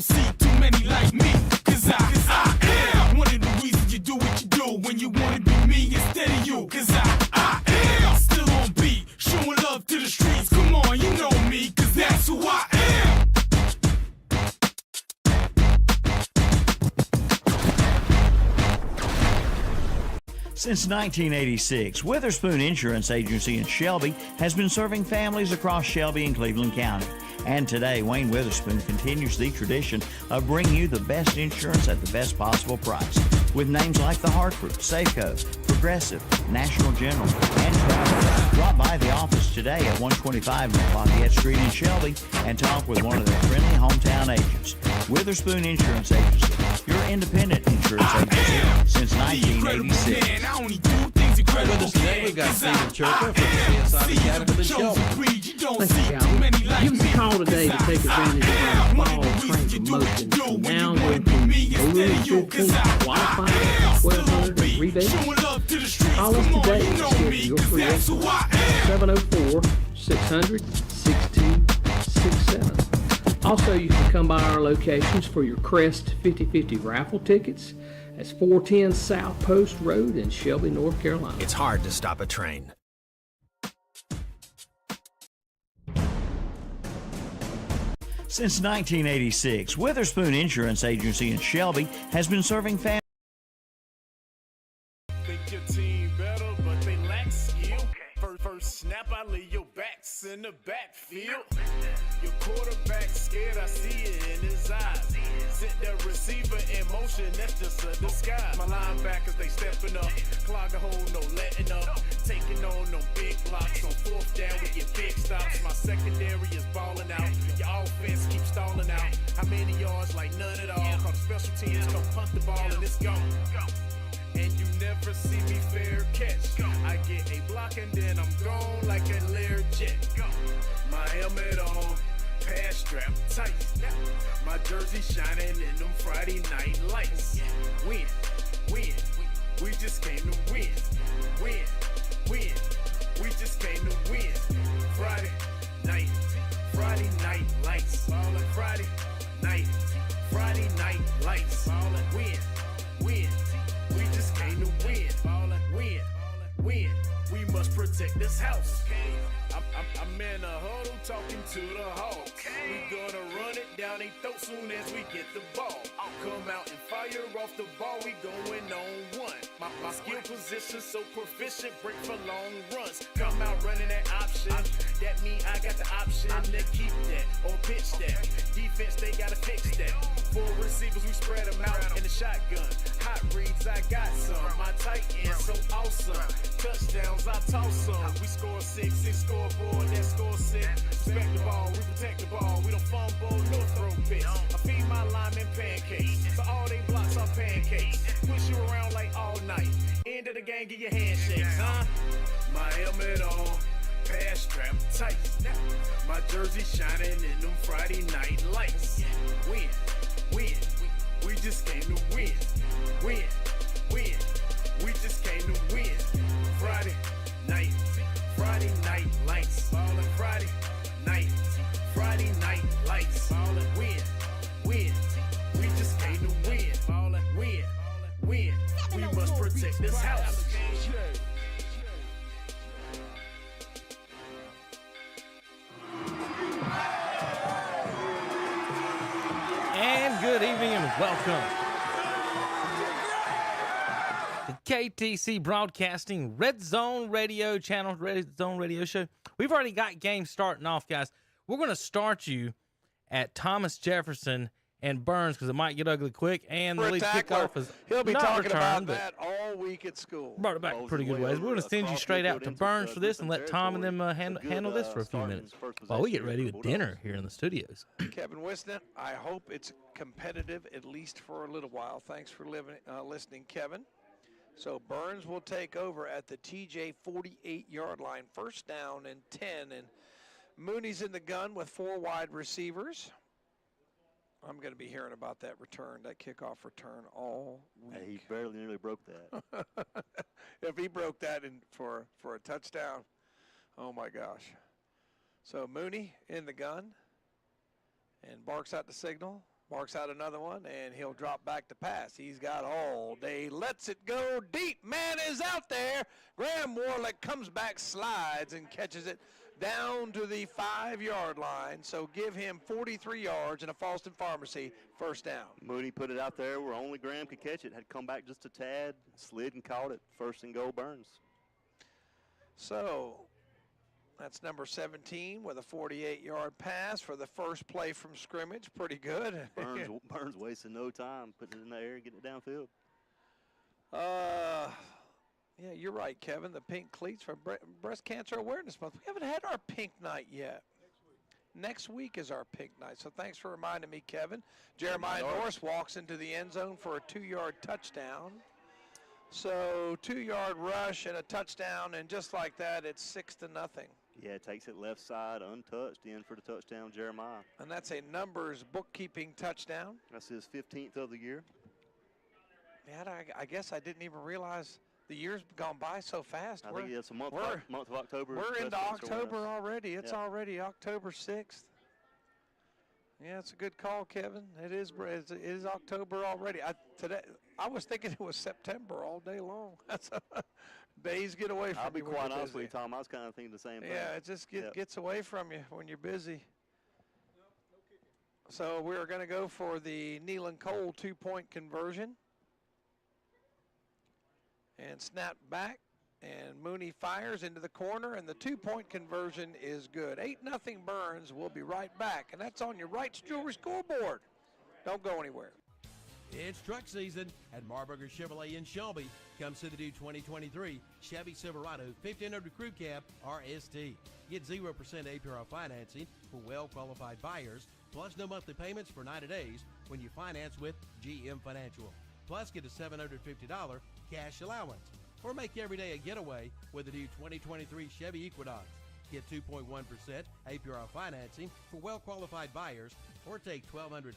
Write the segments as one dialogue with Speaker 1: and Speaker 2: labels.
Speaker 1: don't see too many like me. Cause I am one of the reasons you do what you do. When you wanna be me instead of you. Cause I am still on beat, showing love to the streets. Come on, you know me, cause that's who I am.
Speaker 2: Since 1986, Witherspoon Insurance Agency in Shelby has been serving families across Shelby and Cleveland County. And today, Wayne Witherspoon continues the tradition of bringing you the best insurance at the best possible price. With names like the Hartford, Safeco, Progressive, National General, and Travelers. Drop by the office today at 125 North Lafayette Street in Shelby and talk with one of their friendly hometown agents. Witherspoon Insurance Agency, your independent insurance agency since 1986.
Speaker 3: With us today, we've got Stephen Churka from the CSI Academy in Shelby.
Speaker 4: Thank you, Calvin. Give us a call today to take advantage of our fall train promotion. Now going from $1,15 qualifying $1,200 in rebates. Call us today to schedule your free estimate. 704-600-6267. Also, you can come by our locations for your Crest 50/50 raffle tickets. That's 410 South Post Road in Shelby, North Carolina.
Speaker 5: It's hard to stop a train.
Speaker 2: Since 1986, Witherspoon Insurance Agency in Shelby has been serving families.
Speaker 1: Think your team better, but they lack skill. First snap, I lay your backs in the backfield. Your quarterback scared, I see it in his eyes. Sent that receiver in motion, that's just a disguise. My linebackers, they stepping up. Clog a hole, no letting up. Taking on them big blocks. On fourth down, we get big stops. My secondary is balling out. Your offense keeps stalling out. How many yards? Like none at all. Call the special teams, come punt the ball, and it's gone. And you never see me fair catch. I get a block and then I'm gone like a Lear jet. My helmet on, pass strap tight. My jersey shining in them Friday night lights. Win, win, we just came to win. Win, win, we just came to win. Friday night lights. Friday night lights. Win, win. We just came to win. Win. We must protect this house. I'm in a huddle talking to the Hawks. We gonna run it down their throat soon as we get the ball. Come out and fire off the ball. We going on one. My skill position so proficient. Break for long runs. Come out running that option. That mean I got the option to keep that or pitch that. Defense, they gotta fix that. 4 receivers, we spread them out in the shotgun. Hot reads, I got some. My tight end so awesome. Touchdowns, I toss some. We score 6 scoreboard, that score 6. Respect the ball, we protect the ball. We don't fumble, no throw picks. I feed my linemen pancakes, so all they blocks are pancakes. Push you around like all night. End of the game, get your handshakes, huh? My helmet on, pass strap tight. My jersey shining in them Friday night lights. Win, win, we just came to win. Win, win, we just came to win. Friday night lights. Friday night lights. Win, win, we just came to win. Win, win, we must protect this house.
Speaker 3: And good evening and welcome to KTC Broadcasting Red Zone Radio Channel, Red Zone Radio Show. We've already got games starting off, guys. We're going to start you at Thomas Jefferson and Burns because it might get ugly quick. And the lead kickoff is
Speaker 6: he'll be
Speaker 3: not
Speaker 6: talking
Speaker 3: returned,
Speaker 6: about that all week at school.
Speaker 3: Brought it back pretty good ways. We're going to send you straight out to Burns for this and let Tom and them handle this for a few minutes while we get ready with dinner here in the studios.
Speaker 6: Kevin Wisnett, I hope it's competitive at least for a little while. Thanks for listening, Kevin. So Burns will take over at the TJ 48-yard line. First down and 10. And Mooney's in the gun with 4 wide receivers. I'm going to be hearing about that return, that kickoff return all week.
Speaker 7: He barely nearly broke that.
Speaker 6: If he broke that for a touchdown, oh my gosh. So Mooney in the gun and barks out the signal. Marks out another one, and he'll drop back to pass. He's got all day. Lets it go deep. Man is out there. Graham Warlick comes back, slides, and catches it down to the 5-yard line. So give him 43 yards and a Falston Pharmacy first down.
Speaker 7: Mooney put it out there where only Graham could catch it. Had come back just a tad, slid and caught it. First and goal, Burns.
Speaker 6: So that's number 17 with a 48-yard pass for the first play from scrimmage. Pretty good.
Speaker 7: Burns wasting no time putting it in the air and getting it downfield.
Speaker 6: Yeah, you're right, Kevin. The pink cleats for Breast Cancer Awareness Month. We haven't had our pink night yet. Next week is our pink night, so thanks for reminding me, Kevin. Jeremiah Norris walks into the end zone for a 2-yard touchdown. So 2-yard rush and a touchdown, and just like that, it's 6-0.
Speaker 7: Yeah, takes it left side, untouched, in for the touchdown, Jeremiah.
Speaker 6: And that's a numbers bookkeeping touchdown.
Speaker 7: That's his 15th of the year.
Speaker 6: Man, I guess I didn't even realize the year's gone by so fast.
Speaker 7: I think it's a month of October.
Speaker 6: We're into October already. It's already October 6th. Yeah, it's a good call, Kevin. It is October already. I was thinking it was September all day long. Days get away from you.
Speaker 7: I'll be
Speaker 6: when
Speaker 7: quite
Speaker 6: you're
Speaker 7: honest with
Speaker 6: busy.
Speaker 7: you, Tom. I was kind of thinking the same thing.
Speaker 6: Yeah, it just gets away from you when you're busy. So we're going to go for the Nealon Cole 2-point conversion. And snap back, and Mooney fires into the corner, and the 2-point conversion is good. 8-0 Burns. We'll be right back, and that's on your Wright's Jewelry scoreboard. Don't go anywhere.
Speaker 5: It's truck season at Marburger Chevrolet in Shelby. Come see the new 2023 Chevy Silverado 1500 Crew Cab RST. Get 0% APR financing for well-qualified buyers, plus no monthly payments for 90 days when you finance with GM Financial. Plus get a $750 cash allowance. Or make every day a getaway with the new 2023 Chevy Equinox. Get 2.1% APR financing for well-qualified buyers, or take $1,250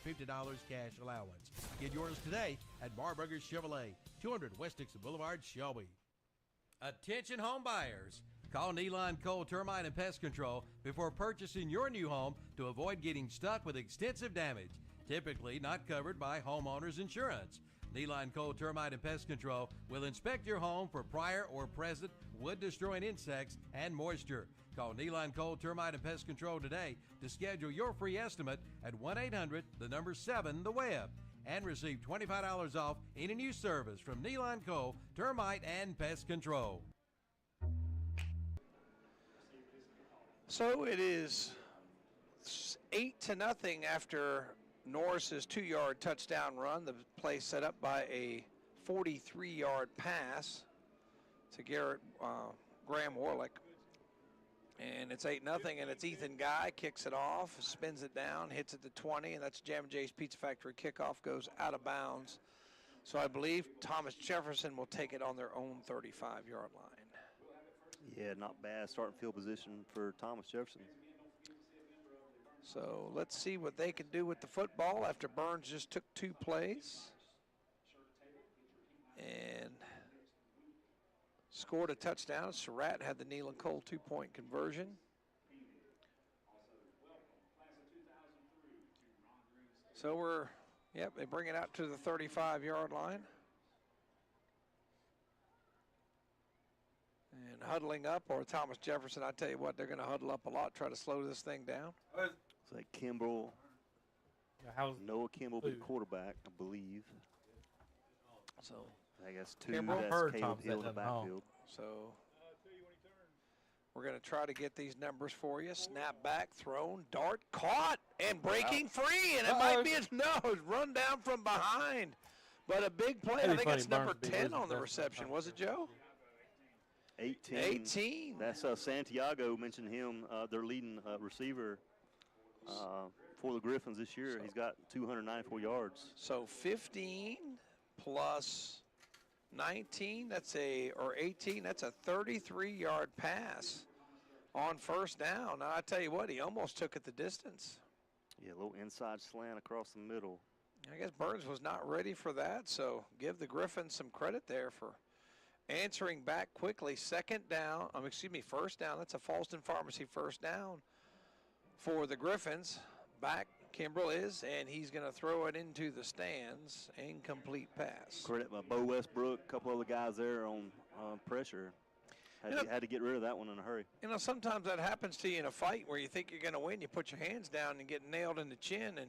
Speaker 5: cash allowance. Get yours today at Marburger Chevrolet, 200 West Dixon Boulevard, Shelby. Attention home buyers. Call Nealon Cole Termite and Pest Control before purchasing your new home to avoid getting stuck with extensive damage, typically not covered by homeowners insurance. Nealon Cole Termite and Pest Control will inspect your home for prior or present wood-destroying insects and moisture. Call Nealon Cole Termite and Pest Control today to schedule your free estimate at 1-800-7-THE-WEB and receive $25 off any new service from Nealon Cole Termite and Pest Control.
Speaker 6: So it is 8-0 after Norris's 2-yard touchdown run. The play set up by a 43-yard pass to Graham Warlick. And it's 8-0, and it's Ethan Guy, kicks it off, spins it down, hits it to 20, and that's Jam & J's Pizza Factory. Kickoff goes out of bounds. So I believe Thomas Jefferson will take it on their own 35-yard line.
Speaker 7: Yeah, not bad starting field position for Thomas Jefferson.
Speaker 6: So let's see what they can do with the football after Burns just took 2 plays and scored a touchdown. Surratt had the Nealon Cole 2-point conversion. So they bring it out to the 35-yard line. And huddling up, or Thomas Jefferson, I tell you what, they're going to huddle up a lot, try to slow this thing down.
Speaker 7: It's like Kimball. Noah Kimball be the quarterback, I believe.
Speaker 6: So
Speaker 7: I guess 2,
Speaker 3: Kimball
Speaker 7: that's
Speaker 3: heard
Speaker 7: Caleb
Speaker 3: Thompson
Speaker 7: Hill in the
Speaker 3: at home.
Speaker 7: backfield.
Speaker 6: So we're going to try to get these numbers for you. Snap back, thrown, dart, caught, and breaking free. And it might be run down from behind. But a big play. I think it's number 10 on the reception. Was it, Joe? 18.
Speaker 7: That's Santiago, mentioned him, their leading receiver for the Griffins this year. He's got 294 yards.
Speaker 6: So 15 plus 19, or 18, that's a 33-yard pass on first down. Now, I tell you what, he almost took it the distance.
Speaker 7: Yeah, a little inside slant across the middle.
Speaker 6: I guess Burns was not ready for that, so give the Griffins some credit there for answering back quickly. First down. That's a Falston Pharmacy first down for the Griffins. Back Kimbrell is, and he's going to throw it into the stands. Incomplete pass.
Speaker 7: Credit by Bo Westbrook, a couple other guys there on pressure. Had to get rid of that one in a hurry.
Speaker 6: You know, sometimes that happens to you in a fight where you think you're going to win. You put your hands down and get nailed in the chin, and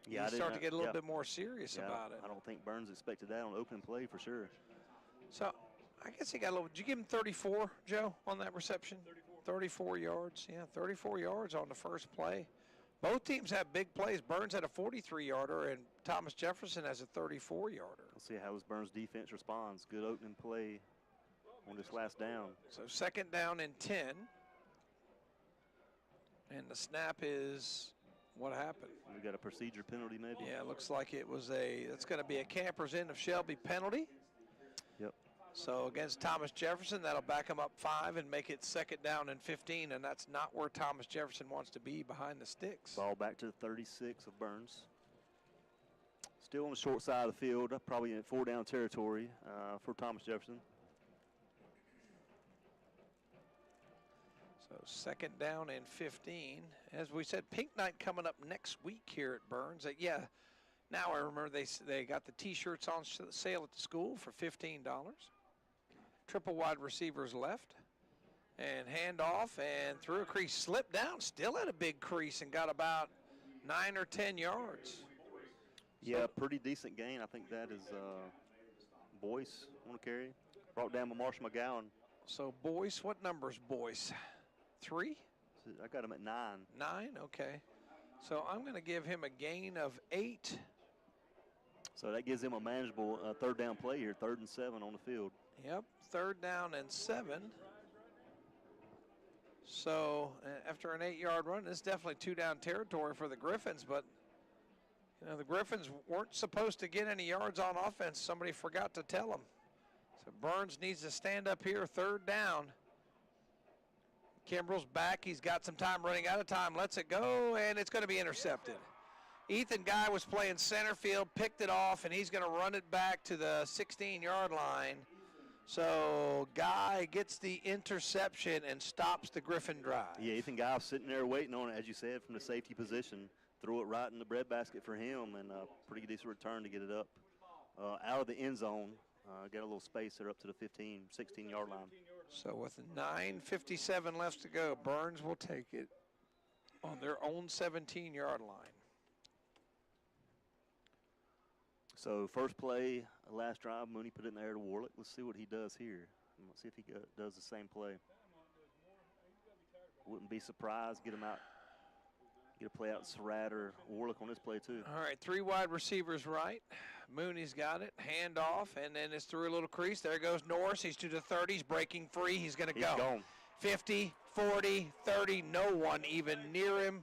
Speaker 6: you start to get a little bit more serious about it.
Speaker 7: I don't think Burns expected that on opening play for sure.
Speaker 6: So I guess he got a little. Did you give him 34, Joe, on that reception? 34 yards. Yeah, 34 yards on the first play. Both teams have big plays. Burns had a 43-yarder, and Thomas Jefferson has a 34-yarder.
Speaker 7: We'll see how this Burns defense responds. Good opening play on this last down.
Speaker 6: So 2nd down and 10. And the snap is what happened?
Speaker 7: We got a procedure penalty maybe?
Speaker 6: Yeah, it looks like it was that's going to be a Campers in of Shelby penalty.
Speaker 7: Yep.
Speaker 6: So against Thomas Jefferson, that'll back him up 5 and make it 2nd down and 15, and that's not where Thomas Jefferson wants to be, behind the sticks.
Speaker 7: Ball back to the 36 of Burns. Still on the short side of the field, probably in 4-down territory for Thomas Jefferson.
Speaker 6: So 2nd down and 15. As we said, Pink Night coming up next week here at Burns. Now I remember they got the T-shirts on sale at the school for $15. Triple wide receivers left. And hand off and through a crease. Slipped down, still had a big crease and got about 9 or 10 yards.
Speaker 7: Yeah, pretty decent gain. I think that is Boyce on the carry. Brought down by Marshall McGowan.
Speaker 6: So Boyce, what number is Boyce? 3?
Speaker 7: I got him at 9.
Speaker 6: 9, okay. So I'm going to give him a gain of 8.
Speaker 7: So that gives him a manageable 3rd down play here, 3rd and 7 on the field.
Speaker 6: Yep, 3rd down and 7. So after an 8-yard run, it's definitely 2-down territory for the Griffins, but you know, the Griffins weren't supposed to get any yards on offense. Somebody forgot to tell them. So Burns needs to stand up here, 3rd down. Kimbrell's back. He's got some time, running out of time, lets it go, and it's going to be intercepted. Ethan Guy was playing center field, picked it off, and he's going to run it back to the 16-yard line. So Guy gets the interception and stops the Griffin drive.
Speaker 7: Yeah, Ethan Guy was sitting there waiting on it, as you said, from the safety position. Threw it right in the breadbasket for him, and a pretty decent return to get it up out of the end zone. Got a little space there up to the 15, 16-yard line.
Speaker 6: So with 9:57 left to go, Burns will take it on their own 17-yard line.
Speaker 7: So first play, last drive, Mooney put it in the air to Warlick. Let's see what he does here. Let's see if he does the same play. Wouldn't be surprised. Get him out. Get a play out Surratt or Warlick on this play too.
Speaker 6: All right, 3 wide receivers right. Mooney's got it. Hand off, and then it's through a little crease. There goes Norris. He's to the 30s, breaking free. He's going to go.
Speaker 7: He's gone.
Speaker 6: 50, 40, 30, no one even near him.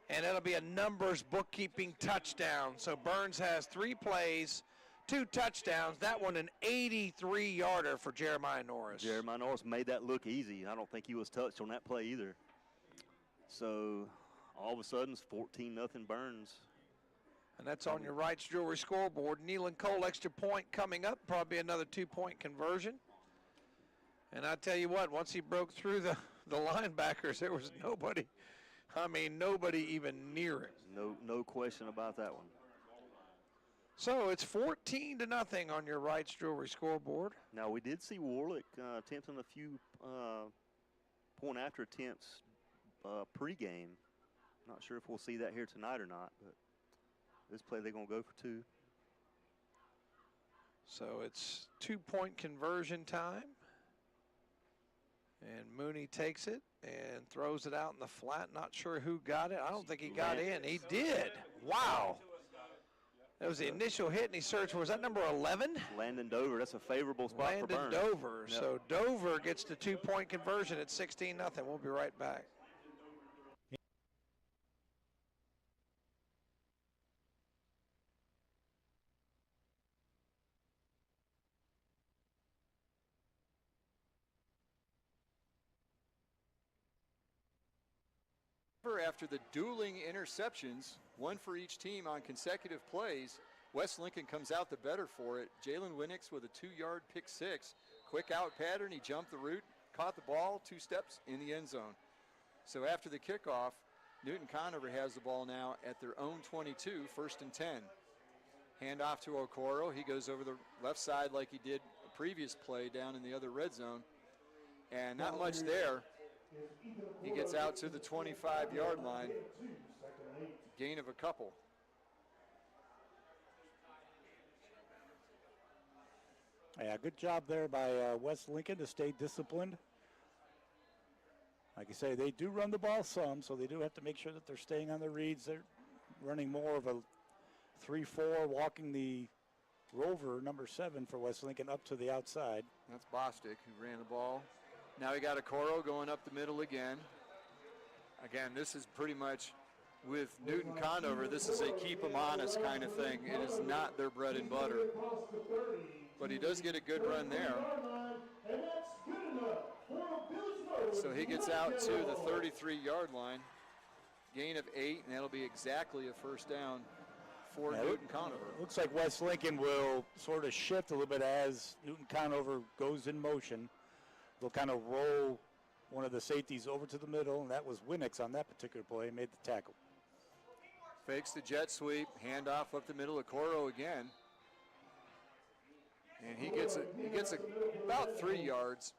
Speaker 6: And it'll be a numbers bookkeeping touchdown. So Burns has 3 plays, 2 touchdowns. That one an 83-yarder for Jeremiah Norris.
Speaker 7: Jeremiah Norris made that look easy. I don't think he was touched on that play either. So all of a sudden it's 14-0 Burns.
Speaker 6: And that's on your Wright's Jewelry scoreboard. Nealon Cole extra point coming up, probably another 2-point conversion. And I tell you what, once he broke through the linebackers, there was nobody. I mean, nobody even near him.
Speaker 7: No question about that one.
Speaker 6: So it's 14-0 on your Wright's Jewelry scoreboard.
Speaker 7: Now we did see Warlick attempting a few point after attempts pregame. Not sure if we'll see that here tonight or not, but this play they're going to go for 2.
Speaker 6: So it's 2-point conversion time. And Mooney takes it and throws it out in the flat. Not sure who got it. I don't think he got in. He did. Wow. That was the initial hit, and he searched. Was that number 11?
Speaker 7: Landon Dover. That's a favorable spot for Burns.
Speaker 6: Landon Dover.
Speaker 7: Yep.
Speaker 6: So Dover gets the 2-point conversion at 16-0. We'll be right back.
Speaker 8: After the dueling interceptions, one for each team on consecutive plays, West Lincoln comes out the better for it. Jalen Winnix with a 2-yard pick 6. Quick out pattern, he jumped the route, caught the ball, 2 steps in the end zone. So after the kickoff, Newton Conover has the ball now at their own 22, 1st and 10. Hand off to Okoro. He goes over the left side like he did a previous play down in the other red zone. And not much there. He gets out to the 25-yard line. Gain of a couple.
Speaker 9: Yeah, good job there by West Lincoln to stay disciplined. Like I say, they do run the ball some, so they do have to make sure that they're staying on their reads. They're running more of a 3-4, walking the rover, number 7 for West Lincoln, up to the outside.
Speaker 8: That's Bostic who ran the ball. Now we got Okoro going up the middle again. Again, this is pretty much with Newton Conover, this is a keep them honest kind of thing. It is not their bread and butter. But he does get a good run there. So he gets out to the 33-yard line. Gain of 8, and that'll be exactly a first down for Newton Conover.
Speaker 9: Looks like West Lincoln will sort of shift a little bit as Newton Conover goes in motion. They'll kind of roll one of the safeties over to the middle, and that was Winix on that particular play, made the tackle.
Speaker 8: Fakes the jet sweep, handoff up the middle of Coro again. And he gets about 3 yards.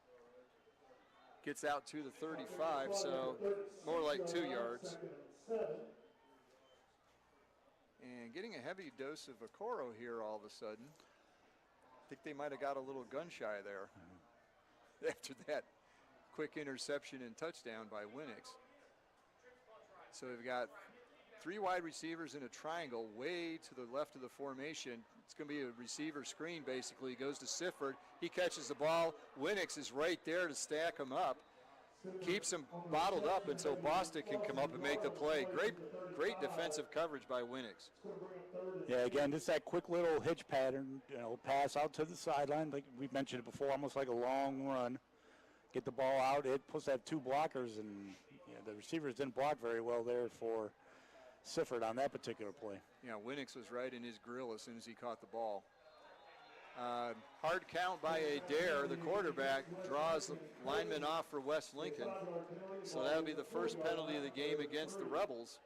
Speaker 8: Gets out to the 35, so more like 2 yards. And getting a heavy dose of Okoro here all of a sudden. I think they might have got a little gun shy there after that quick interception and touchdown by Winix. So we've got 3 wide receivers in a triangle way to the left of the formation. It's going to be a receiver screen, basically. He goes to Sifford. He catches the ball. Winix is right there to stack him up. Keeps him bottled up until Bostic can come up and make the play. Great defensive coverage by Winix.
Speaker 9: Yeah, again, just that quick little hitch pattern, pass out to the sideline, like we mentioned it before, almost like a long run. Get the ball out. It puts that 2 blockers, and the receivers didn't block very well there for Sifford on that particular play.
Speaker 8: Yeah, Winix was right in his grill as soon as he caught the ball. Hard count by Adair. The quarterback draws the lineman off for West Lincoln. So that'll be the first penalty of the game against the Rebels.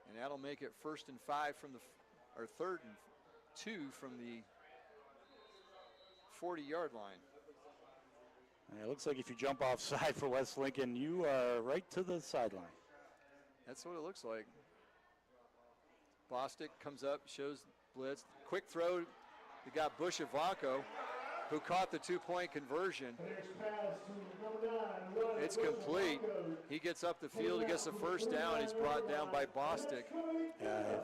Speaker 8: And that'll make it 1st and 5 from or 3rd and 2 from the 40-yard line.
Speaker 9: And it looks like if you jump offside for West Lincoln, you are right to the sideline.
Speaker 8: That's what it looks like. Bostic comes up, shows blitz. Quick throw. We got Bush Ivanko, who caught the 2-point conversion. It's complete. He gets up the field. He gets the first down. He's brought down by Bostic.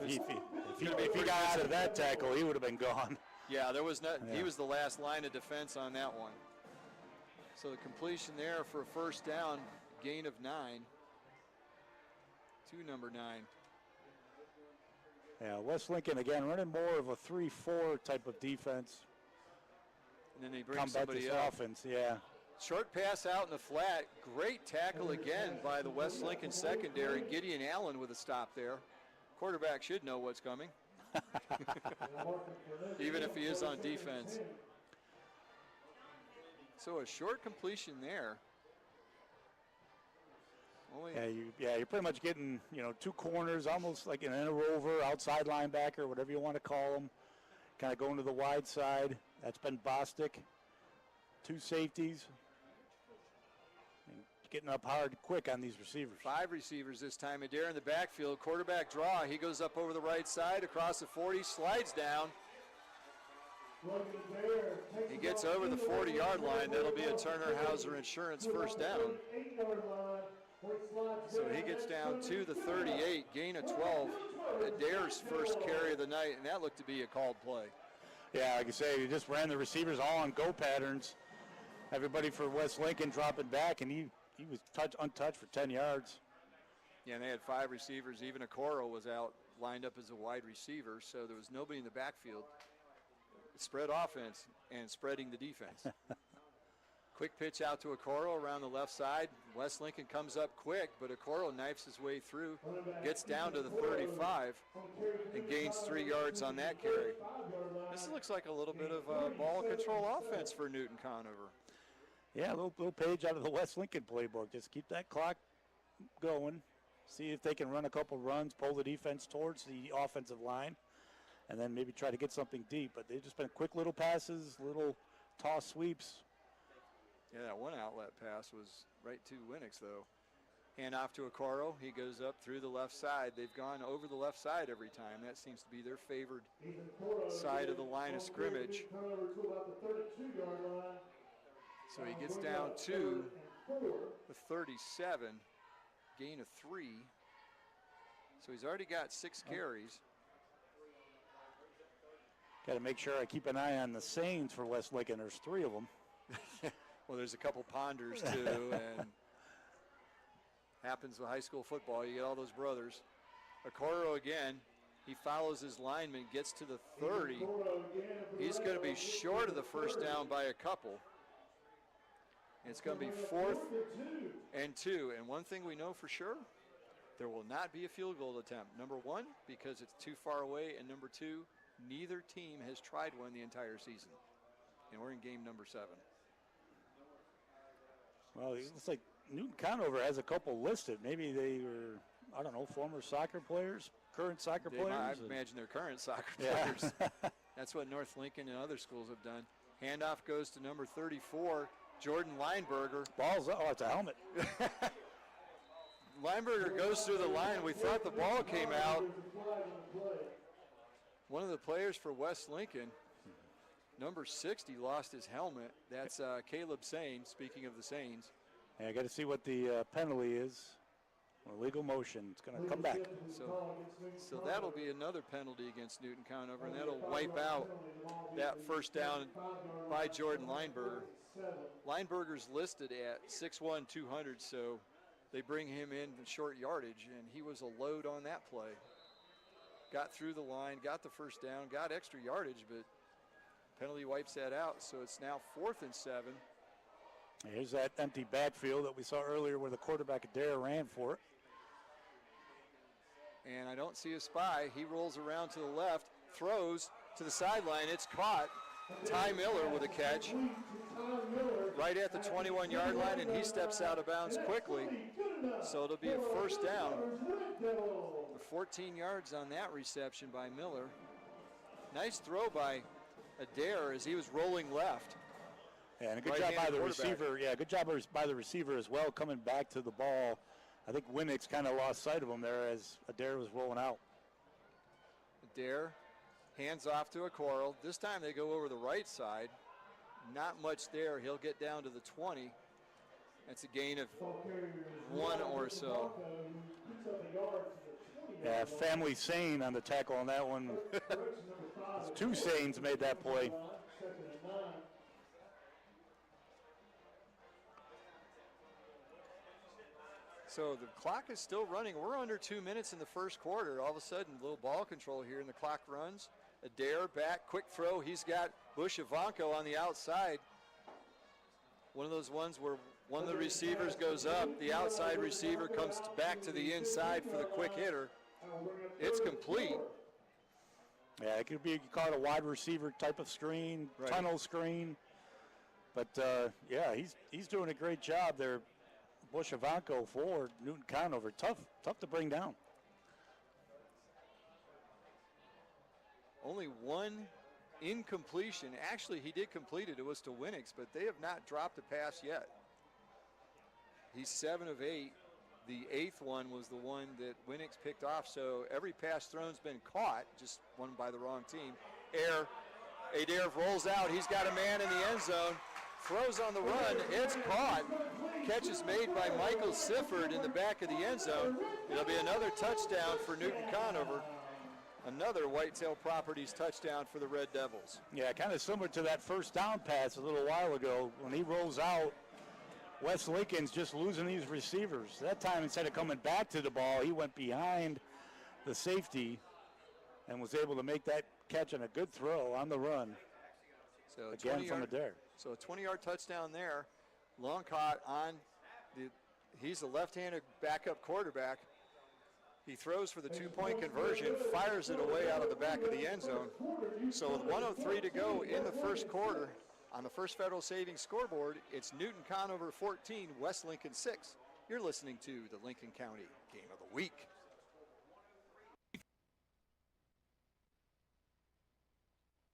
Speaker 9: If he got out of that tackle, he would have been gone.
Speaker 8: Yeah, there was not. Yeah. He was the last line of defense on that one. So the completion there for a first down, gain of 9 to number 9.
Speaker 9: Yeah, West Lincoln, again, running more of a 3-4 type of defense.
Speaker 8: And then they bring somebody up.
Speaker 9: Offense, yeah.
Speaker 8: Short pass out in the flat. Great tackle again by the West Lincoln secondary. Gideon Allen with a stop there. Quarterback should know what's coming. Even if he is on defense. So a short completion there.
Speaker 9: You're pretty much getting, 2 corners, almost like an inner rover, outside linebacker, whatever you want to call them. Kind of going to the wide side. That's been Bostic. 2 safeties. And getting up hard quick on these receivers.
Speaker 8: 5 receivers this time. Adair in the backfield. Quarterback draw. He goes up over the right side, across the 40, slides down. He gets over the 40-yard line. That'll be a Turner Hauser Insurance first down. So he gets down to the 38, gain of 12. Adair's first carry of the night, and that looked to be a called play.
Speaker 9: Yeah, like I say, he just ran the receivers all on go patterns. Everybody for West Lincoln dropping back, and he was untouched for 10 yards.
Speaker 8: Yeah, and they had 5 receivers. Even Okoro was out, lined up as a wide receiver, so there was nobody in the backfield. Spread offense and spreading the defense. Quick pitch out to Okoro around the left side. West Lincoln comes up quick, but Okoro knifes his way through, gets down to the 35, and gains 3 yards on that carry. This looks like a little bit of a ball control offense for Newton Conover.
Speaker 9: Yeah, a little page out of the West Lincoln playbook. Just keep that clock going. See if they can run a couple runs, pull the defense towards the offensive line, and then maybe try to get something deep. But they've just been quick little passes, little toss sweeps.
Speaker 8: Yeah, that one outlet pass was right to Winix, though. Hand off to Okoro. He goes up through the left side. They've gone over the left side every time. That seems to be their favored side of the line of scrimmage. So he gets down to the 37, gain of 3. So he's already got 6 carries.
Speaker 9: Got to make sure I keep an eye on the Saints for West Lincoln. There's 3 of them.
Speaker 8: Well, there's a couple Ponders, too, and happens with high school football. You get all those brothers. Okoro again. He follows his lineman, gets to the 30. He's going to be short of the first down by a couple. It's going to be 4th and 2. And one thing we know for sure, there will not be a field goal attempt. Number 1, because it's too far away, and number 2, neither team has tried one the entire season. And we're in game number 7.
Speaker 9: Well, it looks like Newton Conover has a couple listed. Maybe they were, I don't know, former soccer players, current soccer players.
Speaker 8: I imagine they're current soccer players. That's what North Lincoln and other schools have done. Handoff goes to number 34, Jordan Lineberger.
Speaker 9: Ball's up. Oh, it's a helmet.
Speaker 8: Lineberger goes through the line. We thought the ball came out. One of the players for West Lincoln, number 60, lost his helmet. That's Caleb Sain, speaking of the Sains.
Speaker 9: Yeah, I got to see what the penalty is. Illegal motion. It's going to come back.
Speaker 8: So that'll be another penalty against Newton Conover, and that'll wipe out that first down by Jordan Lineberger. Lineberger's listed at 6'1", 200, so they bring him in short yardage, and he was a load on that play. Got through the line, got the first down, got extra yardage, but penalty wipes that out, so it's now 4th and 7.
Speaker 9: Here's that empty backfield that we saw earlier where the quarterback Adair ran for it.
Speaker 8: And I don't see a spy. He rolls around to the left, throws to the sideline. It's caught. Ty Miller with a catch right at the 21-yard line, and he steps out of bounds quickly. So it'll be a first down. 14 yards on that reception by Miller. Nice throw by Adair as he was rolling left.
Speaker 9: Yeah, and a good job by the receiver. Yeah, good job by the receiver as well, coming back to the ball. I think Winix kind of lost sight of him there as Adair was rolling out.
Speaker 8: Adair hands off to Okoro. This time they go over the right side. Not much there. He'll get down to the 20. That's a gain of 1 or so.
Speaker 9: Yeah, family Sane on the tackle on that one. 2 Sanes made that play.
Speaker 8: So the clock is still running. We're under 2 minutes in the first quarter. All of a sudden, a little ball control here, and the clock runs. Adair back, quick throw. He's got Bush Ivanko on the outside. One of those ones where one of the receivers goes up, the outside receiver comes back to the inside for the quick hitter. It's complete.
Speaker 9: Yeah, it could be, you call it a wide receiver type of screen,
Speaker 8: right.
Speaker 9: Tunnel screen. But, yeah, he's doing a great job there. Bush Ivanko for Newton Conover. Tough to bring down.
Speaker 8: Only one incompletion. Actually, he did complete it. It was to Winix, but they have not dropped a pass yet. He's 7 of 8. The 8th one was the one that Winix picked off, so every pass thrown's been caught, just one by the wrong team. Adair rolls out. He's got a man in the end zone. Throws on the run. It's caught. Catch is made by Michael Sifford in the back of the end zone. It'll be another touchdown for Newton Conover. Another Whitetail Properties touchdown for the Red Devils.
Speaker 9: Yeah, kind of similar to that first down pass a little while ago. When he rolls out, West Lincoln's just losing these receivers. That time, instead of coming back to the ball, he went behind the safety and was able to make that catch and a good throw on the run.
Speaker 8: So
Speaker 9: again from Adair.
Speaker 8: So a 20-yard touchdown there. Long caught on he's a left-handed backup quarterback. He throws for the 2-point conversion, fires it away out of the back of the end zone. So with 1:03 to go in the first quarter, On the First Federal Savings Scoreboard, it's Newton Conover 14, West Lincoln 6. You're listening to the Lincoln County Game of the Week.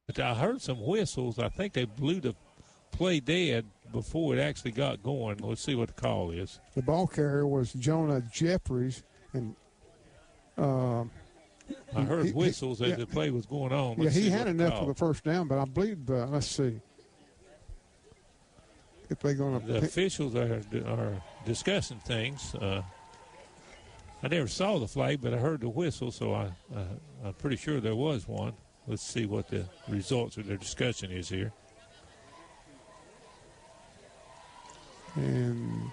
Speaker 10: But I heard some whistles. I think they blew the play dead before it actually got going. Let's see what the call is.
Speaker 11: The ball carrier was Jonah Jeffries, and
Speaker 10: I heard whistles as the play was going on.
Speaker 11: He had enough for the first down, but I believe, let's see. If they're going to.
Speaker 10: The officials are discussing things. I never saw the flag, but I heard the whistle, so I'm pretty sure there was one. Let's see what the results of their discussion is here.
Speaker 11: And,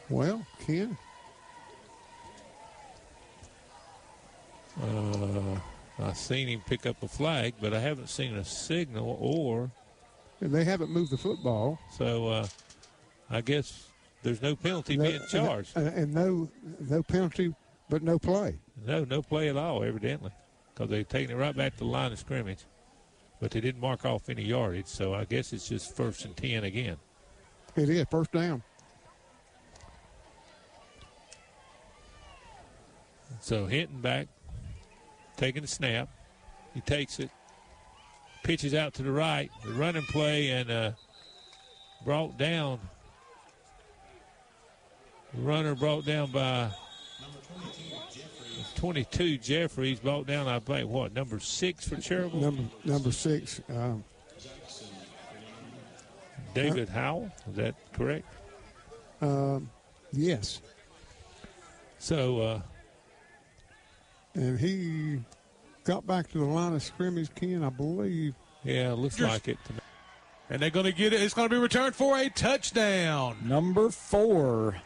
Speaker 11: well, Ken.
Speaker 10: I've seen him pick up a flag, but I haven't seen a signal or.
Speaker 11: And they haven't moved the football.
Speaker 10: So I guess there's no penalty being charged.
Speaker 11: And no penalty, but no play.
Speaker 10: No play at all, evidently, because they're taking it right back to the line of scrimmage. But they didn't mark off any yardage, so I guess it's just 1st and 10 again.
Speaker 11: It is, first down.
Speaker 10: So Hinton back, taking the snap. He takes it, pitches out to the right, the running play, and brought down. The runner brought down by 22, Jeffries, brought down, I think, what, number 6 for Cherryville?
Speaker 11: Number 6.
Speaker 10: David Howell, is that correct?
Speaker 11: Yes.
Speaker 10: So.
Speaker 11: And he got back to the line of scrimmage, Ken, I believe.
Speaker 10: Yeah, looks like it to me.
Speaker 12: And they're going to get it. It's going to be returned for a touchdown.
Speaker 13: Number 4,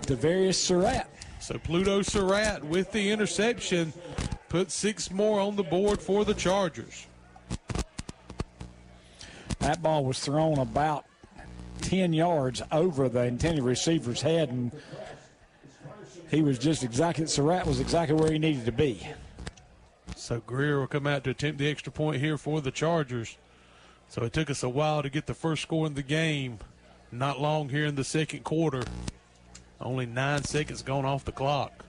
Speaker 13: Devarius Surratt.
Speaker 12: So Pluto Surratt with the interception put 6 more on the board for the Chargers.
Speaker 13: That ball was thrown about 10 yards over the intended receiver's head, and Surratt was exactly where he needed to be.
Speaker 12: So Greer will come out to attempt the extra point here for the Chargers. So it took us a while to get the first score in the game. Not long here in the second quarter. Only 9 seconds gone off the clock.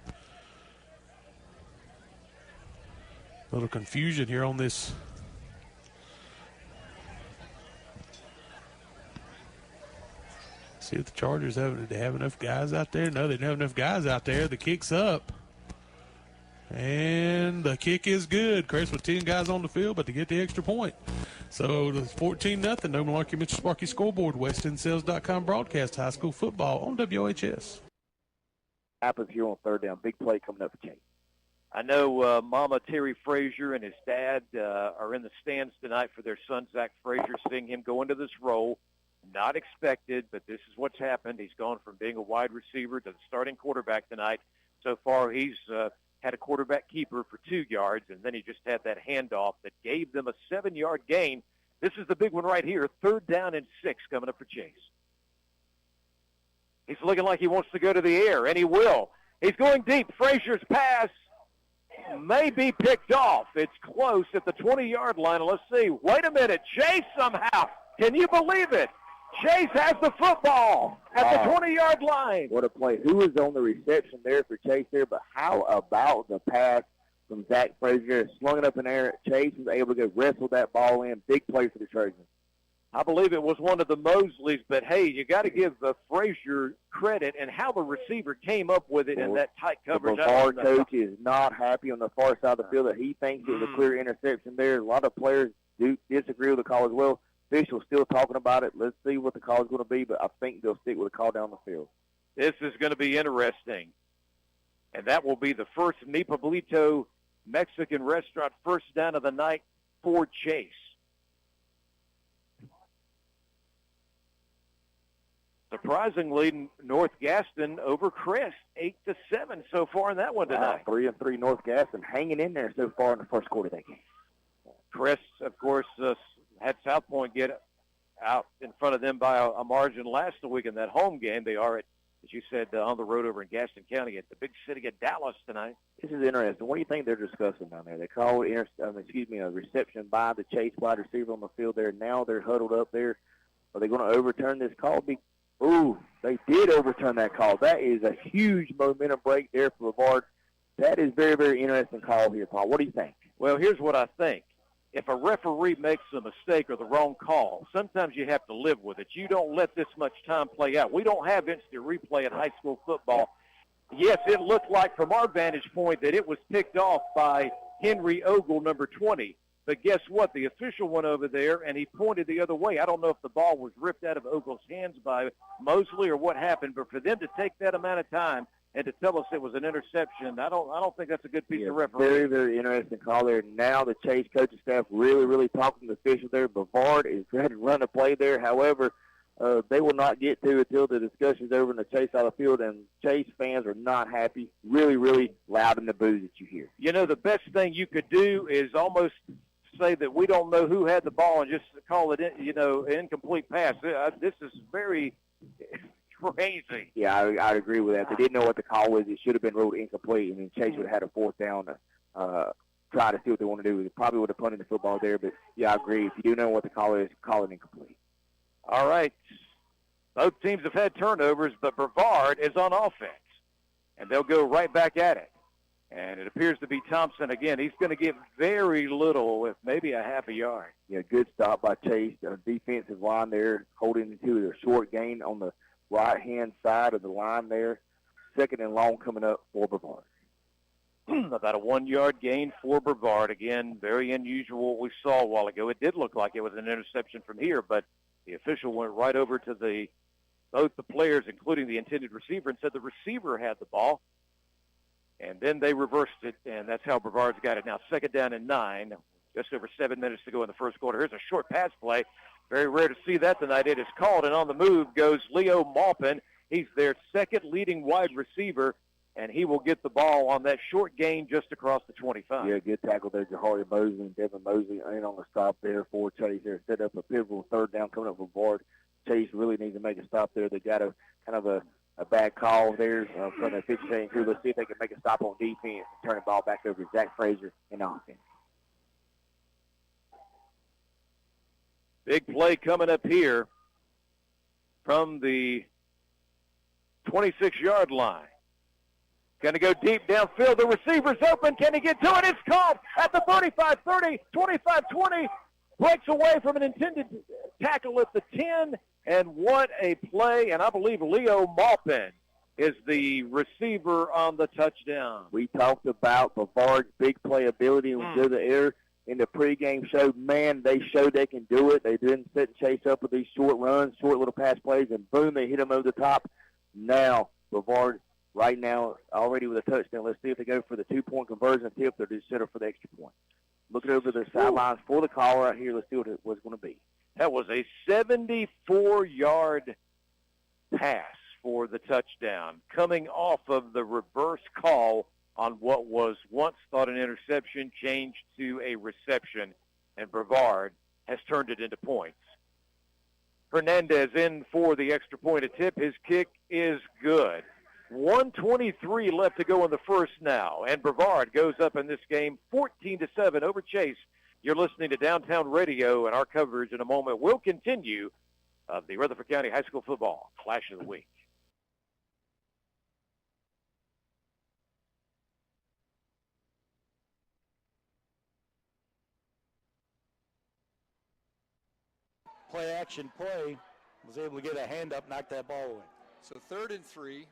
Speaker 12: A little confusion here on this. See if the Chargers have enough guys out there. No, they don't have enough guys out there. The kick's up. And the kick is good. Chris with 10 guys on the field, but to get the extra point. So it's 14-0. No Malarkey, Mr. Sparky Scoreboard. WestEndSales.com broadcast high school football on WHS.
Speaker 14: Happens here on 3rd down. Big play coming up for Chase. I know Mama Terry Frazier and his dad are in the stands tonight for their son, Zach Frazier, seeing him go into this role. Not expected, but this is what's happened. He's gone from being a wide receiver to the starting quarterback tonight. So far, he's had a quarterback keeper for 2 yards, and then he just had that handoff that gave them a 7-yard gain. This is the big one right here, 3rd down and 6 coming up for Chase. He's looking like he wants to go to the air, and he will. He's going deep. Frazier's pass may be picked off. It's close at the 20-yard line. Let's see. Wait a minute. Chase somehow. Can you believe it? Chase has the football at the 20-yard line.
Speaker 15: What a play. Who was on the reception there for Chase there, but how about the pass from Zach Frazier? Slung it up in the air. Chase was able to wrestle that ball in. Big play for the Trojans.
Speaker 14: I believe it was one of the Mosleys, but, hey, you got to give Frazier credit and how the receiver came up with it in that tight coverage.
Speaker 15: The Brevard coach is not happy on the far side of the field that he thinks it was a clear interception there. A lot of players do disagree with the call as well. Officials still talking about it. Let's see what the call is going to be, but I think they'll stick with the call down the field.
Speaker 14: This is going to be interesting. And that will be the first Mi Pueblito Mexican restaurant first down of the night for Chase. Surprisingly, North Gaston over Crest, 8-7 so far in that one tonight.
Speaker 15: 3-3 North Gaston hanging in there so far in the first quarter of that game.
Speaker 14: Crest, of course, had South Point get out in front of them by a margin last week in that home game. They are at as you said, on the road over in Gaston County at the big city of Dallas tonight.
Speaker 15: This is interesting. What do you think they're discussing down there? They call it, a reception by the Chase wide receiver on the field there. Now they're huddled up there. Are they going to overturn this call? Ooh, they did overturn that call. That is a huge momentum break there for Brevard. That is very, very interesting call here, Paul. What do you think?
Speaker 14: Well, here's what I think. If a referee makes a mistake or the wrong call, sometimes you have to live with it. You don't let this much time play out. We don't have instant replay in high school football. Yes, it looked like from our vantage point that it was picked off by Henry Ogle, number 20. But guess what? The official went over there, and he pointed the other way. I don't know if the ball was ripped out of Ogle's hands by Mosley or what happened, but for them to take that amount of time and to tell us it was an interception, I don't think that's a good piece of refereeing.
Speaker 15: Very, very interesting call there. Now the Chase coaching staff really, really talking to the official there. Brevard is trying to run a play there. However, they will not get to until the discussion's over in the Chase side of the field, and Chase fans are not happy. Really, really loud in the boos that you hear.
Speaker 14: You know, the best thing you could do is almost say that we don't know who had the ball and just call it, incomplete pass. This is very crazy.
Speaker 15: Yeah, I'd agree with that. They didn't know what the call was. It should have been ruled incomplete, and then Chase would have had a fourth down to try to see what they want to do. They probably would have punted the football there, but, yeah, I agree. If you do know what the call is, call it incomplete.
Speaker 14: All right. Both teams have had turnovers, but Brevard is on offense, and they'll go right back at it. And it appears to be Thompson again. He's going to get very little, with maybe a half a yard.
Speaker 15: Yeah, good stop by Chase. Defensive line there holding to the short gain on the right-hand side of the line there. Second and long coming up for Brevard.
Speaker 14: About a 1-yard gain for Brevard. Again, very unusual what we saw a while ago. It did look like it was an interception from here, but the official went right over to both the players, including the intended receiver, and said the receiver had the ball. And then they reversed it, and that's how Brevard's got it now. Second down and 9, just over 7 minutes to go in the first quarter. Here's a short pass play. Very rare to see that tonight. It is called, and on the move goes Leo Maupin. He's their second leading wide receiver, and he will get the ball on that short gain just across the 25.
Speaker 15: Yeah, good tackle there, Jahari Mosley and Devin Mosley in on the stop there for Chase there. Set up a pivotal third down coming up for Brevard. Chase really needs to make a stop there. They got a kind of a bad call there from the officiating crew. Let's see if they can make a stop on defense and turn the ball back over to Zach Frazier in offense.
Speaker 14: Big play coming up here from the 26-yard line. Going to go deep downfield. The receiver's open. Can he get to it? It's caught at the 35-30, 25-20. Breaks away from an intended tackle at the 10. And what a play. And I believe Leo Maupin is the receiver on the touchdown.
Speaker 15: We talked about Brevard's big play ability to the air in the pregame show. Man, they showed they can do it. They didn't sit and chase up with these short runs, short little pass plays, and boom, they hit them over the top. Now, Brevard right now already with a touchdown. Let's see if they go for the 2-point conversion tip or just settle for the extra point. Looking over the sidelines for the call right here. Let's see what it was going to be.
Speaker 14: That was a 74-yard pass for the touchdown, coming off of the reverse call on what was once thought an interception, changed to a reception, and Brevard has turned it into points. Hernandez in for the extra point attempt. His kick is good. 1:23 left to go in the first now, and Brevard goes up in this game 14-7 over Chase. You're listening to Downtown Radio, and our coverage in a moment will continue of the Rutherford County High School Football Clash of the Week.
Speaker 9: Play action play, was able to get a hand up, knock that ball away.
Speaker 8: So 3rd and 3.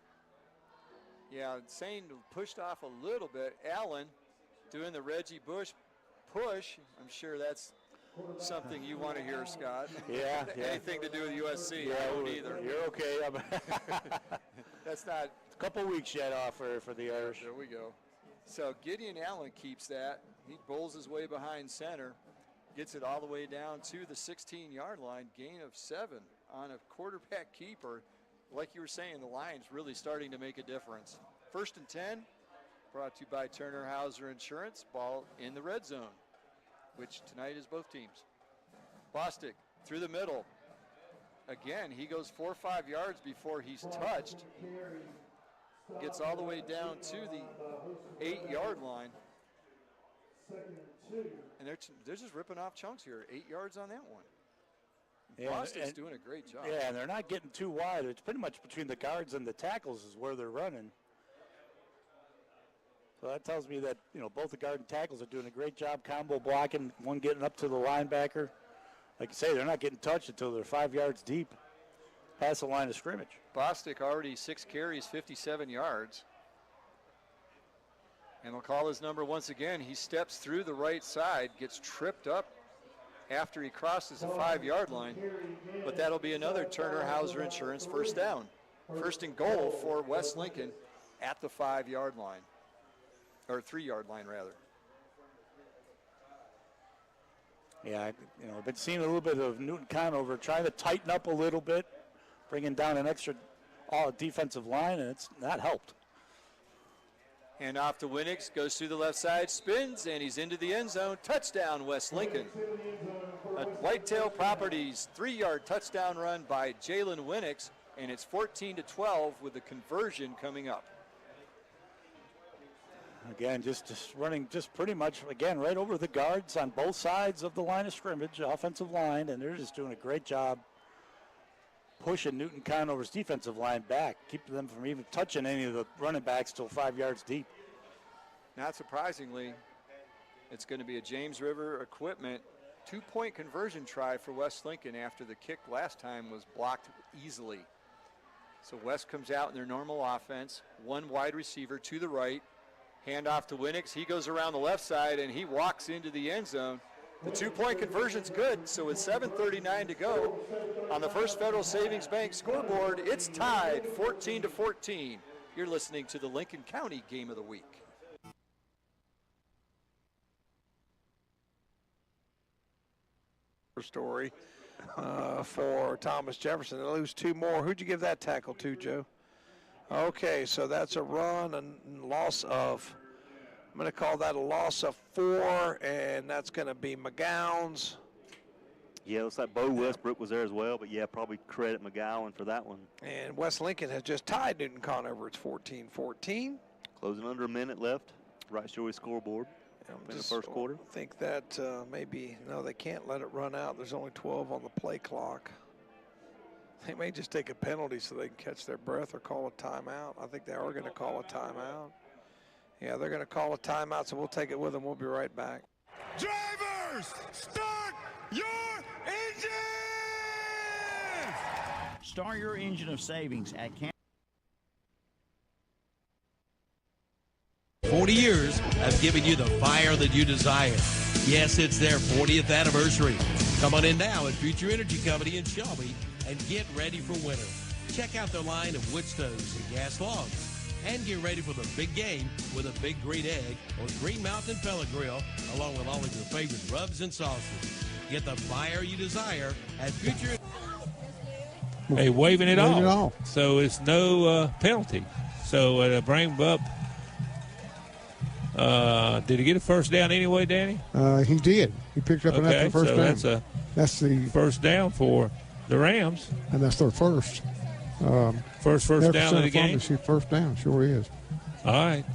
Speaker 8: Yeah, Sane pushed off a little bit. Allen doing the Reggie Bush push. I'm sure that's something you want to hear, Scott.
Speaker 9: Yeah.
Speaker 8: Anything to do with USC?
Speaker 9: Yeah,
Speaker 8: I don't either.
Speaker 9: You're okay.
Speaker 8: That's not
Speaker 9: a couple weeks yet off for the Irish.
Speaker 8: There we go. So Gideon Allen keeps that. He bowls his way behind center, gets it all the way down to the 16-yard line, gain of 7 on a quarterback keeper. Like you were saying, the Lions really starting to make a difference. 1st and 10, brought to you by Turner Hauser Insurance. Ball in the red zone, which tonight is both teams. Bostic through the middle. again, he goes 4 or 5 yards before he's touched. Gets all the way down to the 8-yard line. And they're just ripping off chunks here. 8 yards on that one.
Speaker 9: Yeah,
Speaker 8: Boston's doing a great job.
Speaker 9: Yeah, and they're not getting too wide. It's pretty much between the guards and the tackles is where they're running. So that tells me that, both the guard and tackles are doing a great job combo blocking, one getting up to the linebacker. Like you say, they're not getting touched until they're 5 yards deep past the line of scrimmage.
Speaker 8: Bostic already 6 carries, 57 yards. And they'll call his number once again. He steps through the right side, gets tripped up after he crosses the 5-yard line. But that'll be another Turner Hauser Insurance first down. First and goal for West Lincoln at the 5-yard line. Or 3-yard line, rather.
Speaker 9: Yeah, I've been seeing a little bit of Newton Conover trying to tighten up a little bit, bringing down an extra defensive line, and it's not helped.
Speaker 8: And off to Winnix, goes through the left side, spins, and he's into the end zone. Touchdown, West Lincoln. A Whitetail Properties 3-yard touchdown run by Jalen Winnix, and it's 14-12 with the conversion coming up.
Speaker 9: Again, just running just pretty much, again, right over the guards on both sides of the line of scrimmage, offensive line, and they're just doing a great job pushing Newton Conover's defensive line back, keeping them from even touching any of the running backs till 5 yards deep.
Speaker 8: Not surprisingly, it's going to be a James River Equipment 2-point conversion try for West Lincoln after the kick last time was blocked easily. So West comes out in their normal offense, one wide receiver to the right, hand off to Winnix. He goes around the left side and he walks into the end zone. The 2-point conversion's good, so with 7:39 to go on the First Federal Savings Bank scoreboard, it's tied 14-14. You're listening to the Lincoln County Game of the Week.
Speaker 6: Story for Thomas Jefferson. They lose 2 more. Who'd you give that tackle to, Joe? Okay, so that's a run and loss of, I'm going to call that a loss of 4, and that's going to be McGowan's.
Speaker 7: Yeah, it looks like Bo Westbrook was there as well, but yeah, probably credit McGowan for that one.
Speaker 6: And West Lincoln has just tied Newton Conover. It's 14-14.
Speaker 7: Closing under a minute left. Right Shore scoreboard in the first quarter.
Speaker 6: I think that maybe, no, they can't let it run out. There's only 12 on the play clock. They may just take a penalty so they can catch their breath or call a timeout. I think they are going to call a timeout. Yeah, they're going to call a timeout, so we'll take it with them. We'll be right back.
Speaker 1: Drivers, start your engines!
Speaker 2: Start your engine of savings at
Speaker 16: 40 years of giving you the fire that you desire. Yes, it's their 40th anniversary. Come on in now at Future Energy Company in Shelby and get ready for winter. Check out their line of wood stoves and gas logs. And get ready for the big game with a Big Green Egg or Green Mountain Pellet Grill, along with all of your favorite rubs and sauces. Get the fire you desire at Future.
Speaker 10: Hey, waving it off. So it's no penalty. So bring up. Did he get a first down anyway, Danny?
Speaker 11: He did. He picked up an extra first down. That's the
Speaker 10: first down for the Rams.
Speaker 11: And that's their first.
Speaker 10: First down of the game?
Speaker 11: First down, sure is.
Speaker 10: All right.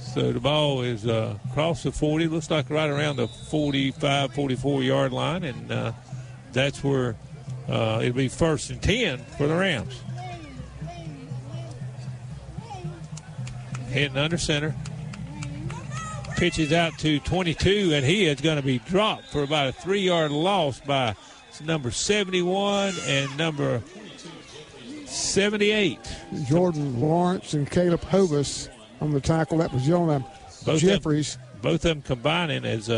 Speaker 10: So the ball is across the 40. Looks like right around the 45, 44-yard line. And that's where it'll be 1st and 10 for the Rams. Hitting under center. Pitches out to 22, and he is going to be dropped for about a 3-yard loss by number 71 and number 78.
Speaker 11: Jordan Lawrence and Caleb Hovis on the tackle. That was Jonah Jeffries.
Speaker 10: Both of them combining as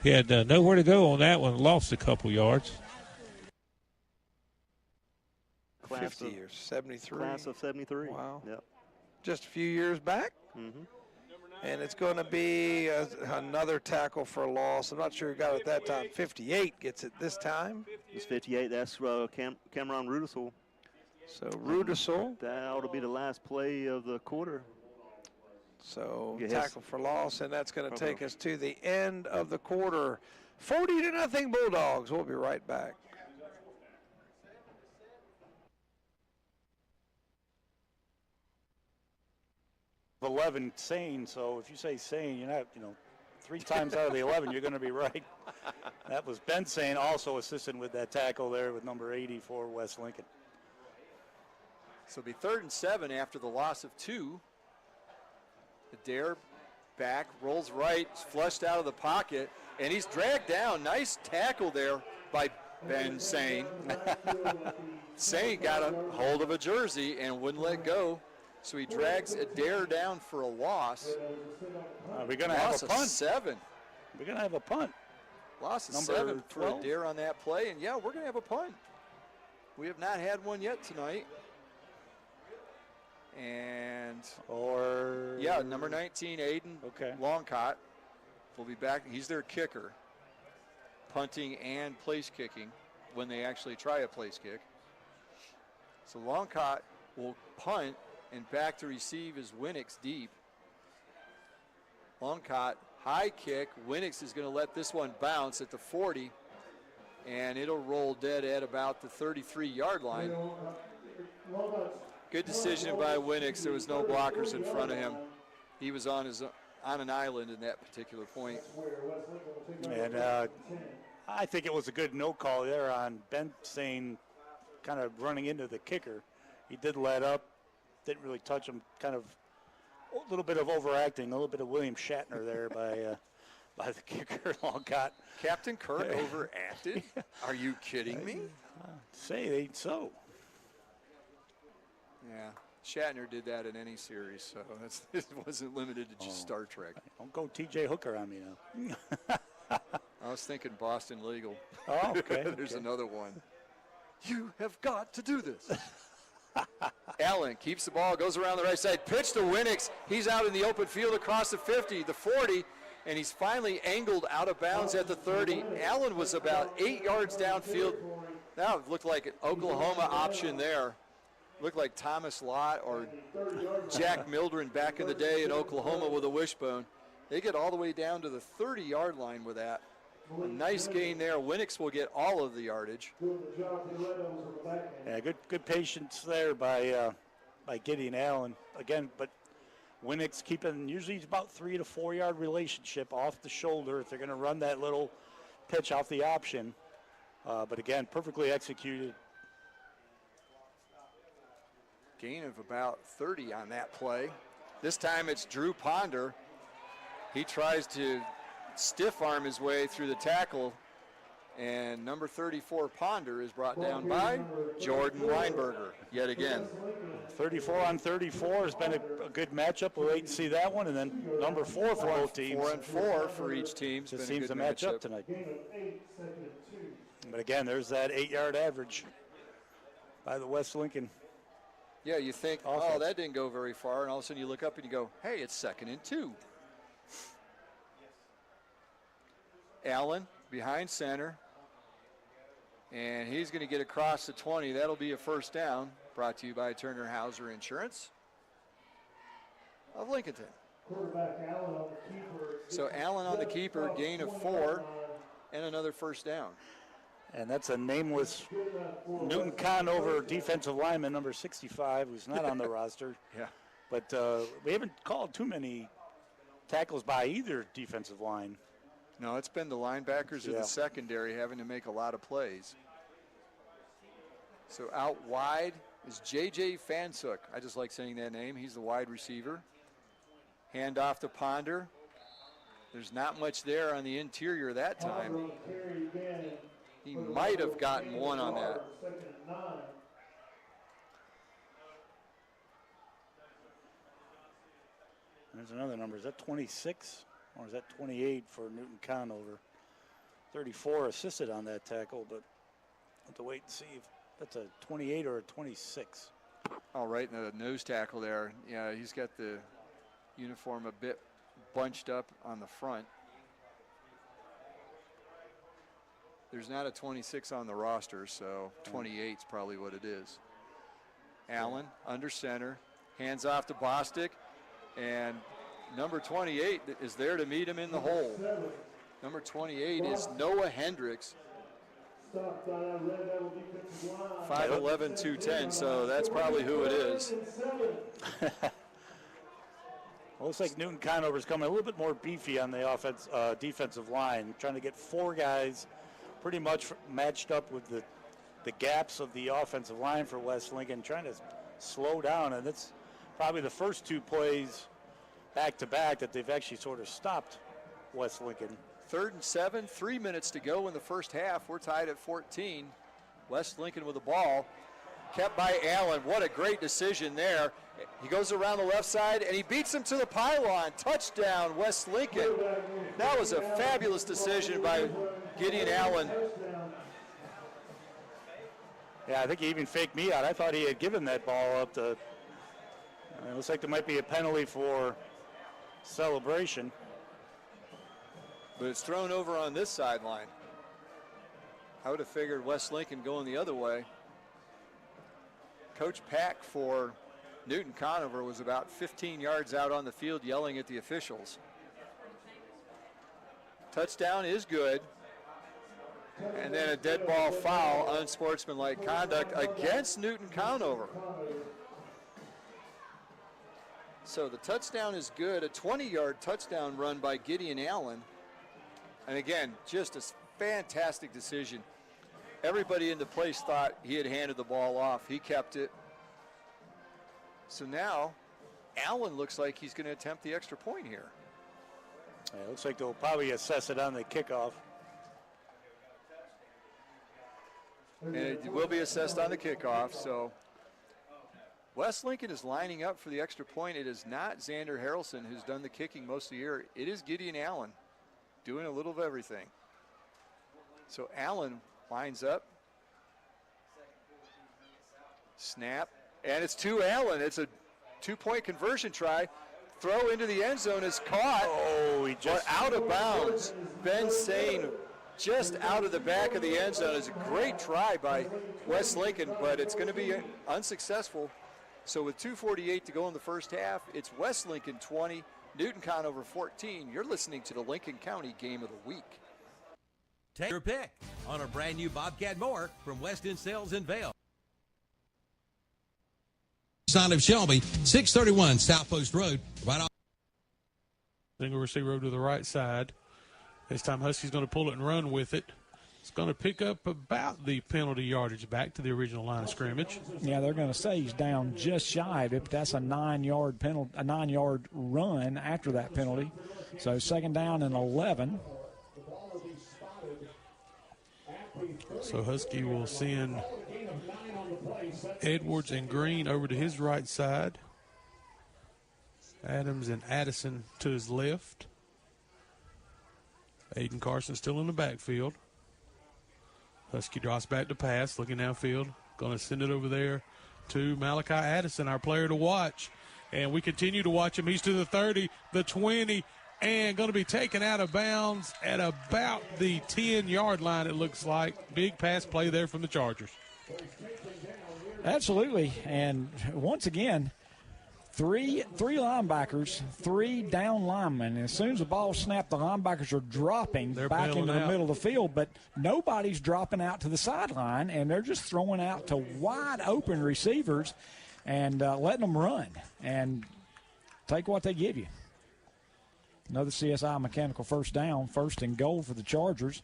Speaker 10: he had nowhere to go on that one. Lost a couple yards.
Speaker 6: 50 years, 73.
Speaker 7: Class of 73.
Speaker 6: Wow.
Speaker 7: Yep.
Speaker 6: Just a few years back.
Speaker 7: Mm-hmm.
Speaker 6: And it's going to be another tackle for a loss. I'm not sure who got it that time. 58 gets it this time.
Speaker 7: It's 58. That's Cameron Rudisell.
Speaker 6: So Rudisell.
Speaker 7: That ought to be the last play of the quarter.
Speaker 6: So tackle for loss, and that's going to take us to the end of the quarter. 40-0 Bulldogs. We'll be right back.
Speaker 9: 11 sane, so if you say sane, you're not, 3 times out of the 11, you're going to be right. That was Ben Sane also assisting with that tackle there with number 80 for West Lincoln.
Speaker 8: So it'll be 3rd and 7 after the loss of 2. Adair back, rolls right, flushed out of the pocket, and he's dragged down. Nice tackle there by Ben Sane. Sane got a hold of a jersey and wouldn't let go, so he drags Adair down for a loss.
Speaker 9: We're going to have a punt.
Speaker 8: 7.
Speaker 9: We're going to have a punt.
Speaker 8: Loss of
Speaker 9: Number
Speaker 8: 7 for
Speaker 9: 12.
Speaker 8: Adair on that play, and yeah, we're going to have a punt. We have not had one yet tonight. And number 19, Aiden Longcott will be back. He's their kicker, punting and place kicking when they actually try a place kick. So Longcott will punt, and back to receive is Winnix deep. Longcott, high kick. Winnix is going to let this one bounce at the 40, and it'll roll dead at about the 33-yard line. Good decision by Winnix. There was no blockers in front of him. He was on an island in that particular point.
Speaker 9: And I think it was a good no call there on Ben Sane kind of running into the kicker. He did let up, didn't really touch him, kind of a little bit of overacting, a little bit of William Shatner there by the kicker, Longcott.
Speaker 8: Captain Kirk overacted? Are you kidding me?
Speaker 9: Say it ain't so.
Speaker 8: Yeah, Shatner did that in any series, so it wasn't limited to just Star Trek.
Speaker 9: Don't go T.J. Hooker on me now.
Speaker 8: I was thinking Boston Legal.
Speaker 9: Oh, okay.
Speaker 8: There's another one. You have got to do this. Allen keeps the ball, goes around the right side, pitch to Winnix. He's out in the open field across the 50, the 40, and he's finally angled out of bounds at the 30. Allen was about 8 yards downfield. Now it looked like an Oklahoma option there. Looked like Thomas Lott or Jack Mildren back in the day in Oklahoma with a wishbone. They get all the way down to the 30-yard line with that. A nice gain there. Winnix will get all of the yardage.
Speaker 9: Yeah, good patience there by Gideon Allen again, but Winnix keeping usually it's about 3 to 4 yard relationship off the shoulder if they're going to run that little pitch off the option. But again, perfectly executed.
Speaker 8: Gain of about 30 on that play. This time it's Drew Ponder. He tries to stiff arm his way through the tackle, and number 34 Ponder is brought down by Jordan Weinberger yet again.
Speaker 9: 34 on 34 has been a good matchup. We'll wait and see that one, and then number 4 for both teams.
Speaker 8: 4 and 4 for each team.
Speaker 9: Just seems to match up tonight. But again, there's that 8-yard average by the West Lincoln.
Speaker 8: Yeah, you think, oh, that didn't go very far, and all of a sudden you look up and you go, hey, it's 2nd and 2. Allen behind center, and he's going to get across the 20. That'll be a first down, brought to you by Turner Hauser Insurance of Lincolnton. So Allen on the keeper, gain of 4, and another first down.
Speaker 9: And that's a nameless Newton Conover defensive lineman, number 65, who's not on the roster.
Speaker 8: Yeah.
Speaker 9: But we haven't called too many tackles by either defensive line.
Speaker 8: No, it's been the linebackers or the secondary having to make a lot of plays. So out wide is J.J. Fansuk. I just like saying that name. He's the wide receiver. Hand off to Ponder. There's not much there on the interior that time. He might have gotten one on that.
Speaker 9: There's another number. Is that 26 or is that 28 for Newton Conover? 34 assisted on that tackle, but I'll have to wait and see if that's a 28 or a 26.
Speaker 8: All right, and the nose tackle there. Yeah, he's got the uniform a bit bunched up on the front. There's not a 26 on the roster, so 28 is probably what it is. Allen under center, hands off to Bostic, and number 28 is there to meet him in the hole. Number 28 is Noah Hendricks. 5'11", 210, so that's probably who it is.
Speaker 9: Well, looks like Newton Conover's coming a little bit more beefy on the defensive line, trying to get 4 guys pretty much matched up with the gaps of the offensive line for West Lincoln, trying to slow down. And it's probably the first 2 plays back-to-back that they've actually sort of stopped West Lincoln.
Speaker 8: 3rd and 7, 3 minutes to go in the first half. We're tied at 14. West Lincoln with the ball. Kept by Allen. What a great decision there. He goes around the left side, and he beats him to the pylon. Touchdown, West Lincoln. That was a fabulous decision by Gideon Allen.
Speaker 9: Yeah, I think he even faked me out. I thought he had given that ball up to. It looks like there might be a penalty for celebration.
Speaker 8: But it's thrown over on this sideline. I would have figured West Lincoln going the other way. Coach Pack for Newton Conover was about 15 yards out on the field yelling at the officials. Touchdown is good. And then a dead ball foul, unsportsmanlike conduct against Newton Conover. So the touchdown is good, a 20-yard touchdown run by Gideon Allen. And again, just a fantastic decision. Everybody in the place thought he had handed the ball off. He kept it. So now Allen looks like he's going to attempt the extra point here.
Speaker 9: Yeah, it looks like they'll probably assess it on the kickoff.
Speaker 8: And it will be assessed on the kickoff. So West Lincoln is lining up for the extra point. It is not Xander Harrelson who's done the kicking most of the year. It is Gideon Allen doing a little of everything. So Allen lines up. Snap. And it's to Allen. It's a 2-point conversion try. Throw into the end zone is caught.
Speaker 9: Oh, he just
Speaker 8: out of bounds. Ben Sane just out of the back of the end zone. Is a great try by West Lincoln, but it's going to be unsuccessful. So with 2:48 to go in the first half, it's West Lincoln 20, Newton Conover 14. You're listening to the Lincoln County Game of the Week.
Speaker 16: Take your pick on a brand new Bobcat mower from West End Sales in Vail. Side of Shelby, 631 South Post Road, right off.
Speaker 12: Single receiver over to the right side. This time Husky's going to pull it and run with it. It's going to pick up about the penalty yardage back to the original line of scrimmage.
Speaker 13: Yeah, they're going to say he's down just shy of it, but that's a 9-yard penalty, a 9-yard run after that penalty. So 2nd down and 11.
Speaker 12: So Husky will send Edwards and Green over to his right side. Adams and Addison to his left. Aiden Carson still in the backfield. Husky drops back to pass, looking downfield. Going to send it over there to Malachi Addison, our player to watch. And we continue to watch him. He's to the 30, the 20, and going to be taken out of bounds at about the 10-yard line, it looks like. Big pass play there from the Chargers.
Speaker 13: Absolutely. And once again, three linebackers, 3 down linemen. And as soon as the ball snapped, the linebackers are dropping back into the middle of the field, but nobody's dropping out to the sideline, and they're just throwing out to wide open receivers and letting them run and take what they give you. Another CSI mechanical first down, 1st and goal for the Chargers.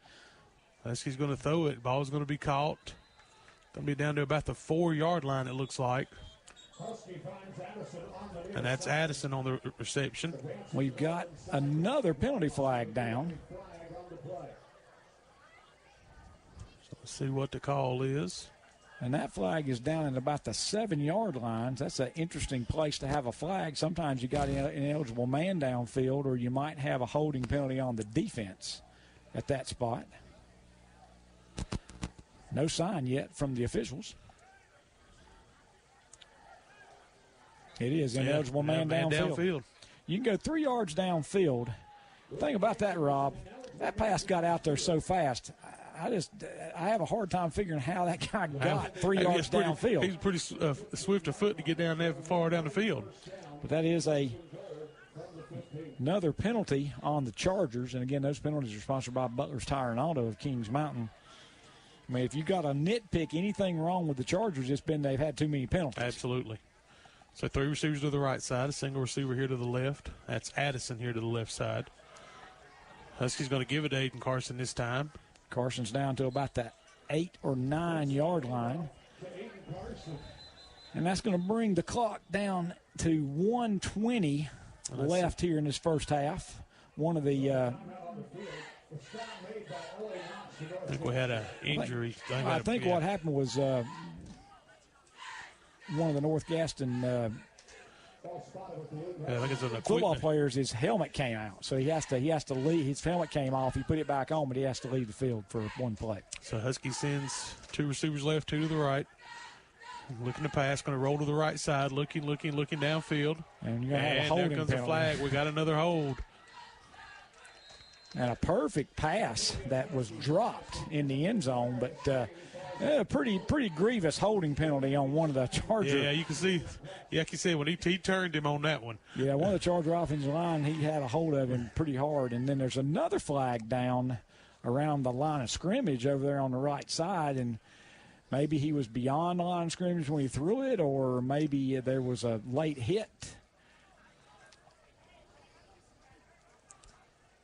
Speaker 12: Husky's going to throw it. Ball's going to be caught. Going to be down to about the 4-yard line, it looks like. And that's Addison on the reception.
Speaker 13: We've got another penalty flag down.
Speaker 12: So let's see what the call is.
Speaker 13: And that flag is down at about the 7-yard lines. That's an interesting place to have a flag. Sometimes you got an ineligible man downfield, or you might have a holding penalty on the defense at that spot. No sign yet from the officials. It is ineligible man downfield. You can go 3 yards downfield. The thing about that, Rob, that pass got out there so fast. I have a hard time figuring how that guy got 3 yards downfield.
Speaker 12: He's pretty swift of foot to get down that far down the field.
Speaker 13: But that is another penalty on the Chargers. And, again, those penalties are sponsored by Butler's Tire and Auto of Kings Mountain. I mean, if you got to nitpick anything wrong with the Chargers, it's been they've had too many penalties.
Speaker 12: Absolutely. So 3 receivers to the right side, a single receiver here to the left. That's Addison here to the left side. Huskies going to give it to Aiden Carson this time.
Speaker 13: Carson's down to about the 8 or 9 yard line. And that's going to bring the clock down to 1:20 left here in this first half. One of the
Speaker 12: I think we had an injury.
Speaker 13: I think what happened was one of the North Gaston football players, his helmet came out, so he has to leave. His helmet came off. He put it back on, but he has to leave the field for one play.
Speaker 12: So Husky sends 2 receivers left, 2 to the right. Looking to pass, going to roll to the right side, looking downfield.
Speaker 13: And you're going to have a holding
Speaker 12: there comes
Speaker 13: penalty.
Speaker 12: a flag. We got another hold.
Speaker 13: And a perfect pass that was dropped in the end zone, but a pretty grievous holding penalty on one of the Chargers.
Speaker 12: Yeah, you can see. Yeah, like you said, when he turned him on that one.
Speaker 13: Yeah, one of the Charger offensive line, he had a hold of him pretty hard. And then there's another flag down around the line of scrimmage over there on the right side, and maybe he was beyond the line of scrimmage when he threw it, or maybe there was a late hit.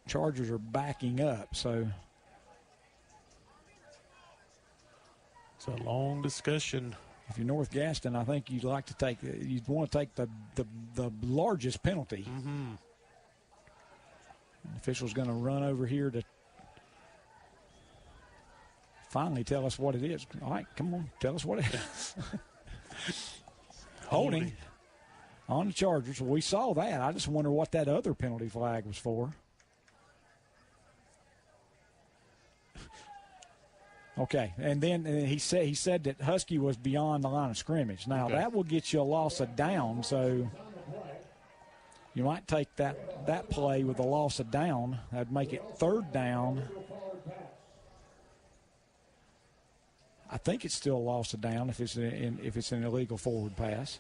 Speaker 13: Chargers are backing up, so
Speaker 12: it's a long discussion.
Speaker 13: If you're North Gaston, I think you'd want to take the largest penalty.
Speaker 12: Mm-hmm.
Speaker 13: The official's going to run over here to finally tell us what it is. All right, come on, tell us what it is. Holding on the Chargers. We saw that. I just wonder what that other penalty flag was for. Okay, and then he said that Husky was beyond the line of scrimmage. Now, that will get you a loss of down, so you might take that play with a loss of down. That'd make it 3rd down. I think it's still a loss of down if it's an illegal forward pass.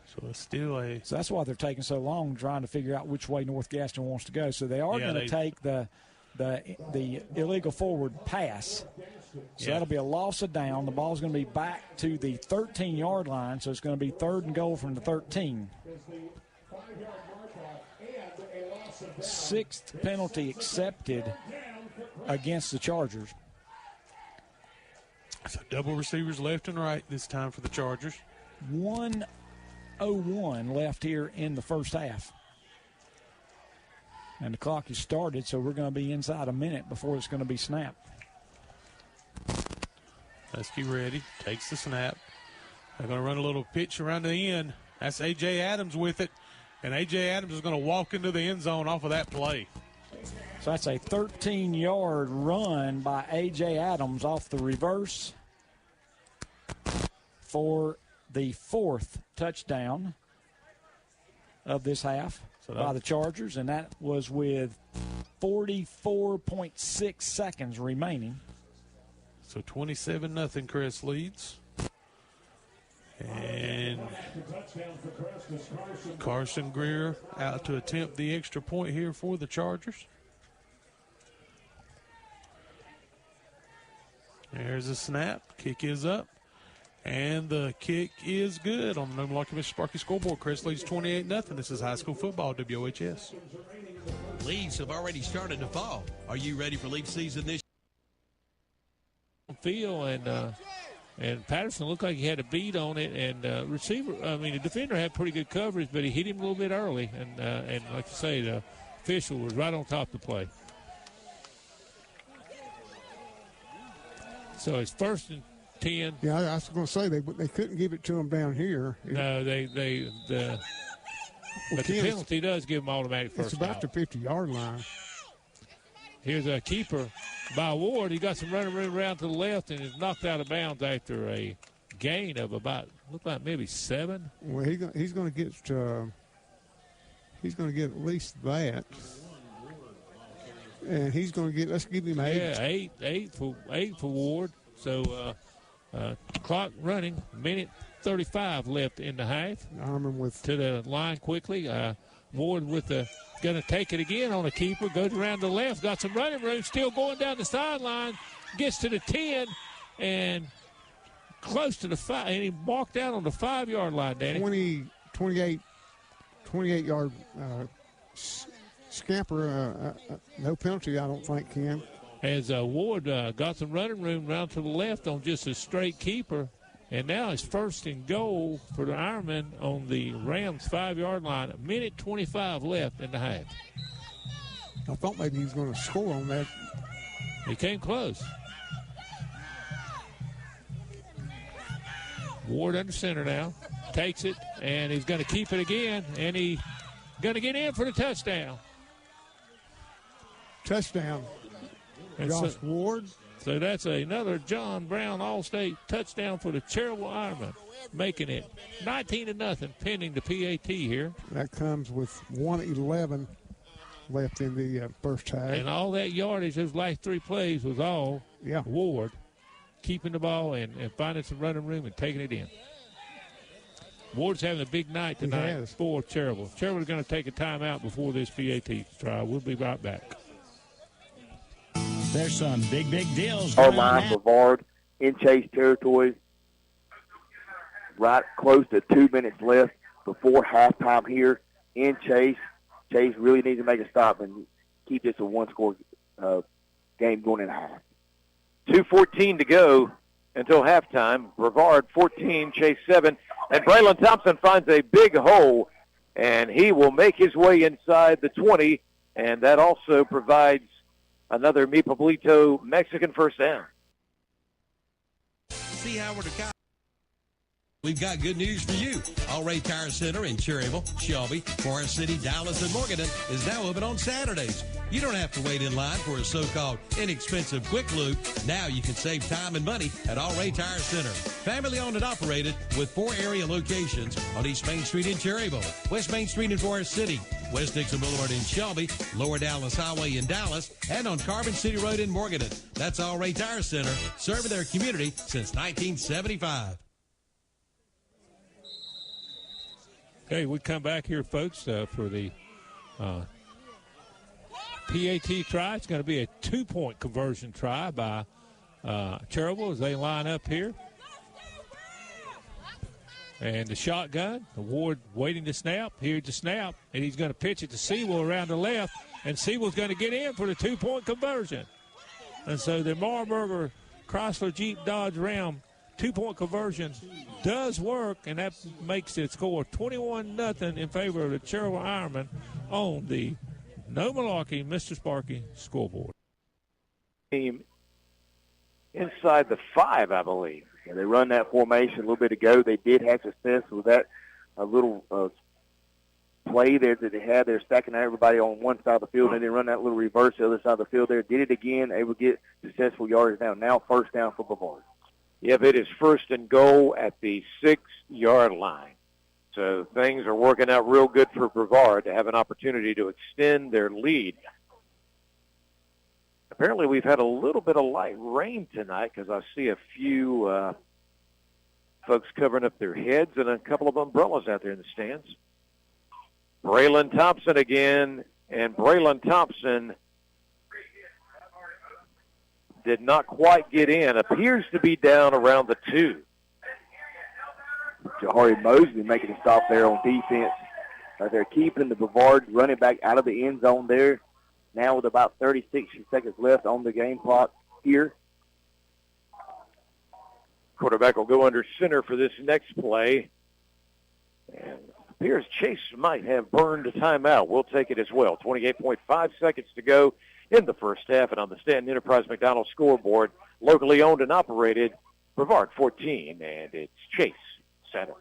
Speaker 12: So it's still
Speaker 13: So that's why they're taking so long trying to figure out which way North Gaston wants to go. So they are going to take the illegal forward pass. So that'll be a loss of down. The ball's going to be back to the 13-yard line, so it's going to be 3rd and goal from the 13. 6th penalty accepted against the Chargers.
Speaker 12: So double receivers left and right this time for the Chargers.
Speaker 13: 1:01 left here in the first half. And the clock is started, so we're going to be inside a minute before it's going to be snapped.
Speaker 12: Husky ready, takes the snap. They're going to run a little pitch around the end. That's A.J. Adams with it, and A.J. Adams is going to walk into the end zone off of that play.
Speaker 13: So that's a 13-yard run by A.J. Adams off the reverse for the 4th touchdown of this half by the Chargers, and that was with 44.6 seconds remaining.
Speaker 12: So 27-0 Crest leads. And Carson Greer out to attempt the extra point here for the Chargers. There's a snap. Kick is up. And the kick is good on the No Milwaukee Mr. Sparky scoreboard. Crest leads 28-0. This is high school football, WOHS.
Speaker 16: Leaves have already started to fall. Are you ready for leaf season this
Speaker 10: field? And Patterson looked like he had a beat on it, and the defender had pretty good coverage, but he hit him a little bit early, and like you say, the official was right on top of the play. So it's 1st and 10.
Speaker 11: Yeah, I was going to say they couldn't give it to them down here.
Speaker 10: No, but the penalty does give them automatic first down.
Speaker 11: It's about the 50-yard line.
Speaker 10: Here's a keeper by Ward. He got some running room around to the left and is knocked out of bounds after a gain of about, looked like maybe 7.
Speaker 11: Well, he's going to get at least that. And he's going to get, let's give him 8.
Speaker 10: Yeah, 8 for Ward. So clock running, minute 35 left in the half.
Speaker 11: Armin with
Speaker 10: to the line quickly. Ward with going to take it again on a keeper. Goes around the left, got some running room, still going down the sideline. Gets to the 10 and close to the 5, and he walked out on the 5-yard line, Danny.
Speaker 11: 28-yard scamper, no penalty, I don't think, Ken.
Speaker 10: As Ward got some running room round to the left on just a straight keeper, and now it's 1st and goal for the Ironmen on the Rams 5-yard line. 1:25 left in the half.
Speaker 11: I thought maybe he was going to score on that.
Speaker 10: He came close. Ward under center now. Takes it, and he's going to keep it again, and he's going to get in for the touchdown.
Speaker 11: Touchdown.
Speaker 10: And
Speaker 11: Josh Ward.
Speaker 10: So that's another John Brown All-State touchdown for the Cherryville Ironmen, making it 19-0 pending the PAT here.
Speaker 11: That comes with 1:11 left in the first half.
Speaker 10: And all that yardage, those last 3 plays, was all Ward keeping the ball and finding some running room and taking it in. Ward's having a big night tonight for Cherryville. Cherryville's going to take a timeout before this PAT trial. We'll be right back.
Speaker 2: There's some big deals.
Speaker 15: Line Brevard in Chase territory. Right close to 2 minutes left before halftime here in Chase. Chase really needs to make a stop and keep this a one-score game going in half.
Speaker 14: 2:14 to go until halftime. Brevard 14, Chase 7. And Braylon Thompson finds a big hole, and he will make his way inside the 20, and that also provides another Mi Pueblito Mexican first down.
Speaker 16: See how we're to. We've got good news for you. All Ray Tire Center in Cherryville, Shelby, Forest City, Dallas, and Morganton is now open on Saturdays. You don't have to wait in line for a so-called inexpensive quick lube. Now you can save time and money at All Ray Tire Center. Family owned and operated with 4 area locations on East Main Street in Cherryville, West Main Street in Forest City, West Dixon Boulevard in Shelby, Lower Dallas Highway in Dallas, and on Carbon City Road in Morganton. That's All Ray Tire Center, serving their community since 1975.
Speaker 10: Okay, we come back here, folks, for the PAT try. It's going to be a 2-point conversion try by Cherryville as they line up here. And the shotgun, the Ward waiting to snap. Here's the snap, and he's going to pitch it to Sewell around the left, and Sewell's going to get in for the 2-point conversion. And so the Marburger Chrysler Jeep Dodge Ram 2-point conversion does work, and that makes it score 21-0 in favor of the Cherryville Ironmen on the No Malarkey, Mr. Sparky scoreboard.
Speaker 14: Team inside the 5, I believe.
Speaker 15: Yeah, they run that formation a little bit ago. They did have success with that little play there that they had. They're stacking everybody on one side of the field, and they run that little reverse the other side of the field there. Did it again. They would get successful yardage down. Now first down for Brevard.
Speaker 14: Yep, it is 1st and goal at the 6-yard line. So things are working out real good for Brevard to have an opportunity to extend their lead. Apparently we've had a little bit of light rain tonight because I see a few folks covering up their heads and a couple of umbrellas out there in the stands. Braylon Thompson again, and Braylon Thompson did not quite get in. Appears to be down around the 2.
Speaker 15: Jahari Mosley making a stop there on defense. They're keeping the Brevard running back out of the end zone there. Now with about 36 seconds left on the game clock here.
Speaker 14: Quarterback will go under center for this next play. And appears Chase might have burned a timeout. We'll take it as well. 28.5 seconds to go in the first half. And on the Stanton Enterprise McDonald scoreboard, locally owned and operated, Brevard 14, and it's Chase 7.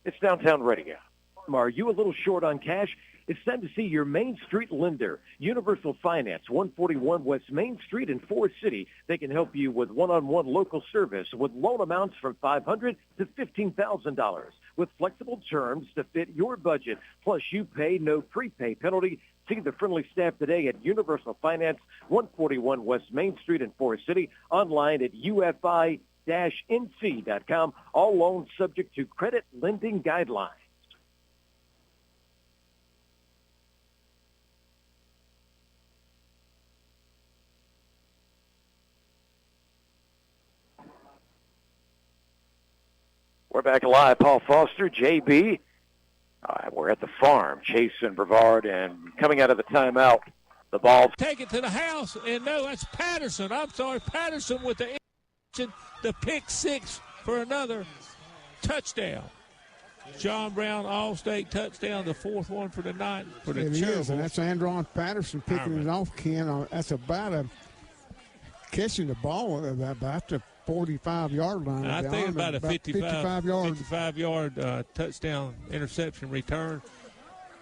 Speaker 14: It's Downtown Radio. Are you a little short on cash? It's time to see your Main Street lender, Universal Finance, 141 West Main Street in Forest City. They can help you with one-on-one local service with loan amounts from $500 to $15,000 with flexible terms to fit your budget. Plus, you pay no prepay penalty. See the friendly staff today at Universal Finance, 141 West Main Street in Forest City, online at ufi-nc.com. All loans subject to credit lending guidelines. We're back live. Paul Foster, JB. All right, we're at the farm. Chase and Brevard, and coming out of the timeout, the ball.
Speaker 10: Take it to the house, and no, that's Patterson. I'm sorry, Patterson with the pick six for another touchdown. John Brown All-State touchdown, the fourth one for the night. For
Speaker 11: It is, and that's Andron Patterson picking it off, Ken. That's about catching the ball about the 45-yard line.
Speaker 10: I think about a
Speaker 11: 55-yard
Speaker 10: touchdown interception return.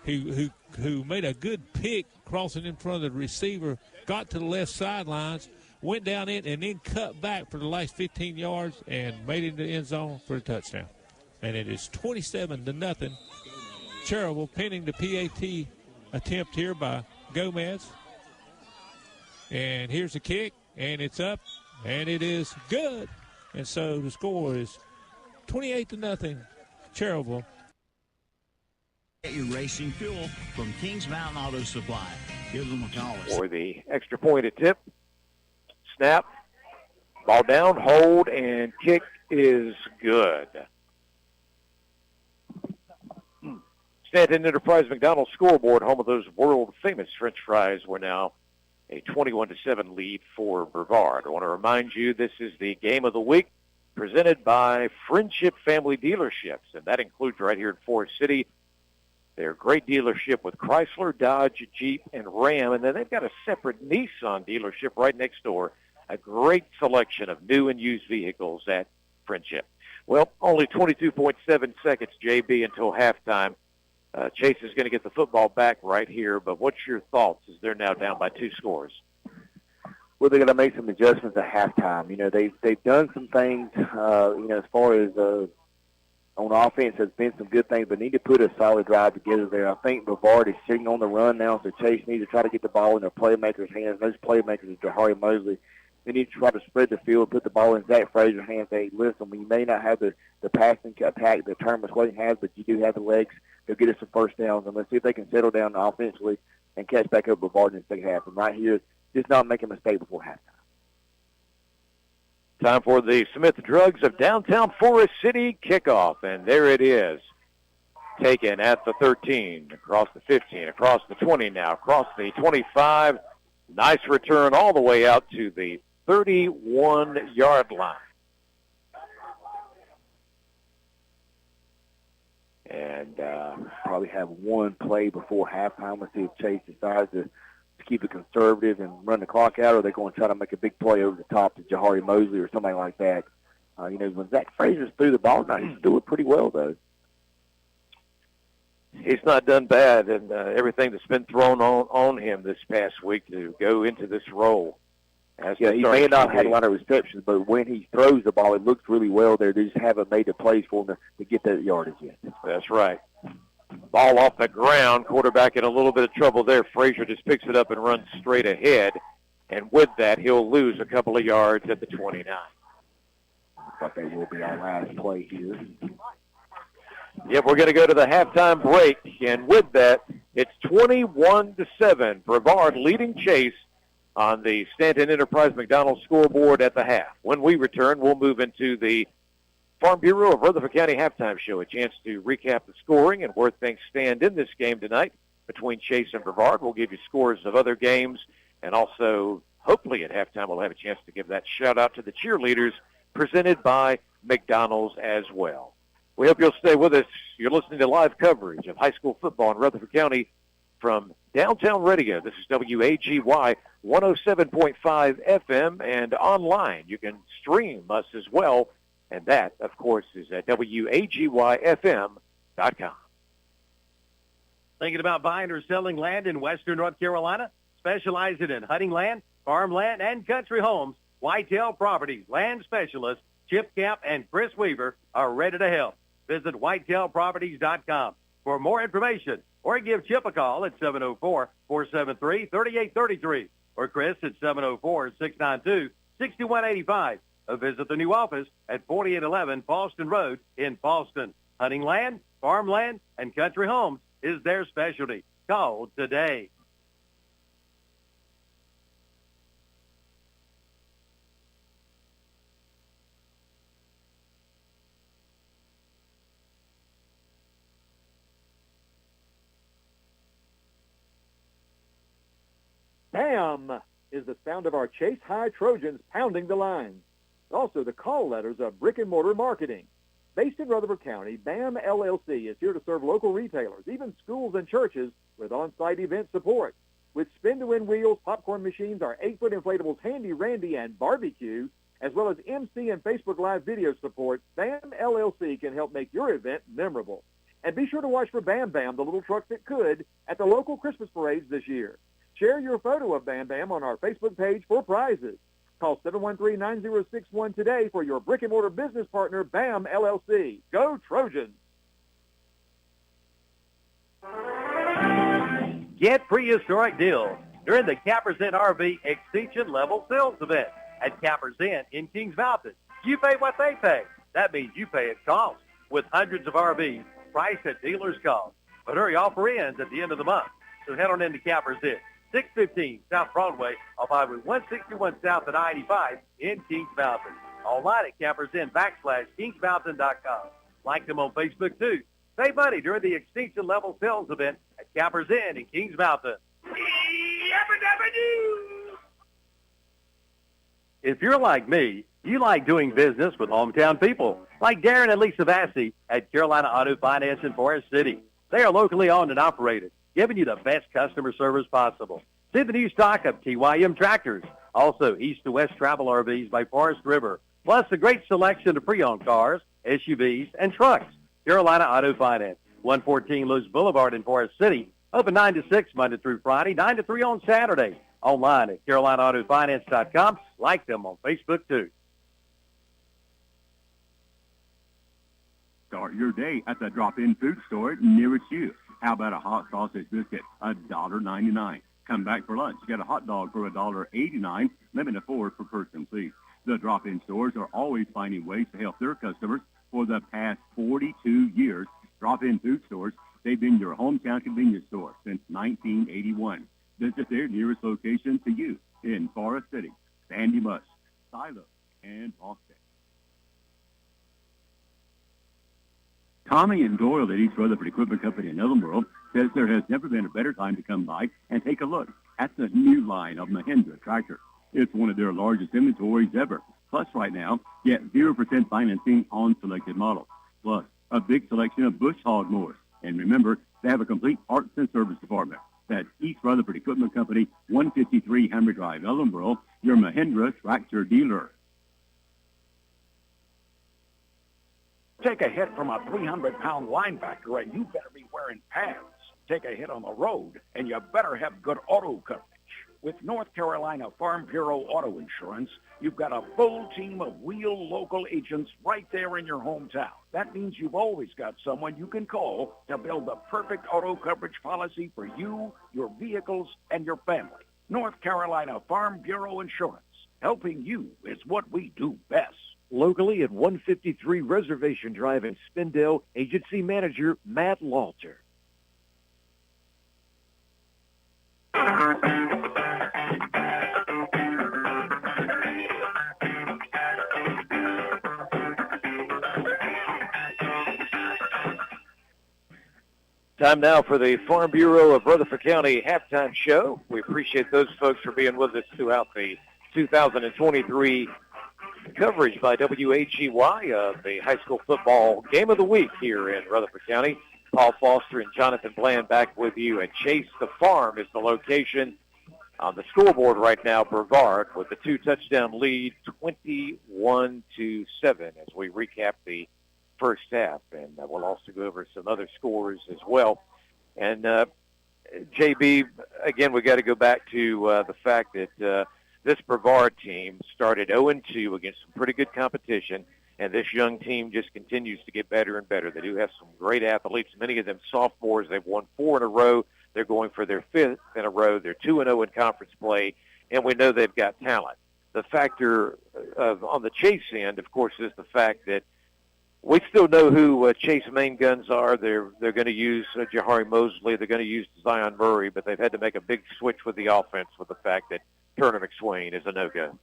Speaker 10: Who made a good pick crossing in front of the receiver, got to the left sidelines, went down in, and then cut back for the last 15 yards and made it into the end zone for a touchdown. And it is 27-0. Cherryville pinning the PAT attempt here by Gomez. And here's the kick, and it's up, and it is good. And so the score is 28-0, Cherryville.
Speaker 2: Get your racing fuel from Kings Mountain Auto Supply. Give them a call.
Speaker 14: For the extra point attempt. Snap. Ball down, hold, and kick is good. Stanton Enterprise McDonald's Scoreboard, home of those world-famous French fries, were now a 21-7 lead for Brevard. I want to remind you this is the game of the week presented by Friendship Family Dealerships, and that includes right here in Forest City their great dealership with Chrysler, Dodge, Jeep, and Ram, and then they've got a separate Nissan dealership right next door, a great selection of new and used vehicles at Friendship. Well, only 22.7 seconds, JB, until halftime. Chase is going to get the football back right here, but what's your thoughts as they're now down by 2 scores?
Speaker 15: Well, they're going to make some adjustments at halftime. You know, they've done some things, as far as on offense, there's been some good things, but need to put a solid drive together there. I think Brevard is sitting on the run now, so Chase needs to try to get the ball in their playmakers' hands. Those playmakers are Jahari Mosley. They need to try to spread the field, put the ball in Zach Frazier's hands. Hey, listen, we may not have the passing attack that Termas Wayne has, but you do have the legs. They'll get us some first downs, and let's see if they can settle down offensively and catch back up Brevard in the second half. And right here, just not make a mistake before halftime.
Speaker 14: Time for the Smith Drugs of downtown Forest City kickoff, and there it is. Taken at the 13, across the 15, across the 20 now, across the 25. Nice return all the way out to the 31-yard line.
Speaker 15: And probably have one play before halftime. Let's see if Chase decides to keep it conservative and run the clock out, or they're going to try to make a big play over the top to Jahari Mosley or somebody like that. When Zach Frazier's threw the ball, now he's doing pretty well, though.
Speaker 14: He's not done bad, and everything that's been thrown on him this past week to go into this role.
Speaker 15: Yeah, he may not have had a lot of receptions, but when he throws the ball, it looks really well there. They just haven't made the plays for him to get that yardage yet.
Speaker 14: That's right. Ball off the ground. Quarterback in a little bit of trouble there. Frazier just picks it up and runs straight ahead. And with that, he'll lose a couple of yards at the 29.
Speaker 15: Looks like that will be our last play here.
Speaker 14: Yep, we're going to go to the halftime break. And with that, it's 21-7. Brevard leading Chase on the Stanton Enterprise McDonald's scoreboard at the half. When we return, we'll move into the Farm Bureau of Rutherford County halftime show, a chance to recap the scoring and where things stand in this game tonight between Chase and Brevard. We'll give you scores of other games, and also, hopefully at halftime, we'll have a chance to give that shout-out to the cheerleaders presented by McDonald's as well. We hope you'll stay with us. You're listening to live coverage of high school football in Rutherford County from downtown radio. This is WAGY 107.5 FM, and online you can stream us as well. And that, of course, is at WAGYFM.com.
Speaker 17: Thinking about buying or selling land in western North Carolina? Specializing in hunting land, farmland, and country homes, Whitetail Properties land specialists Chip Camp and Chris Weaver are ready to help. Visit whitetailproperties.com for more information or give Chip a call at 704-473-3833 or Chris at 704-692-6185. Visit the new office at 4811 Paulston Road in Paulston. Hunting land, farmland, and country homes is their specialty. Call today.
Speaker 18: BAM is the sound of our Chase High Trojans pounding the lines. Also, the call letters of brick and mortar marketing. Based in Rutherford County, BAM LLC is here to serve local retailers, even schools and churches, with on-site event support. With spin-to-win wheels, popcorn machines, our 8-foot inflatables Handy Randy and Barbecue, as well as MC and Facebook Live video support, BAM LLC can help make your event memorable. And be sure to watch for Bam Bam, the little truck that could, at the local Christmas parades this year. Share your photo of Bam Bam on our Facebook page for prizes. Call 713-9061 today for your brick-and-mortar business partner, BAM LLC. Go Trojans!
Speaker 17: Get prehistoric deals during the Cappers Inn RV Extinction Level Sales Event at Cappers Inn in Kings Mountain. You pay what they pay. That means you pay at cost, with hundreds of RVs priced at dealer's cost. But hurry, offer ends at the end of the month. So head on into Cappers Inn, 615 South Broadway, off Highway 161 South at I-85 in Kings Mountain. Online at CappersIn.com/KingsMountain.com. Like them on Facebook, too. Save money during the Extinction Level Sales Event at Cappers Inn in Kings Mountain. If you're like me, you like doing business with hometown people, like Darren and Lisa Vassy at Carolina Auto Finance in Forest City. They are locally owned and operated, giving you the best customer service possible. See the new stock of TYM tractors. Also, East to West Travel RVs by Forest River, plus a great selection of pre-owned cars, SUVs, and trucks. Carolina Auto Finance, 114 Lewis Boulevard in Forest City. Open 9 to 6 Monday through Friday, 9 to 3 on Saturday. Online at CarolinaAutoFinance.com. Like them on Facebook, too.
Speaker 19: Start your day at the drop-in food store nearest you. How about a hot sausage biscuit, $1.99. Come back for lunch. Get a hot dog for $1.89. Limit of 4 per person, please. The drop-in stores are always finding ways to help their customers. For the past 42 years, drop-in food stores, they've been your hometown convenience store since 1981. Visit their nearest location to you in Forest City, Sandy Mush, Silo, and Austin. Tommy and Doyle at East Rutherford Equipment Company in Ellenboro says there has never been a better time to come by and take a look at the new line of Mahindra tractor. It's one of their largest inventories ever. Plus, right now, get 0% financing on selected models. Plus, a big selection of bush hog mowers. And remember, they have a complete parts and service department. That's East Rutherford Equipment Company, 153 Hammer Drive, Ellenboro, your Mahindra tractor dealer.
Speaker 20: Take a hit from a 300-pound linebacker, and you better be wearing pads. Take a hit on the road, and you better have good auto coverage. With North Carolina Farm Bureau Auto Insurance, you've got a full team of real local agents right there in your hometown. That means you've always got someone you can call to build the perfect auto coverage policy for you, your vehicles, and your family. North Carolina Farm Bureau Insurance. Helping you is what we do best.
Speaker 14: Locally at 153 Reservation Drive in Spindale, Agency Manager Matt Lalter. Time now for the Farm Bureau of Rutherford County halftime show. We appreciate those folks for being with us throughout the 2023 coverage by WHEY of the high school football game of the week here in Rutherford County. Paul Foster and Jonathan Bland back with you. And Chase the Farm is the location on the scoreboard right now. Brevard with the 2-touchdown lead, 21-7 as we recap the first half. And we'll also go over some other scores as well. And JB, again, we got to go back to the fact that this Brevard team started 0-2 against some pretty good competition, and this young team just continues to get better and better. They do have some great athletes, many of them sophomores. They've won 4 in a row. They're going for their 5th in a row. They're 2-0 in conference play, and we know they've got talent. The factor on the Chase end, of course, is the fact that we still know who Chase main guns are. They're going to use Jahari Mosley. They're going to use Zion Murray, but they've had to make a big switch with the offense with the fact that Turner McSwain is a no-go.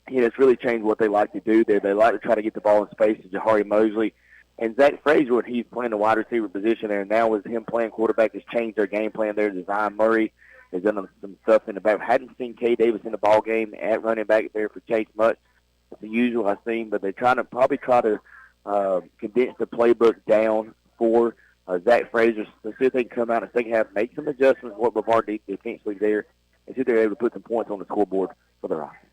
Speaker 15: Yeah, it's really changed what they like to do there. They like to try to get the ball in space to Jahari Mosley. And Zach Frazier, when he's playing the wide receiver position there, now with him playing quarterback, has changed their game plan there to Zion Murray. has done some stuff in the back. Hadn't seen K. Davis in the ball game at running back there for Chase much. It's the usual I've seen, but they're probably try to condense the playbook down for Zach Frazier to see if they can come out in the second half, make some adjustments what Brevard did defensively there, and see if they're able to put some points on the scoreboard for their offense.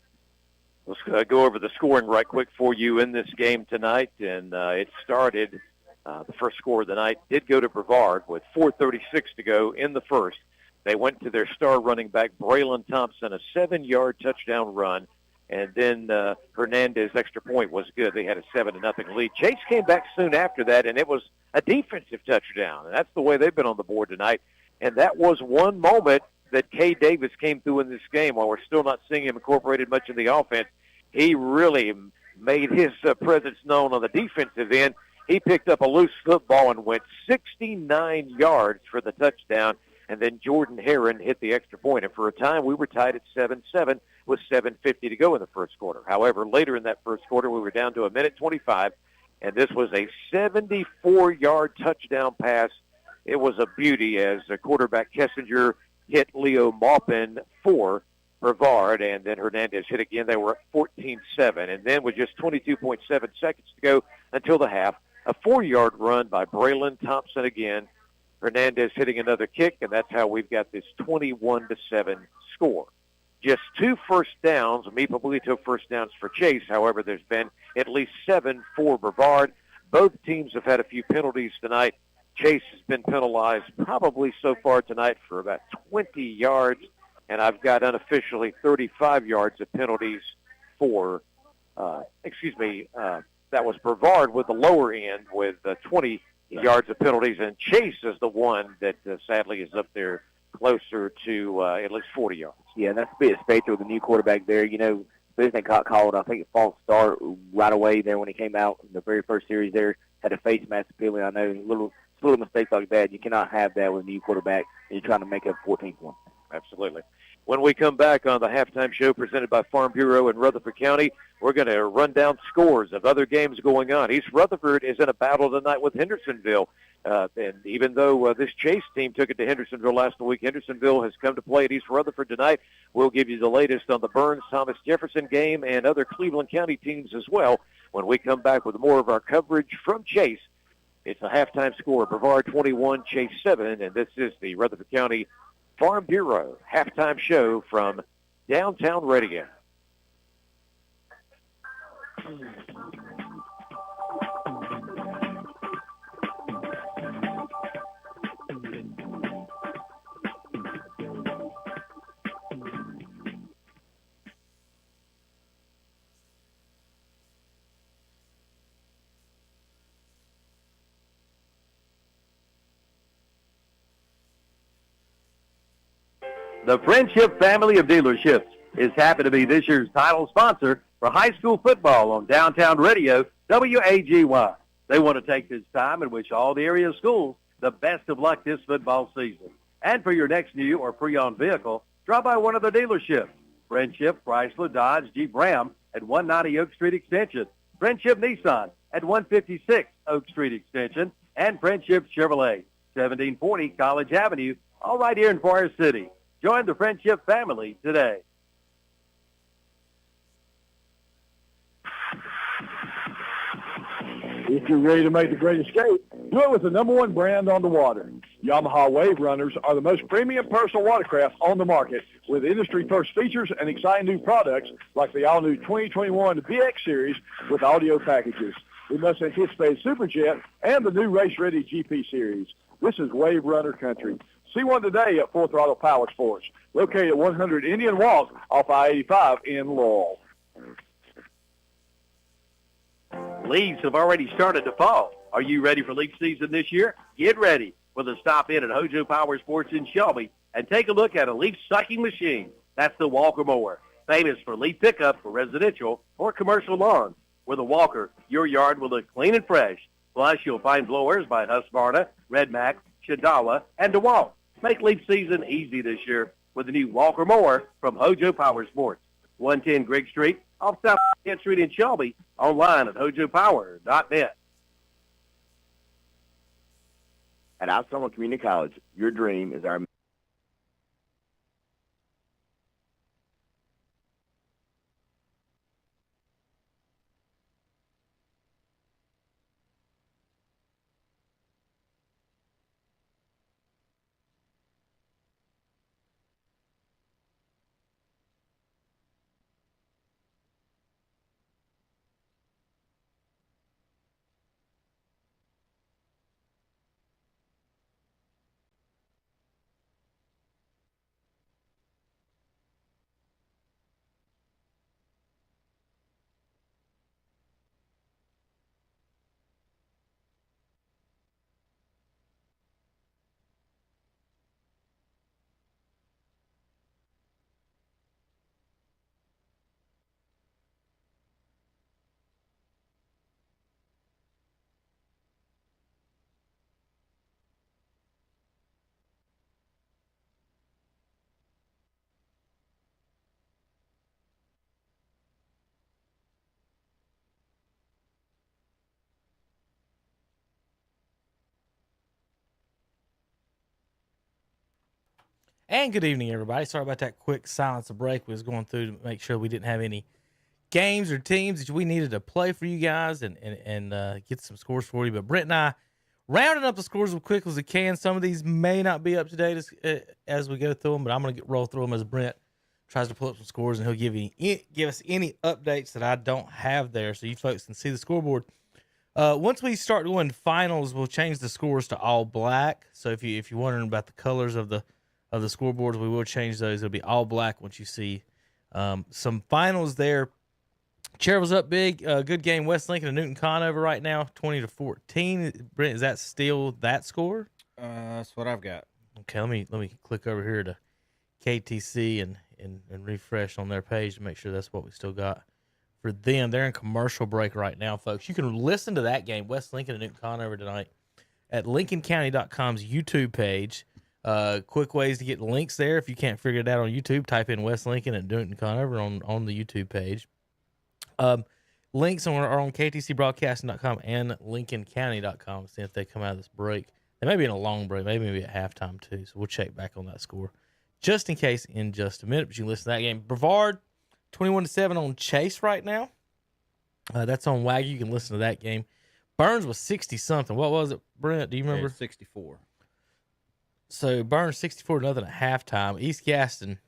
Speaker 14: Let's go over the scoring right quick for you in this game tonight. And it started, the first score of the night did go to Brevard with 4:36 to go in the first. They went to their star running back, Braylon Thompson, a 7-yard touchdown run. And then Hernandez extra point was good. They had a 7-0 lead. Chase came back soon after that, and it was a defensive touchdown. And that's the way they've been on the board tonight. And that was one moment that K. Davis came through in this game. While we're still not seeing him incorporated much in the offense, he really made his presence known on the defensive end. He picked up a loose football and went 69 yards for the touchdown. And then Jordan Heron hit the extra point. And for a time, we were tied at 7-7 with 7:50 to go in the first quarter. However, later in that first quarter, we were down to 1:25, and this was a 74-yard touchdown pass. It was a beauty as quarterback Kessinger hit Leo Maupin for Brevard, and then Hernandez hit again. They were at 14-7, and then with just 22.7 seconds to go until the half, a 4-yard run by Braylon Thompson again. Hernandez hitting another kick, and that's how we've got this 21-7 score. Just 2 first downs. Mipa Bolito first downs for Chase. However, there's been at least 7 for Brevard. Both teams have had a few penalties tonight. Chase has been penalized probably so far tonight for about 20 yards, and I've got unofficially 35 yards of penalties for, that was Brevard with the lower end with 20 yards of penalties, and Chase is the one that sadly is up there closer to at least 40 yards.
Speaker 15: Yeah, and that's a bit specter with the new quarterback there. You know, Business got called, I think, a false start right away there when he came out in the very first series there. Had a face mask penalty. I know little mistakes like that. You cannot have that with a new quarterback and you're trying to make up 14 points.
Speaker 14: Absolutely. When we come back on the halftime show presented by Farm Bureau in Rutherford County, we're going to run down scores of other games going on. East Rutherford is in a battle tonight with Hendersonville. And even though this Chase team took it to Hendersonville last week, Hendersonville has come to play at East Rutherford tonight. We'll give you the latest on the Burns-Thomas Jefferson game and other Cleveland County teams as well when we come back with more of our coverage from Chase. It's a halftime score, Brevard 21, Chase 7, and this is the Rutherford County Farm Bureau halftime show from Downtown Radio.
Speaker 17: The Friendship family of dealerships is happy to be this year's title sponsor for high school football on Downtown Radio, WAGY. They want to take this time and wish all the area schools the best of luck this football season. And for your next new or pre-owned vehicle, drop by one of their dealerships. Friendship, Chrysler, Dodge, Jeep, Ram at 190 Oak Street Extension. Friendship Nissan at 156 Oak Street Extension. And Friendship Chevrolet, 1740 College Avenue, all right here in Forest City. Join the Friendship family today.
Speaker 21: If you're ready to make the great escape, do it with the #1 brand on the water. Yamaha Wave Runners are the most premium personal watercraft on the market with industry-first features and exciting new products like the all-new 2021 VX Series with audio packages. We must anticipate Superjet and the new race-ready GP Series. This is Wave Runner country. See one today at Full Throttle Power Sports, located at 100 Indian Walk off I-85 in Laurel.
Speaker 17: Leaves have already started to fall. Are you ready for leaf season this year? Get ready with a stop in at Hojo Power Sports in Shelby and take a look at a leaf sucking machine. That's the Walker Mower, famous for leaf pickup for residential or commercial lawns. With a Walker, your yard will look clean and fresh. Plus, you'll find blowers by Husqvarna, Red Max, Shadawa, and DeWalt. Make leaf season easy this year with the new Walker Mower from Hojo Power Sports. 110 Grigg Street, off South 10th Street in Shelby, online at hojopower.net.
Speaker 15: At Alsoma Community College, your dream is our
Speaker 3: And good evening, everybody. Sorry about that quick silence of break. We was going through to make sure we didn't have any games or teams that we needed to play for you guys and get some scores for you. But Brent and I rounding up the scores as quick as we can. Some of these may not be up to date as we go through them, but I'm going to roll through them as Brent tries to pull up some scores, and he'll give us any updates that I don't have there, so you folks can see the scoreboard. Once we start going finals, we'll change the scores to all black. So if you're wondering about the colors of the scoreboards, we will change those. It'll be all black once you see some finals there. Cheryl's up big. Good game. West Lincoln and Newton Conover right now, 20-14. Brent, is that still that score?
Speaker 4: That's what I've got.
Speaker 3: Okay, let me click over here to KTC and refresh on their page to make sure that's what we still got for them. They're in commercial break right now, folks. You can listen to that game, West Lincoln and Newton Conover tonight, at LincolnCounty.com's YouTube page. Quick ways to get links there. If you can't figure it out on YouTube, type in West Lincoln and Newton Conover on the YouTube page. Links are on KTCBroadcasting.com and LincolnCounty.com. See if they come out of this break. They may be in a long break, maybe at halftime too. So we'll check back on that score just in case in just a minute. But you can listen to that game. Brevard 21-7 on Chase right now. That's on Waggy. You can listen to that game. Burns was 60-something. What was it, Brent? Do you remember?
Speaker 4: 64.
Speaker 3: So Burns 64-0 at halftime. East Gaston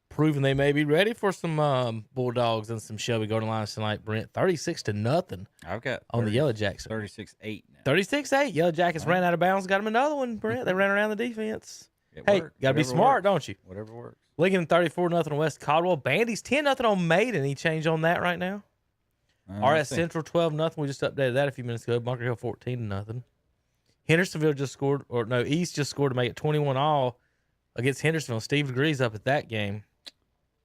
Speaker 3: proving they may be ready for some Bulldogs and some Shelby Golden Lions tonight. Brent 36-0.
Speaker 4: I've got
Speaker 3: on the Yellow Jackets.
Speaker 4: 36-8 now.
Speaker 3: 36-8. Yellow Jackets ran out of bounds. Got them another one, Brent. They ran around the defense. Hey,
Speaker 4: worked.
Speaker 3: got to be smart, don't you?
Speaker 4: Whatever works.
Speaker 3: Lincoln 34-0 on West Caldwell. Bandy's 10-0 on Maiden. Any change on that right now? RS Central 12-0. We just updated that a few minutes ago. Bunker Hill 14-0. Hendersonville just scored, East just scored to make it 21-all against Hendersonville. Steve DeGree's up at that game.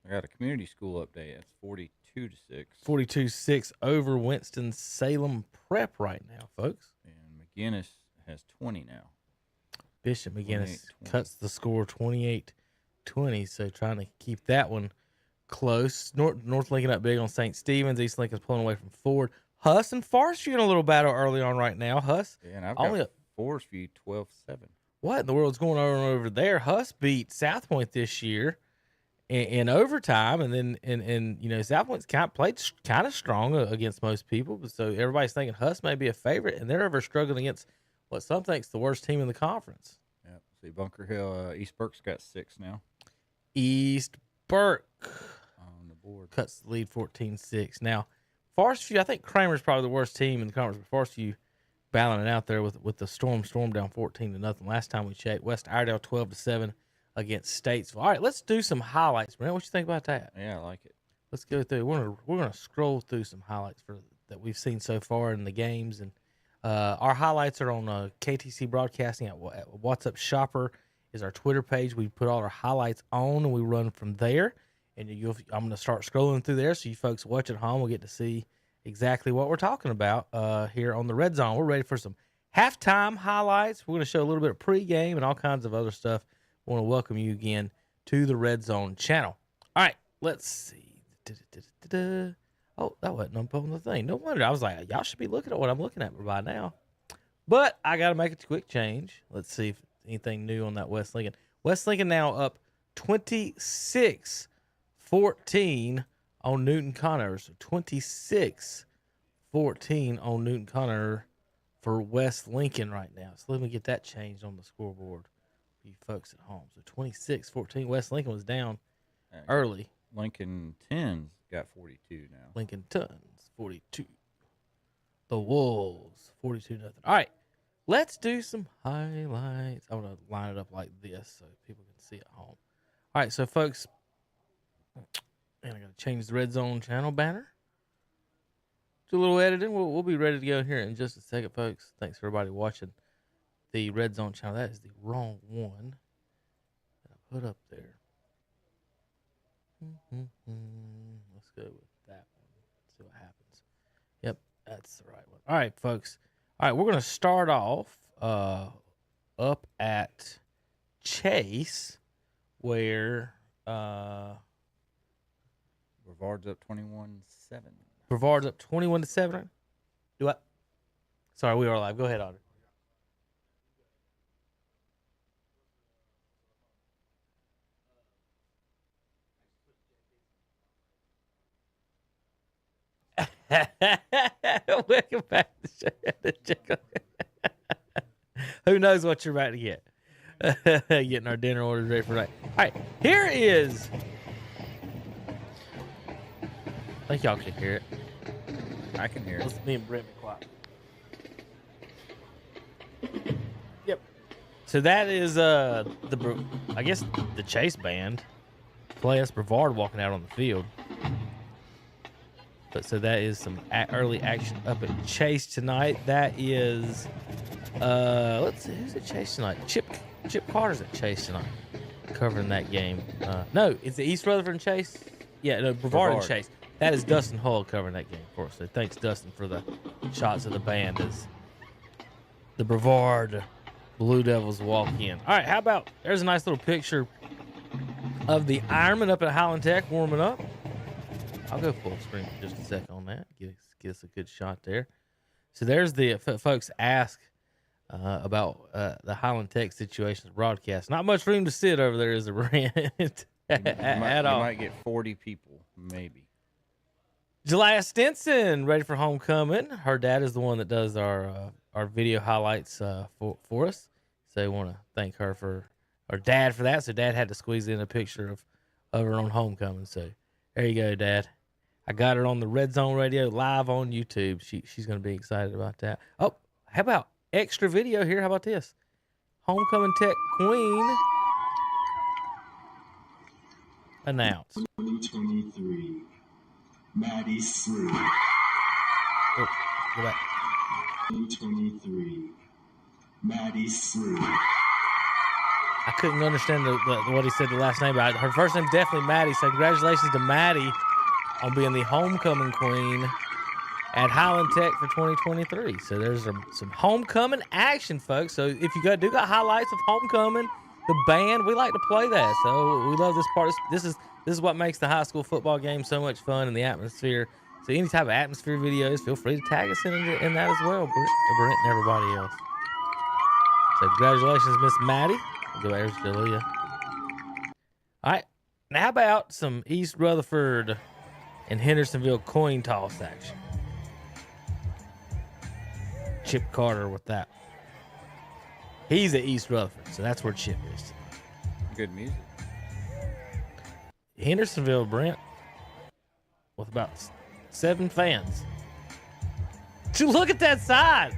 Speaker 4: I got a community school update. It's 42-6.
Speaker 3: 42-6 over Winston-Salem Prep right now, folks.
Speaker 4: And McGinnis has 20 now.
Speaker 3: Bishop McGinnis cuts the score 28-20, so trying to keep that one close. North Lincoln up big on St. Stephen's. East Lincoln's pulling away from Ford. Huss and Forest in a little battle early on right now. Huss.
Speaker 4: Yeah, and I've got Forest View 12-7.
Speaker 3: What in the world's going on over there? Huss beat South Point this year in overtime, and then South Point's played kind of strong against most people, so everybody's thinking Huss may be a favorite, and they're over struggling against what some think's the worst team in the conference.
Speaker 4: Yep. See, Bunker Hill, East Burke's got 6 now.
Speaker 3: East Burke
Speaker 4: on the board
Speaker 3: cuts the lead 14-6. Now, Forest View, I think Kramer's probably the worst team in the conference, but Forest View battling it out there with the Storm down 14-0. Last time we checked, West Iredale 12-7 against Statesville. All right, let's do some highlights, Brent. What you think about that?
Speaker 4: Yeah, I like it.
Speaker 3: Let's go through. We're gonna scroll through some highlights that we've seen so far in the games, and our highlights are on KTC Broadcasting at What's Up Shopper is our Twitter page. We put all our highlights on, and we run from there. And I'm going to start scrolling through there, so you folks watch at home will get to see exactly what we're talking about here on the Red Zone. We're ready for some halftime highlights. We're going to show a little bit of pregame and all kinds of other stuff. I want to welcome you again to the Red Zone channel. All right, let's see. Oh, that wasn't up on the thing. No wonder. I was like, y'all should be looking at what I'm looking at by now. But I got to make a quick change. Let's see if anything new on that West Lincoln. West Lincoln now up 26-14 on Newton Conover. So 26-14 on Newton Conover for West Lincoln right now. So let me get that changed on the scoreboard for you folks at home. So 26-14. West Lincoln was down early.
Speaker 4: Lincoln 10's got 42 now.
Speaker 3: Lincoln Tons 42. The Wolves 42-0. All right, let's do some highlights. I'm going to line it up like this so people can see at home. All right, so folks, and I'm going to change the Red Zone channel banner. Do a little editing. We'll be ready to go here in just a second, folks. Thanks for everybody watching the Red Zone channel. That is the wrong one that I put up there. Let's go with that one. See what happens. Yep, that's the right one. All right, folks. All right, we're going to start off up at Chase, where
Speaker 4: Brevard's up 21-7.
Speaker 3: Brevard's up 21-7. Do what? Sorry, we are live. Go ahead, Audrey. Welcome back to the show. Who knows what you're about to get? Getting our dinner orders ready for tonight. All right, here is. I think y'all can hear it.
Speaker 4: I can hear it.
Speaker 3: Let's me and Brent be quiet. Yep. So that is I guess the Chase band. Play us Brevard walking out on the field. But so that is some early action up at Chase tonight. That is let's see, who's at Chase tonight? Chip Carter's at Chase tonight, covering that game. No, it's the East Rutherford and Chase. Yeah, no, Brevard and Chase. That is Dustin Hull covering that game for us. So thanks, Dustin, for the shots of the band as the Brevard Blue Devils walk in. All right, how about there's a nice little picture of the Ironman up at Highland Tech warming up. I'll go full screen for just a second on that. Get us a good shot there. So there's the folks ask about the Highland Tech situations broadcast. Not much room to sit over there, is there, Brent? At all.
Speaker 4: You might get 40 people, maybe.
Speaker 3: Julia Stinson, ready for homecoming. Her dad is the one that does our video highlights for us. So I want to thank her or Dad for that. So Dad had to squeeze in a picture of her on homecoming. So there you go, Dad. I got her on the Red Zone Radio live on YouTube. She's going to be excited about that. Oh, how about extra video here? How about this? Homecoming Tech Queen announced.
Speaker 5: 2023. Maddie Sue.
Speaker 3: Oh, go back.
Speaker 5: 2023. Maddie Sue.
Speaker 3: I couldn't understand what he said the last name, but her first name's definitely Maddie. So congratulations to Maddie on being the homecoming queen at Highland Tech for 2023. So there's some homecoming action, folks. So if you do got highlights of homecoming, the band, we like to play that. So we love this part. This is what makes the high school football game so much fun and the atmosphere. So any type of atmosphere videos, feel free to tag us in that as well, Brent and everybody else. So congratulations, Miss Maddie. There's Julia. All right. Now how about some East Rutherford and Hendersonville coin toss action? Chip Carter with that. He's at East Rutherford, so that's where Chip is.
Speaker 4: Good music.
Speaker 3: Hendersonville, Brent, with about 7 fans. Look at that side.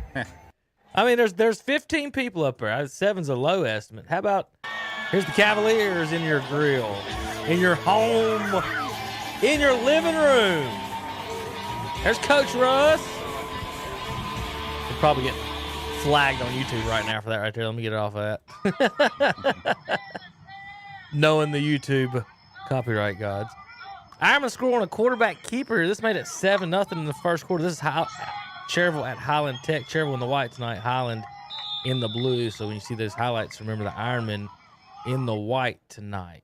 Speaker 3: I mean, there's 15 people up there. 7's a low estimate. How about here's the Cavaliers in your grill, in your home, in your living room. There's Coach Russ. We'll probably get flagged on YouTube right now for that right there. Let me get it off of that. Knowing the YouTube copyright gods. Ironman score on a quarterback keeper. This made it 7-0 in the first quarter. This is Cherville at Highland Tech. Cherville in the white tonight. Highland in the blue. So when you see those highlights, remember the Ironman in the white tonight.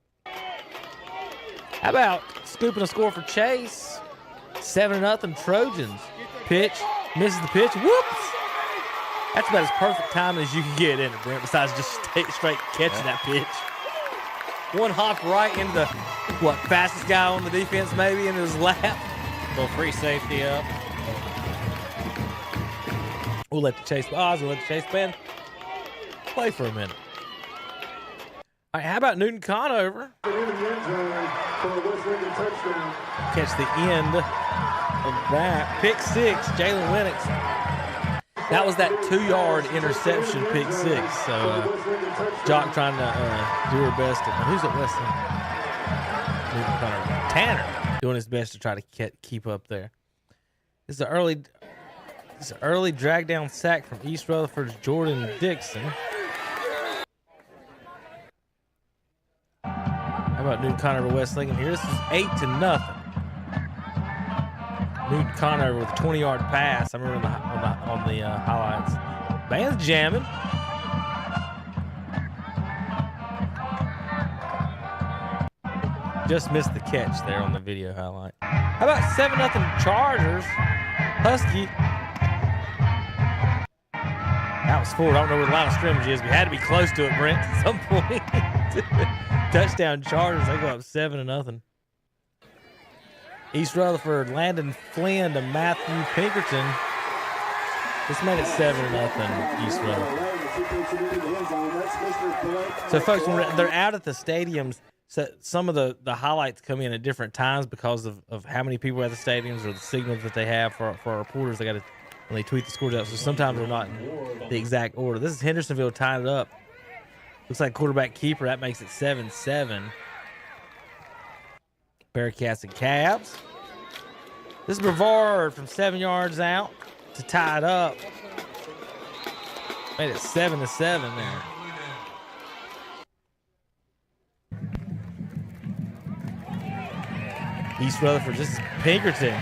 Speaker 3: How about scooping a score for Chase? 7-0 Trojans. Pitch. Misses the pitch. Whoops! That's about as perfect time as you can get in it, Brent, besides just straight catching that pitch. One hop right into the, fastest guy on the defense maybe in his lap.
Speaker 4: Little free safety up.
Speaker 3: We'll let the Chase band play for a minute. All right, how about Newton Conover? Catch the end of that. Pick 6, Jalen Winnick. That was that 2-yard interception, pick 6. So Jock trying to do her best. Who's at West End? Tanner doing his best to try to keep up there. This is an early drag down sack from East Rutherford's Jordan Dixon. How about Newton Conover West Lincoln here? This is 8-0. Newton Conover with a 20-yard pass. I remember on the highlights. Band's jamming. Just missed the catch there on the video highlight. How about 7-0 Chargers? Husky. That was forward. I don't know where the line of scrimmage is. We had to be close to it, Brent, at some point. Touchdown Chargers. They go up 7-0. East Rutherford, Landon Flynn to Matthew Pinkerton. This made it 7-0 East Rutherford. So, folks, when they're out at the stadiums, so some of the highlights come in at different times because of how many people are at the stadiums or the signals that they have for our reporters. They got to, when they tweet the scores out, so sometimes they're not in the exact order. This is Hendersonville tying it up. Looks like quarterback keeper. That makes it 7-7. Bearcats and Cavs. This is Brevard from 7 yards out to tie it up. Made it 7-7 there. East Rutherford, this is Pinkerton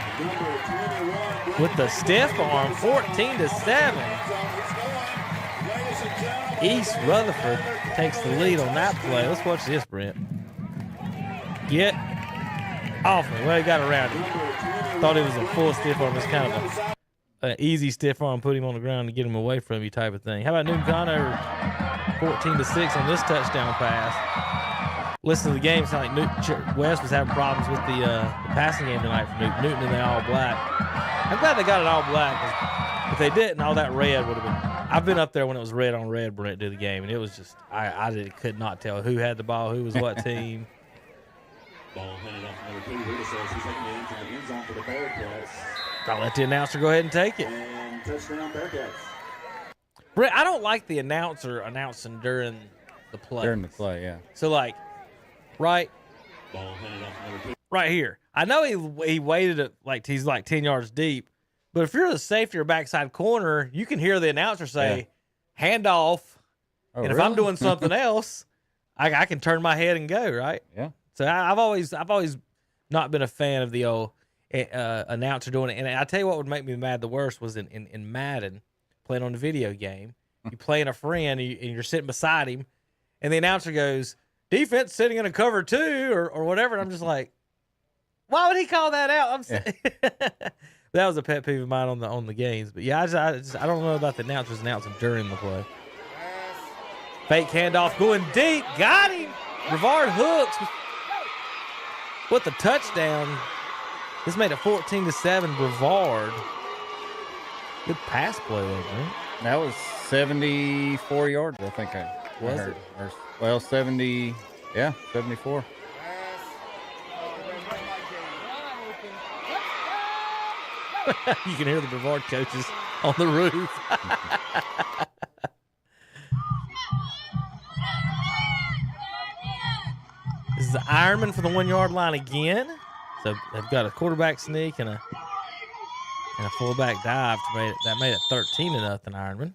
Speaker 3: with the stiff arm, 14-7. East Rutherford takes the lead on that play. Let's watch this, Brent. Get off me. Well, he got around it. Thought it was a full stiff arm. It's kind of an easy stiff arm, put him on the ground to get him away from you type of thing. How about Newton Conover, 14-6 on this touchdown pass? Listen to the game. It's like West was having problems with the passing game tonight for Newton. Newton in the all black. I'm glad they got it all black. If they didn't, all that red would have been. I've been up there when it was red on red, Brent, did the game, and it was just could not tell who had the ball, who was what team.
Speaker 1: Ball handed off number 2. Rita says he's taking it into the end zone for the Bearcats.
Speaker 3: I'll let the announcer go ahead and take it.
Speaker 1: And touchdown Bearcats.
Speaker 3: Brent, I don't like the announcer announcing during the play.
Speaker 4: During the play, yeah.
Speaker 3: So, like, right here. I know he waited at, like, he's like 10 yards deep, but if you're the safety or backside corner, you can hear the announcer say, hand off.
Speaker 4: Oh,
Speaker 3: and if
Speaker 4: really?
Speaker 3: I'm doing something else, I can turn my head and go, right?
Speaker 4: Yeah.
Speaker 3: So I've always not been a fan of the old announcer doing it. And I tell you what would make me mad the worst was in Madden, playing on the video game. You playing a friend and you're sitting beside him, and the announcer goes, defense sitting in a cover 2 or whatever. And I'm just like, why would he call that out? That was a pet peeve of mine on the games. But yeah, I don't know about the announcers announcing during the play. Fake handoff going deep, got him. Brevard hooks with the touchdown. This made it 14-7. Brevard. Good pass play there, man.
Speaker 4: That was 74 yards, I think.
Speaker 3: Was it?
Speaker 4: Well, 70. Yeah, 74.
Speaker 3: You can hear the Brevard coaches on the roof. This is Ironman for the 1 yard line again. So they've got a quarterback sneak and a fullback dive that made it 13-0 Ironman.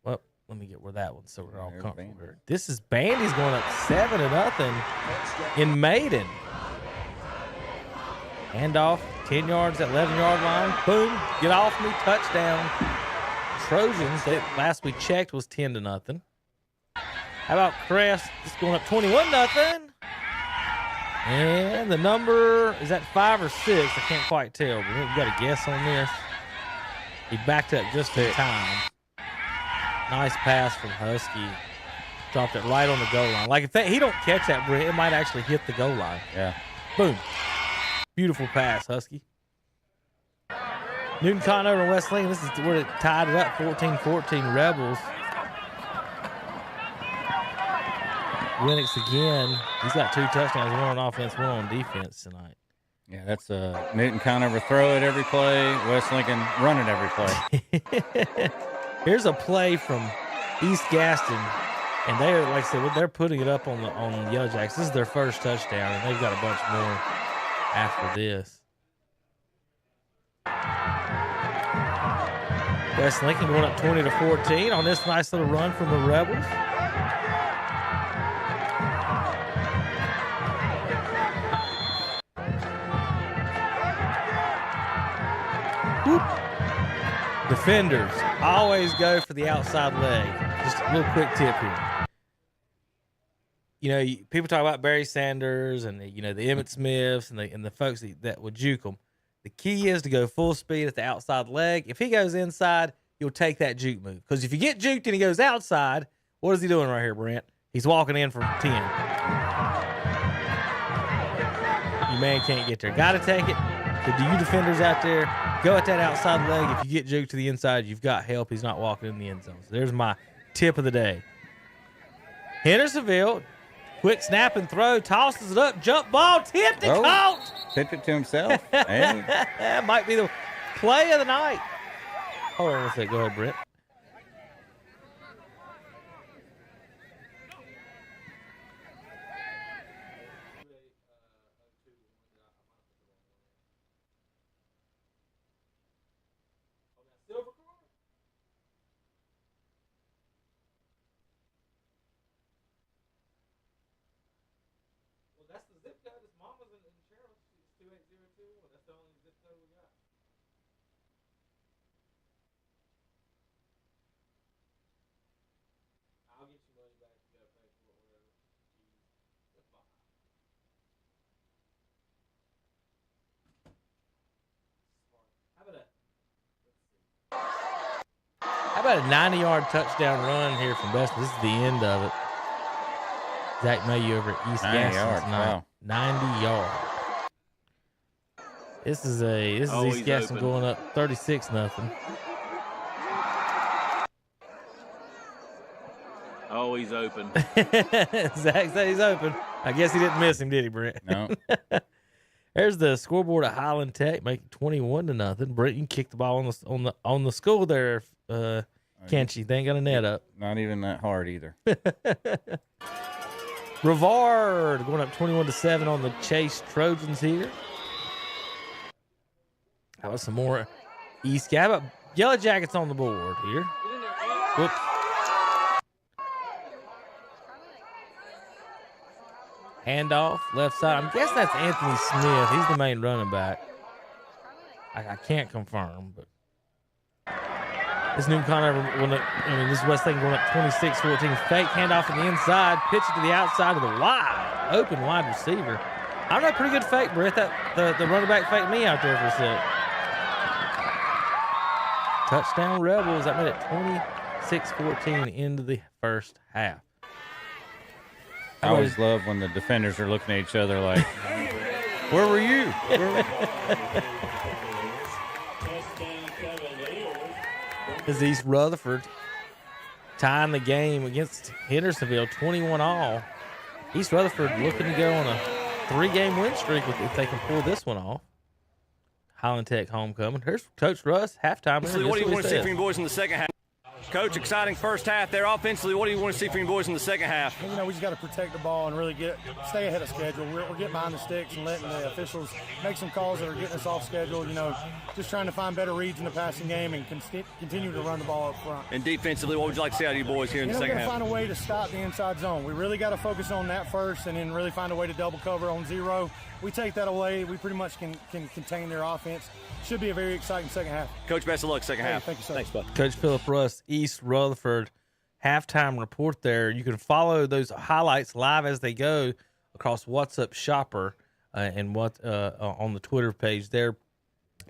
Speaker 3: Well, let me get where that one so we're all comfortable here. This is Bandy's going up 7-0 in Maiden. Handoff, 10 yards at 11-yard line. Boom, get off me, touchdown. Trojans, last we checked, was 10-0. How about Crest? Just going up 21-0. And the number, is that 5 or 6? I can't quite tell, but we got a guess on this. He backed up just in time. Nice pass from Husky. Dropped it right on the goal line. Like, if he don't catch that, it might actually hit the goal line.
Speaker 4: Yeah.
Speaker 3: Boom. Beautiful pass, Husky. Newton Conover and West Lincoln. This is where it tied it up, 14-14 Rebels. Lennox again. He's got 2 touchdowns, 1 on offense, 1 on defense tonight.
Speaker 4: Yeah, that's Newton Conover throw it every play. West Lincoln run it every play.
Speaker 3: Here's a play from East Gaston, and they're, like I said, they're putting it up on the Yellow Jacks. This is their first touchdown, and they've got a bunch more after this. West Lincoln going up 20-14 on this nice little run from the Rebels. Whoop. Defenders always go for the outside leg. Just a little quick tip here. You know, people talk about Barry Sanders and the Emmitt Smiths and the folks that would juke them. The key is to go full speed at the outside leg. If he goes inside, you'll take that juke move. Because if you get juked and he goes outside, what is he doing right here, Brent? He's walking in for 10. your man can't get there. Got to take it. So do you defenders out there, go at that outside leg. If you get juked to the inside, you've got help. He's not walking in the end zone. So there's my tip of the day. Hendersonville, quick snap and throw, tosses it up, jump ball, tipped and caught.
Speaker 4: Tipped it to himself. Hey.
Speaker 3: That might be the play of the night. Hold on a second. Go ahead, Brent. How about a 90-yard touchdown run here from Beston? This is the end of it. Zach Mayu over at East Gaston tonight.
Speaker 4: Wow.
Speaker 3: 90 yards. This is East Gaston going up 36-0.
Speaker 7: Oh, he's open.
Speaker 3: Zach said he's open. I guess he didn't miss him, did he, Brent?
Speaker 4: No.
Speaker 3: There's the scoreboard at Highland Tech, making 21-0. Brent, you can kick the ball on the school there, can't you? They ain't got a net up.
Speaker 4: Not even that hard either.
Speaker 3: Brevard going up 21-7 on the Chase Trojans here. How about some more East? How about Yellow Jackets on the board here? Whoops. Handoff, left side. I'm guessing that's Anthony Smith. He's the main running back. I can't confirm, but this Newton Conover, this West Lincoln going up 26-14. Fake handoff on the inside, pitch it to the outside of the open wide receiver. I don't know, pretty good fake, Brett. The running back faked me out there for a sec. Touchdown Rebels. That made it 26-14 into the first half.
Speaker 4: I always love when the defenders are looking at each other like, where were you?
Speaker 3: Is East Rutherford tying the game against Hendersonville 21-all. East Rutherford looking to go on a 3-game win streak if they can pull this one off. Highland Tech homecoming. Here's Coach Russ, halftime.
Speaker 7: What do you want to see from your boys in the second half? Coach, exciting first half there. Offensively, what do you want to see from your boys in the second half?
Speaker 22: We just got to protect the ball and really stay ahead of schedule. We're getting behind the sticks and letting the officials make some calls that are getting us off schedule. Just trying to find better reads in the passing game and continue to run the ball up front.
Speaker 7: And defensively, what would you like to see out of you boys here in the second half?
Speaker 22: We're going to find a way to stop the inside zone. We really got to focus on that first and then really find a way to double cover on zero. We take that away, we pretty much can contain their offense. Should be a very exciting second half.
Speaker 7: Coach, best of luck second half.
Speaker 22: Thank you, sir.
Speaker 7: Thanks, bud.
Speaker 3: Coach Philip Russ, East Rutherford halftime report there. You can follow those highlights live as they go across WhatsApp Shopper and on the Twitter page there.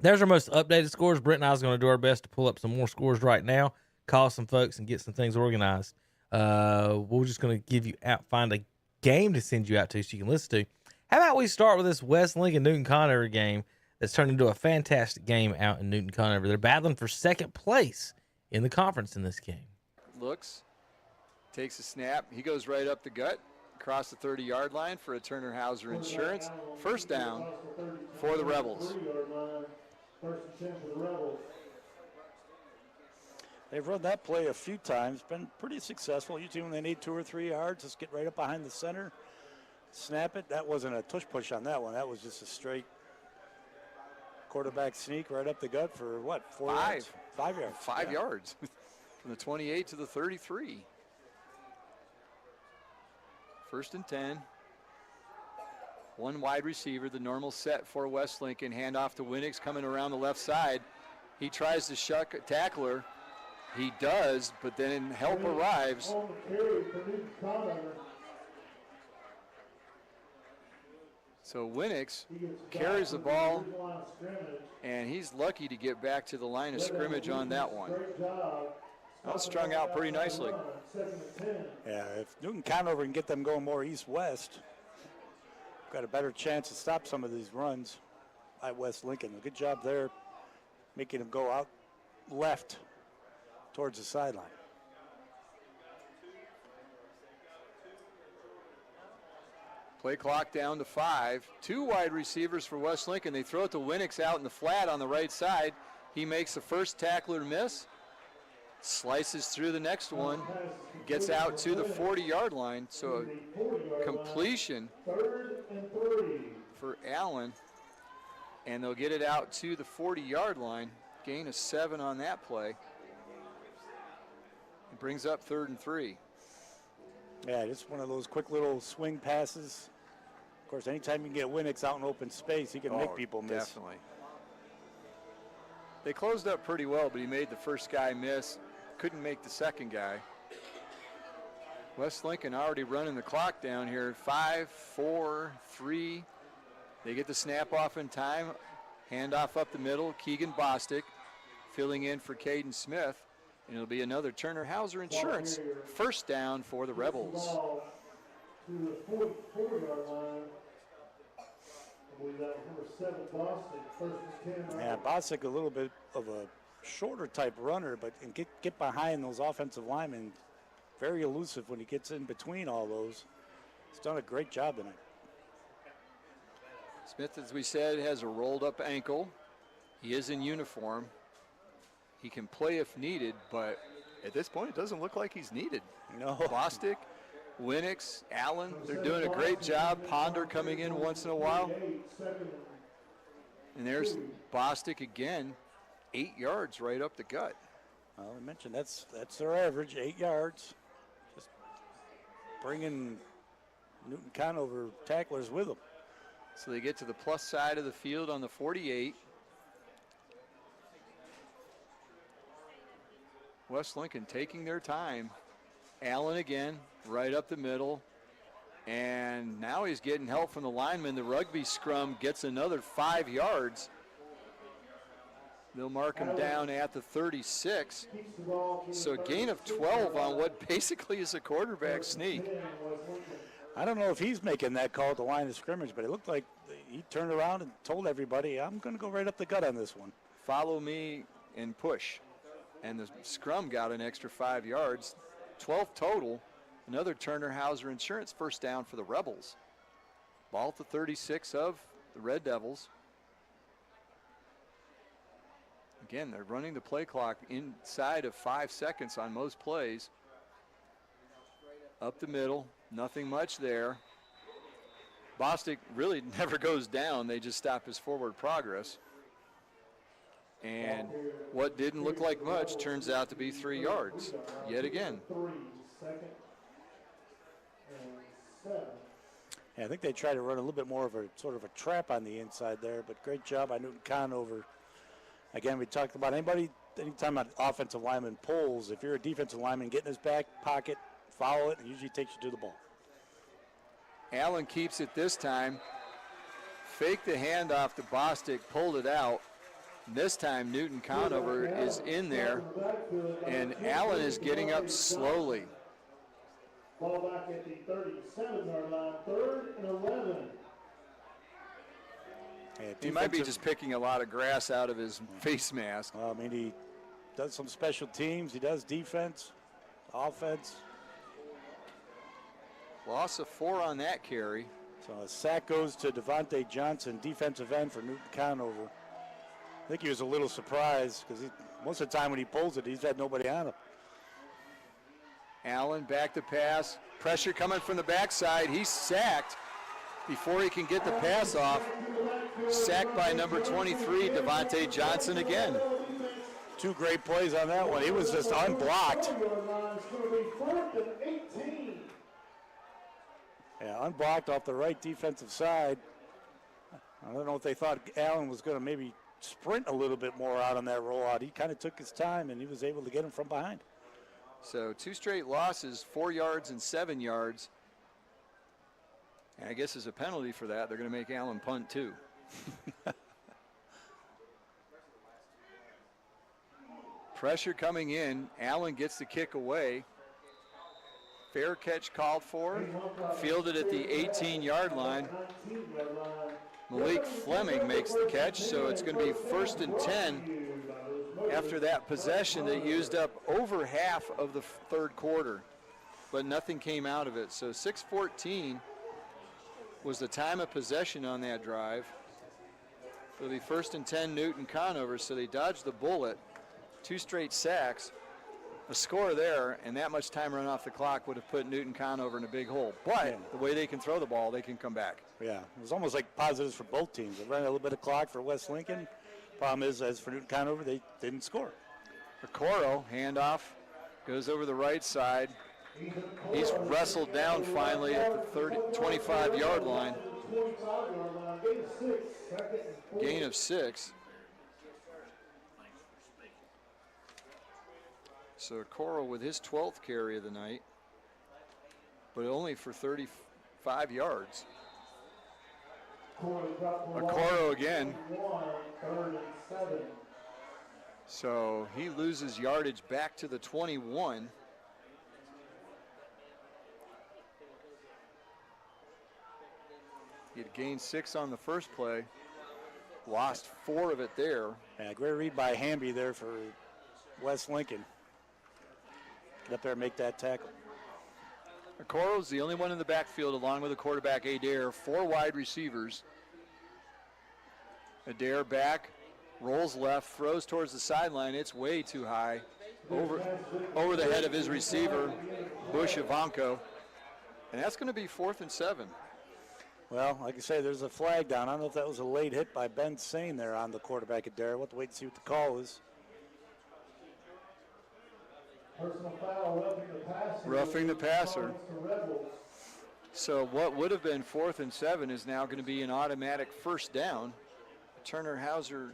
Speaker 3: There's our most updated scores. Brent and I is going to do our best to pull up some more scores right now, call some folks, and get some things organized. We're just going to find a game to send you out to so you can listen to. How about we start with this West Lincoln Newton Conover game that's turned into a fantastic game out in Newton Conover. They're battling for second place in the conference in this game.
Speaker 8: Looks, takes a snap. He goes right up the gut, across the 30-yard line for a Turner Hauser Insurance. First down for the Rebels.
Speaker 9: They've run that play a few times, been pretty successful. Usually when they need 2 or 3 yards, just get right up behind the center, snap it. That wasn't a tush-push on that one. That was just a straight quarterback sneak right up the gut for what, 4 yards? 5 yards.
Speaker 8: 5 yards from the 28 to the 33. First and 10. One wide receiver, the normal set for West Lincoln. Handoff to Winnix coming around the left side. He tries to shuck a tackler. He does, but then help arrives. So Winnix carries the ball, and he's lucky to get back to the line of scrimmage on that one. That strung out pretty nicely.
Speaker 9: Yeah, if Newton Conover can get them going more east-west, got a better chance to stop some of these runs by West Lincoln. A good job there, making them go out left towards the sideline.
Speaker 8: Play clock down to 5. 2 wide receivers for West Lincoln. They throw it to Winnick out in the flat on the right side. He makes the first tackler miss, slices through the next one, gets out to the 40-yard line. So a completion for Allen, and they'll get it out to the 40-yard line. Gain of 7 on that play. It brings up 3rd and 3.
Speaker 9: Yeah, just one of those quick little swing passes. Of course, anytime you can get Winnick out in open space, he can make people miss.
Speaker 8: Definitely. They closed up pretty well, but he made the first guy miss. Couldn't make the second guy. West Lincoln already running the clock down here. 5, 4, 3. They get the snap off in time. Handoff up the middle. Keegan Bostic filling in for Caden Smith. And it'll be another Turner Hauser Insurance first down for the Rebels.
Speaker 6: To the 44-yard line. I believe that was number 7, Bostic. First and 10.
Speaker 9: Yeah, Bostic a little bit of a shorter type runner, but and get behind those offensive linemen. Very elusive when he gets in between all those. He's done a great job tonight.
Speaker 8: Smith, as we said, has a rolled up ankle. He is in uniform. He can play if needed, but at this point it doesn't look like he's needed.
Speaker 9: No.
Speaker 8: Bostic, Winnick, Allen, they're doing a great job. Ponder coming in once in a while. And there's Bostic again, 8 yards right up the gut.
Speaker 9: Well, I mentioned that's their average, 8 yards. Just bringing Newton Conover tacklers with them.
Speaker 8: So they get to the plus side of the field on the 48. West Lincoln taking their time. Allen again, right up the middle. And now he's getting help from the lineman. The rugby scrum gets another 5 yards. They'll mark him down at the 36. So a gain of 12 on what basically is a quarterback sneak.
Speaker 9: I don't know if he's making that call at the line of scrimmage, but it looked like he turned around and told everybody, I'm going to go right up the gut on this one.
Speaker 8: Follow me and push. And the scrum got an extra 5 yards. 12 total. Another Turner Hauser Insurance first down for the Rebels. Ball at the 36 of the Red Devils. Again, they're running the play clock inside of 5 seconds on most plays. Up the middle, nothing much there. Bostic really never goes down. They just stop his forward progress. And what didn't look like much turns out to be 3 yards yet again.
Speaker 9: Yeah, I think they tried to run a little bit more of a sort of a trap on the inside there, but great job by Newton Conover. Again, we talked about anytime an offensive lineman pulls, if you're a defensive lineman, get in his back pocket, follow it, and usually takes you to the ball.
Speaker 8: Allen keeps it this time. Faked the handoff to Bostic, pulled it out. And this time Newton Conover is in there, and Allen is getting up slowly.
Speaker 6: Ball back at the 37-yard line, 3rd and 11.
Speaker 8: He might be just picking a lot of grass out of his face mask.
Speaker 9: Well, I mean, he does some special teams. He does defense, offense.
Speaker 8: Loss of 4 on that carry.
Speaker 9: So a sack goes to Devontae Johnson, defensive end for Newton Conover. I think he was a little surprised because most of the time when he pulls it, he's had nobody on him.
Speaker 8: Allen back to pass. Pressure coming from the backside. He's sacked before he can get the pass off. Sacked by number 23, Devontae Johnson again.
Speaker 9: 2 great plays on that one. He was just unblocked. Yeah, unblocked off the right defensive side. I don't know if they thought Allen was going to maybe sprint a little bit more out on that rollout. He kind of took his time, and he was able to get him from behind.
Speaker 8: So 2 straight losses, 4 yards and 7 yards. And I guess as a penalty for that, they're going to make Allen punt too. Pressure coming in. Allen gets the kick away. Fair catch called for, fielded at the 18-yard line. Malik Fleming makes the catch, so it's going to be 1st and 10 after that possession that used up over half of the third quarter, but nothing came out of it. So 6:14 was the time of possession on that drive. It'll be 1st and 10 Newton Conover, so they dodged the bullet. 2 straight sacks, a score there, and that much time run off the clock would have put Newton Conover in a big hole. But the way they can throw the ball, they can come back.
Speaker 9: Yeah, it was almost like positives for both teams. They ran a little bit of clock for West Lincoln. Problem is, as for Newton Conover, they didn't score.
Speaker 8: Okoro, handoff, goes over the right side. He's wrestled down finally at the 25-yard line. Gain of 6. So Okoro with his 12th carry of the night, but only for 35 yards. Okoro again. So he loses yardage back to the 21. He had gained 6 on the first play, lost 4 of it there.
Speaker 9: Yeah, great read by Hamby there for West Lincoln. Get up there and make that tackle.
Speaker 8: Okoro's the only one in the backfield along with the quarterback Adair. 4 wide receivers. Adair back, rolls left, throws towards the sideline. It's way too high. Over the head of his receiver, Bush Ivanko. And that's going to be 4th and 7.
Speaker 9: Well, like I say, there's a flag down. I don't know if that was a late hit by Ben Sane there on the quarterback Adair. We'll have to wait and see what the call is.
Speaker 6: Personal foul,
Speaker 8: roughing the passer. So what would have been 4th and 7 is now going to be an automatic first down. Turner Hauser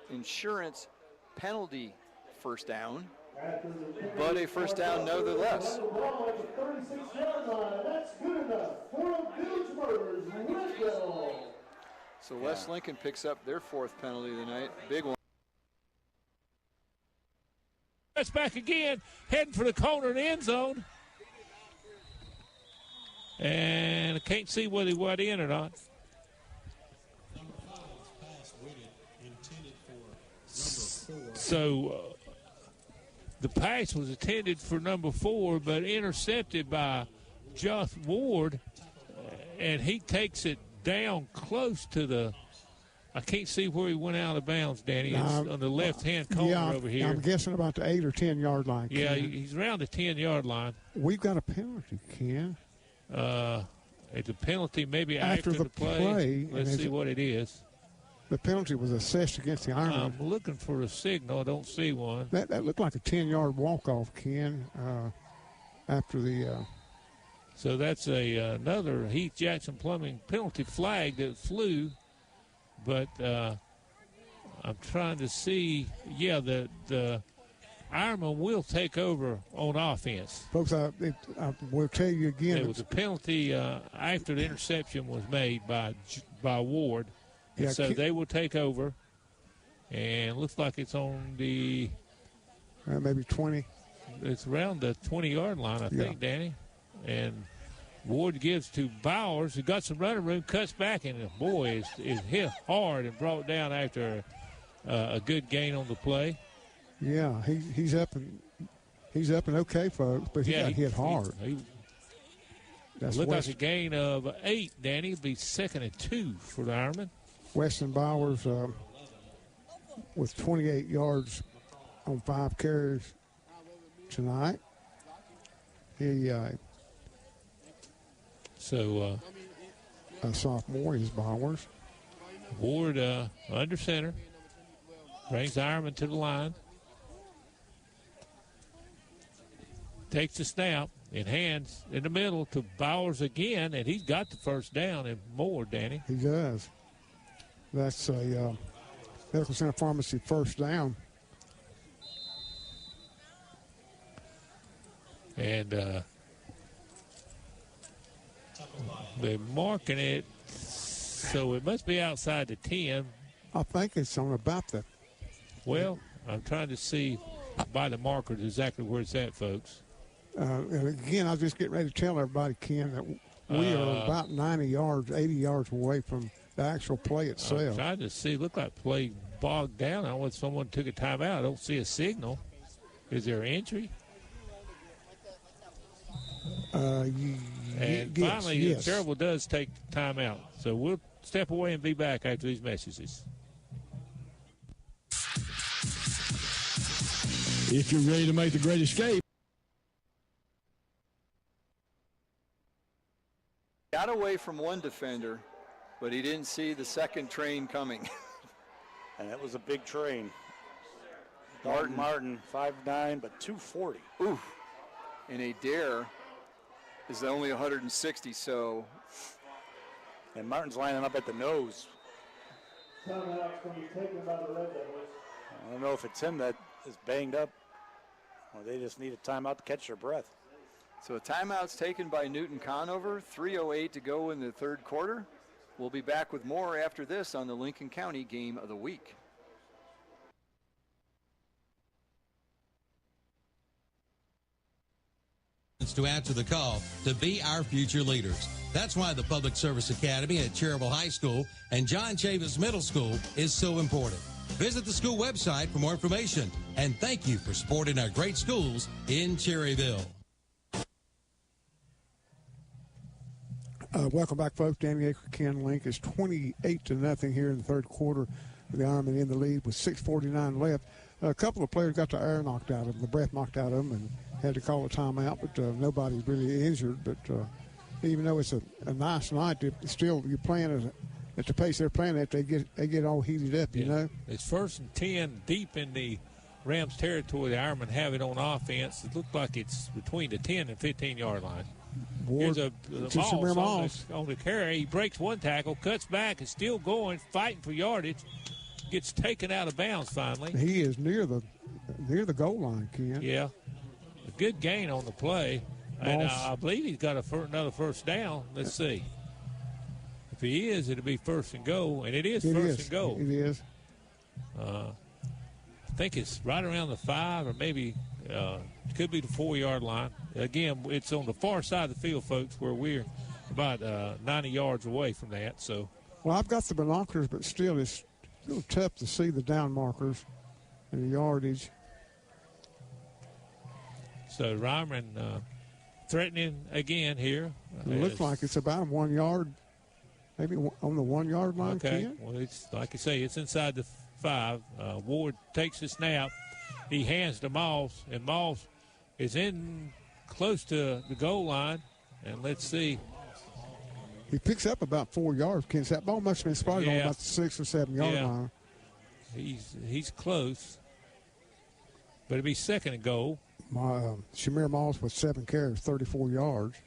Speaker 8: Insurance penalty first down, but a first down nevertheless. So West Lincoln picks up their 4th penalty of the night. Big one.
Speaker 10: That's back again, heading for the corner in the end zone. And I can't see whether he went in or not. So the pass was intended for number 4, but intercepted by Josh Ward, and he takes it down close to the, I can't see where he went out of bounds, Danny. It's on the left-hand corner over here.
Speaker 11: I'm guessing about the 8 or 10-yard line. Ken.
Speaker 10: Yeah, he's around the 10-yard line.
Speaker 11: We've got a penalty, Ken.
Speaker 10: It's a penalty maybe after the play. Let's see what it is.
Speaker 11: The penalty was assessed against the Ironman.
Speaker 10: I'm looking for a signal. I don't see one.
Speaker 11: That looked like a 10-yard walk-off, Ken, after the
Speaker 10: So that's another Heath Jackson Plumbing penalty flag that flew. But I'm trying to see, the Ironman will take over on offense.
Speaker 11: Folks, I will tell you again.
Speaker 10: It was a penalty after the interception was made by Ward. And so they will take over. And looks like it's on the...
Speaker 11: maybe 20.
Speaker 10: It's around the 20-yard line, I think, Danny. And Ward gives to Bowers, who got some running room, cuts back, and boy, is hit hard and brought down after a good gain on the play.
Speaker 11: Yeah, he's up and okay, folks, but he got hit hard.
Speaker 10: That's looked like a gain of 8, Danny. It'll be 2nd and 2 for the Ironman.
Speaker 11: Weston Bowers with 28 yards on 5 carries tonight. He a sophomore is Bowers.
Speaker 10: Ward under center. Brings Ironman to the line. Takes the snap. In hands in the middle to Bowers again, and he's got the first down and more, Danny.
Speaker 11: He does. That's a Medical Center Pharmacy first down.
Speaker 10: And they're marking it, so it must be outside the 10.
Speaker 11: I think it's on about the...
Speaker 10: Well, I'm trying to see by the markers exactly where it's at, folks.
Speaker 11: And again, I was just getting ready to tell everybody, Ken, that we are about 90 yards, 80 yards away from the actual play itself.
Speaker 10: I'm trying to see. Look like play bogged down. I don't know if someone took a timeout. I don't see a signal. Is there an injury? And finally, Cherville does take timeout. So we'll step away and be back after these messages.
Speaker 21: If you're ready to make the great escape.
Speaker 8: Got away from one defender, but he didn't see the second train coming.
Speaker 9: And that was a big train. Martin, 5'9", but 240.
Speaker 8: Ooh. And Adair is only 160, so.
Speaker 9: And Martin's lining up at the nose.
Speaker 6: Timeout's going to be taken by the Red Devils.
Speaker 9: I don't know if it's him that is banged up, or they just need a timeout to catch their breath.
Speaker 8: So a timeout's taken by Newton Conover. 3:08 to go in the third quarter. We'll be back with more after this on the Lincoln County Game of the Week.
Speaker 16: To answer the call to be our future leaders. That's why the Public Service Academy at Cherryville High School and John Chavis Middle School is so important. Visit the school website for more information, and thank you for supporting our great schools in Cherryville.
Speaker 11: Welcome back, folks. Danny Acre, Ken Link. Is 28-0 here in the third quarter. The Ironmen in the lead with 6:49 left. A couple of players got the air knocked out of them, the breath knocked out of them, and had to call a timeout, but nobody's really injured. But even though it's a nice night, still you're playing at the pace they're playing at, they get all heated up, you know.
Speaker 10: It's 1st and 10 deep in the Rams territory. The Ironmen have it on offense. It looked like it's between the 10 and 15-yard line. Here's a Moss on the carry. He breaks one tackle, cuts back, is still going, fighting for yardage. Gets taken out of bounds finally.
Speaker 11: He is near the goal line, Ken.
Speaker 10: Yeah. A good gain on the play. And I believe he's got another first down. Let's see. If he is, it'll be 1st and goal. And it is first and goal.
Speaker 11: It is.
Speaker 10: I think it's right around the 5 or maybe it could be the 4-yard line. Again, it's on the far side of the field, folks, where we're about 90 yards away from that. So.
Speaker 11: Well, I've got the binoculars, but still it's a little tough to see the down markers and the yardage.
Speaker 10: So Ryman threatening again here.
Speaker 11: It looks like it's about 1 yard, maybe on the 1 yard line.
Speaker 10: Okay.
Speaker 11: Ken?
Speaker 10: Well, it's like I say, it's inside the 5. Ward takes the snap. He hands to Moss, and Moss is in close to the goal line. And let's see.
Speaker 11: He picks up about 4 yards, Ken. That ball must have been spotted on about the 6 or 7 yard line.
Speaker 10: He's close. But it'll be 2nd and goal.
Speaker 11: Shamir Moss with 7 carries, 34 yards.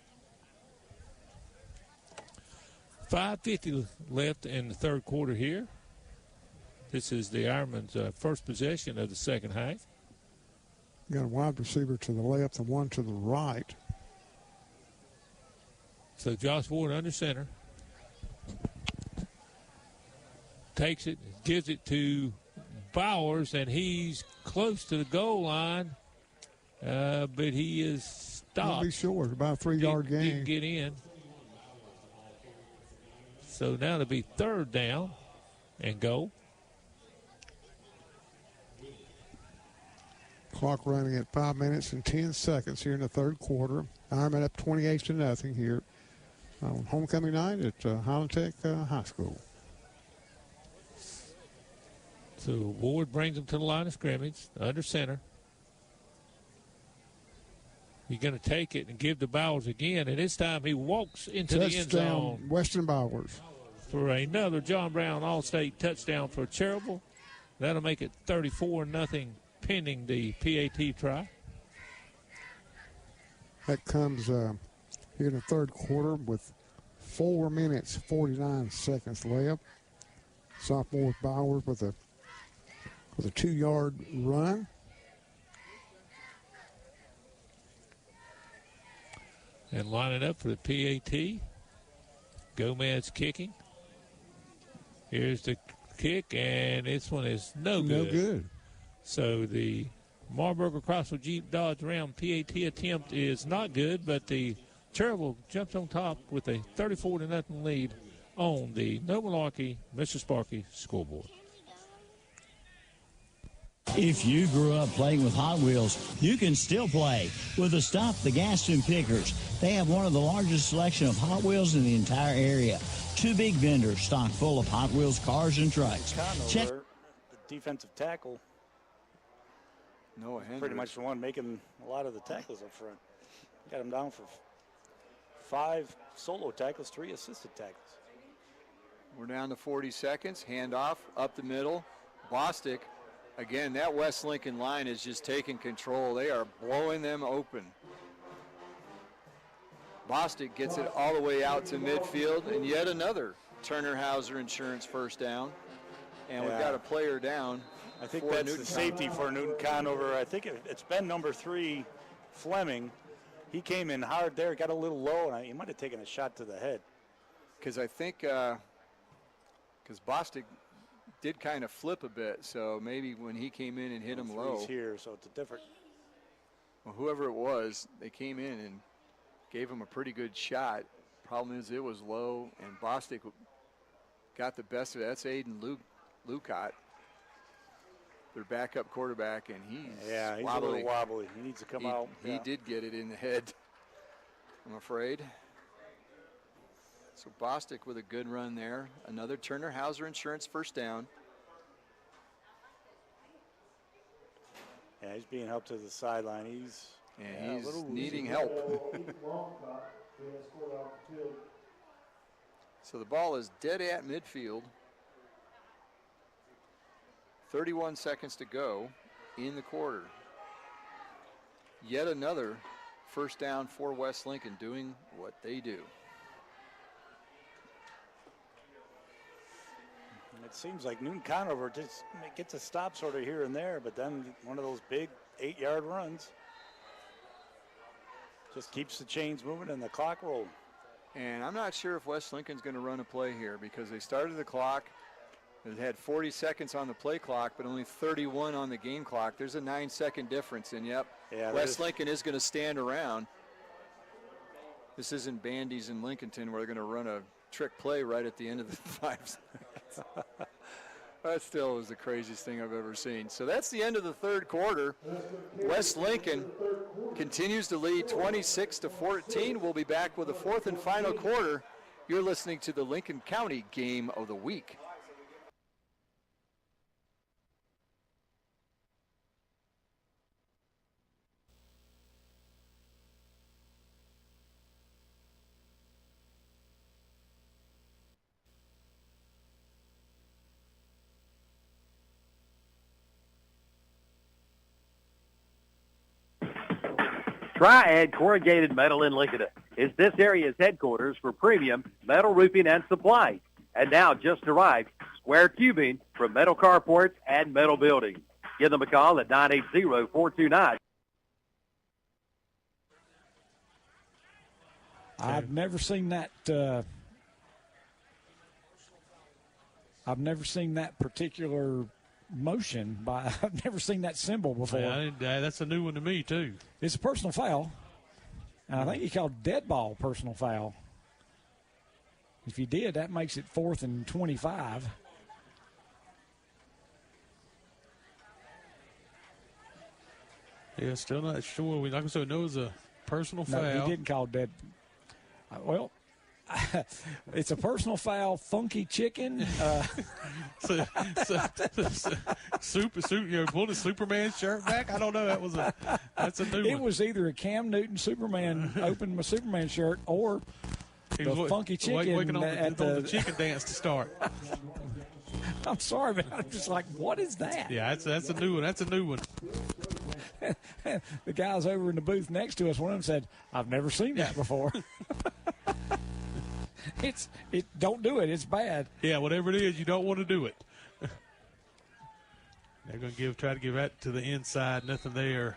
Speaker 10: 5:50 left in the third quarter here. This is the Ironmen's first possession of the second half.
Speaker 11: Got a wide receiver to the left and one to the right.
Speaker 10: So Josh Ward under center. Takes it, gives it to Bowers, and he's close to the goal line, but he is stopped.
Speaker 11: He'll be short, about a 3-yard gain.
Speaker 10: Didn't get in. So now it'll be 3rd down and goal.
Speaker 11: Clock running at 5 minutes and 10 seconds here in the third quarter. Ironman up 28-0 here on homecoming night at Highland Tech High School.
Speaker 10: So Ward brings him to the line of scrimmage, under center. He's going to take it and give to Bowers again, and this time he walks into the end zone.
Speaker 11: Weston Bowers.
Speaker 10: For another John Brown All-State touchdown for Cherville. That'll make it 34-0 pending the PAT try.
Speaker 11: That comes here in the third quarter with 4 minutes, 49 seconds left. Sophomore Bowers with a 2-yard run.
Speaker 10: And lining up for the PAT. Gomez kicking. Here's the kick, and this one is no good.
Speaker 11: No good.
Speaker 10: So the Marburger Chrysler Jeep Dodge Ram PAT attempt is not good, but the Cherville jumps on top with a 34-0 lead on the No Malarkey, Mr. Sparky scoreboard.
Speaker 2: If you grew up playing with Hot Wheels, you can still play with the Stop the Gaston Pickers. They have one of the largest selection of Hot Wheels in the entire area. 2 big vendors stocked full of Hot Wheels cars and trucks. Check
Speaker 9: The defensive tackle.
Speaker 8: Noah Hendricks.
Speaker 9: Pretty much the one making a lot of the tackles up front. Got him down for 5 solo tackles, 3 assisted tackles.
Speaker 8: We're down to 40 seconds. Handoff up the middle. Bostic. Again, that West Lincoln line is just taking control. They are blowing them open. Bostic gets it all the way out to midfield, and yet another Turner Hauser Insurance first down. And we've got a player down.
Speaker 9: I think that's Newton the safety for Newton Conover. I think it's been number 3, Fleming. He came in hard there, got a little low, and he might have taken a shot to the head.
Speaker 8: Because I think, because Bostic did kind of flip a bit, so maybe when he came in and hit him low.
Speaker 9: He's here, so it's a different.
Speaker 8: Well, whoever it was, they came in and gave him a pretty good shot. Problem is, it was low, and Bostic got the best of it. That's Aiden Lucott, their backup quarterback, and he's
Speaker 9: a little wobbly. He needs to come out.
Speaker 8: He did get it in the head, I'm afraid. So Bostic with a good run there. Another Turner Hauser Insurance first down.
Speaker 9: Yeah, he's being helped to the sideline. He's
Speaker 8: needing help. So the ball is dead at midfield. 31 seconds to go in the quarter. Yet another first down for West Lincoln, doing what they do.
Speaker 9: It seems like Newton Conover just gets a stop sort of here and there, but then one of those big 8-yard runs just keeps the chains moving and the clock rolling.
Speaker 8: And I'm not sure if West Lincoln's going to run a play here because they started the clock. It had 40 seconds on the play clock, but only 31 on the game clock. There's a 9-second difference, and West Lincoln is going to stand around. This isn't Bandy's in Lincolnton where they're going to run a trick play right at the end of the 5 seconds. That still was the craziest thing I've ever seen. So that's the end of the third quarter. West Lincoln continues to lead 26-14. We'll be back with the fourth and final quarter. You're listening to the Lincoln County Game of the Week.
Speaker 17: Triad Corrugated Metal in Lincoln is this area's headquarters for premium metal roofing and supply. And now just arrived, Square Cubing for metal carports and metal buildings. Give them a call at 980-429.
Speaker 12: I've never seen that. I've never seen that particular motion. I've never seen that symbol before.
Speaker 3: That's a new one to me too.
Speaker 12: It's a personal foul, and I think he called dead ball personal foul. If he did, that makes it 4th and 25.
Speaker 3: Yeah, still not sure. Like I said, no, it was a personal foul.
Speaker 12: No, he didn't call dead. Well, it's a personal foul, funky chicken. Pulled his Superman shirt back. I don't know. That's a new one. It was either a Cam Newton Superman open my Superman shirt or the funky chicken
Speaker 3: waiting on the chicken dance to start.
Speaker 12: I'm sorry, man. I'm just like, what is that?
Speaker 3: Yeah, that's a new one. That's a new one.
Speaker 12: The guys over in the booth next to us, one of them said, "I've never seen that before." Don't do it. It's bad.
Speaker 3: Yeah, whatever it is, you don't want to do it. They're going to try to give that to the inside. Nothing there.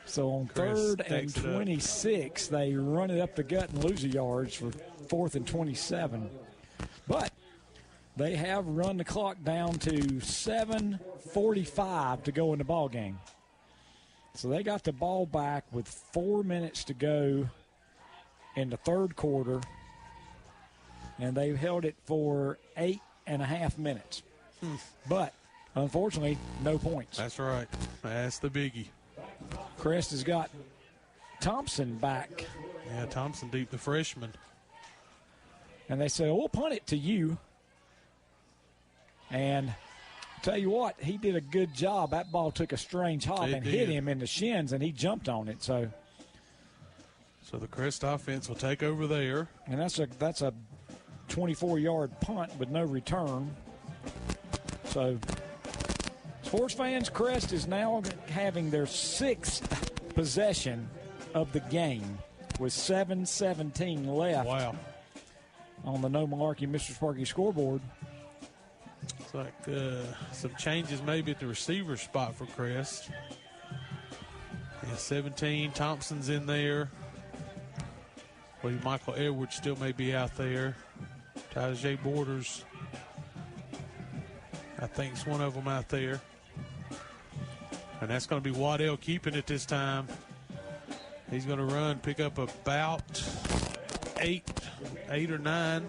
Speaker 12: So on 3rd and 26, they run it up the gut and lose a yards for 4th and 27. But they have run the clock down to 7:45 to go in the ball game. So they got the ball back with 4 minutes to go in the third quarter, and they've held it for 8.5 minutes. But, unfortunately, no points.
Speaker 13: That's right. That's the biggie.
Speaker 12: Crest has got Thompson back.
Speaker 13: Yeah, Thompson deep, the freshman.
Speaker 12: And they say, we'll punt it to you. And tell you what, he did a good job. That ball took a strange hop and hit him in the shins, and he jumped on it. So
Speaker 13: the Crest offense will take over there.
Speaker 12: And that's a 24-yard punt with no return. So, sports fans, Crest is now having their 6th possession of the game with 7:17 left.
Speaker 13: Wow.
Speaker 12: On the No Malarkey, Mr. Sparky scoreboard.
Speaker 13: It's like some changes maybe at the receiver spot for Crest. Yeah, 17. Thompson's in there. I believe Michael Edwards still may be out there. Tajay Borders, I think, is one of them out there. And that's going to be Waddell keeping it this time. He's going to run, pick up about 8 or 9.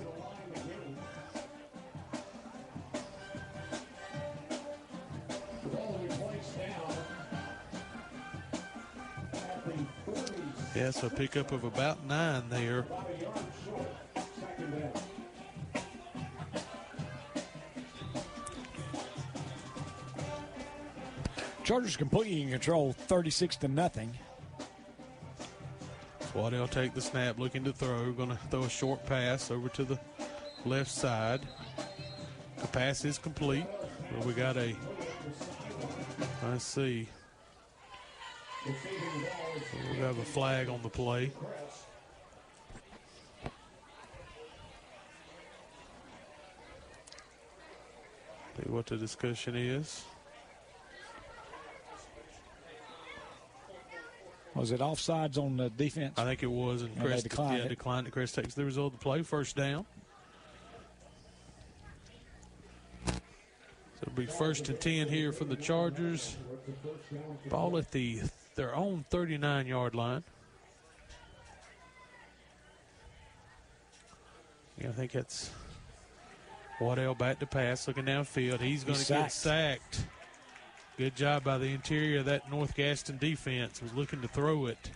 Speaker 13: Yeah, so a pickup of about 9 there.
Speaker 12: Chargers completely in control, 36-0.
Speaker 13: Waddell take the snap, looking to throw. Going to throw a short pass over to the left side. The pass is complete. Well, we got a, let's see. We have a flag on the play. See what the discussion is.
Speaker 12: Was it offsides on the defense?
Speaker 13: I think it was, and Crest declined it. Crest takes the result of the play, first down. So it'll be 1st and 10 here for the Chargers. Ball at their own 39-yard line. Yeah, I think that's Waddell back to pass, looking downfield. He's going to get sacked. Good job by the interior of that North Gaston defense. Was looking to throw it.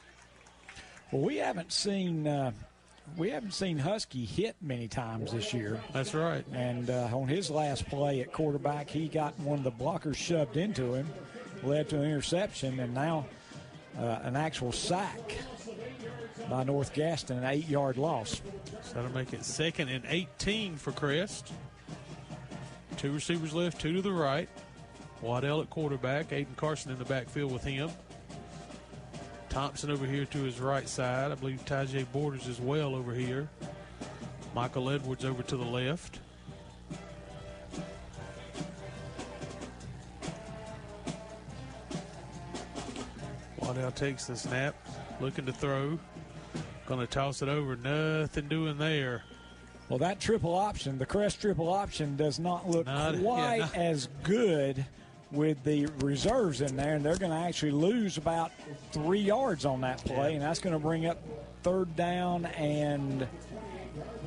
Speaker 12: Well, we haven't seen Husky hit many times this year.
Speaker 13: That's right.
Speaker 12: And on his last play at quarterback, he got one of the blockers shoved into him, led to an interception, and now an actual sack by North Gaston, an 8-yard loss.
Speaker 13: So that'll make it 2nd and 18 for Crest. 2 receivers left, 2 to the right. Waddell at quarterback, Aiden Carson in the backfield with him. Thompson over here to his right side. I believe Tajay Borders as well over here. Michael Edwards over to the left. Waddell takes the snap, looking to throw. Going to toss it over. Nothing doing there.
Speaker 12: Well, that triple option, the Crest triple option, does not look quite as good with the reserves in there, and they're going to actually lose about 3 yards on that play, and that's going to bring up 3rd down and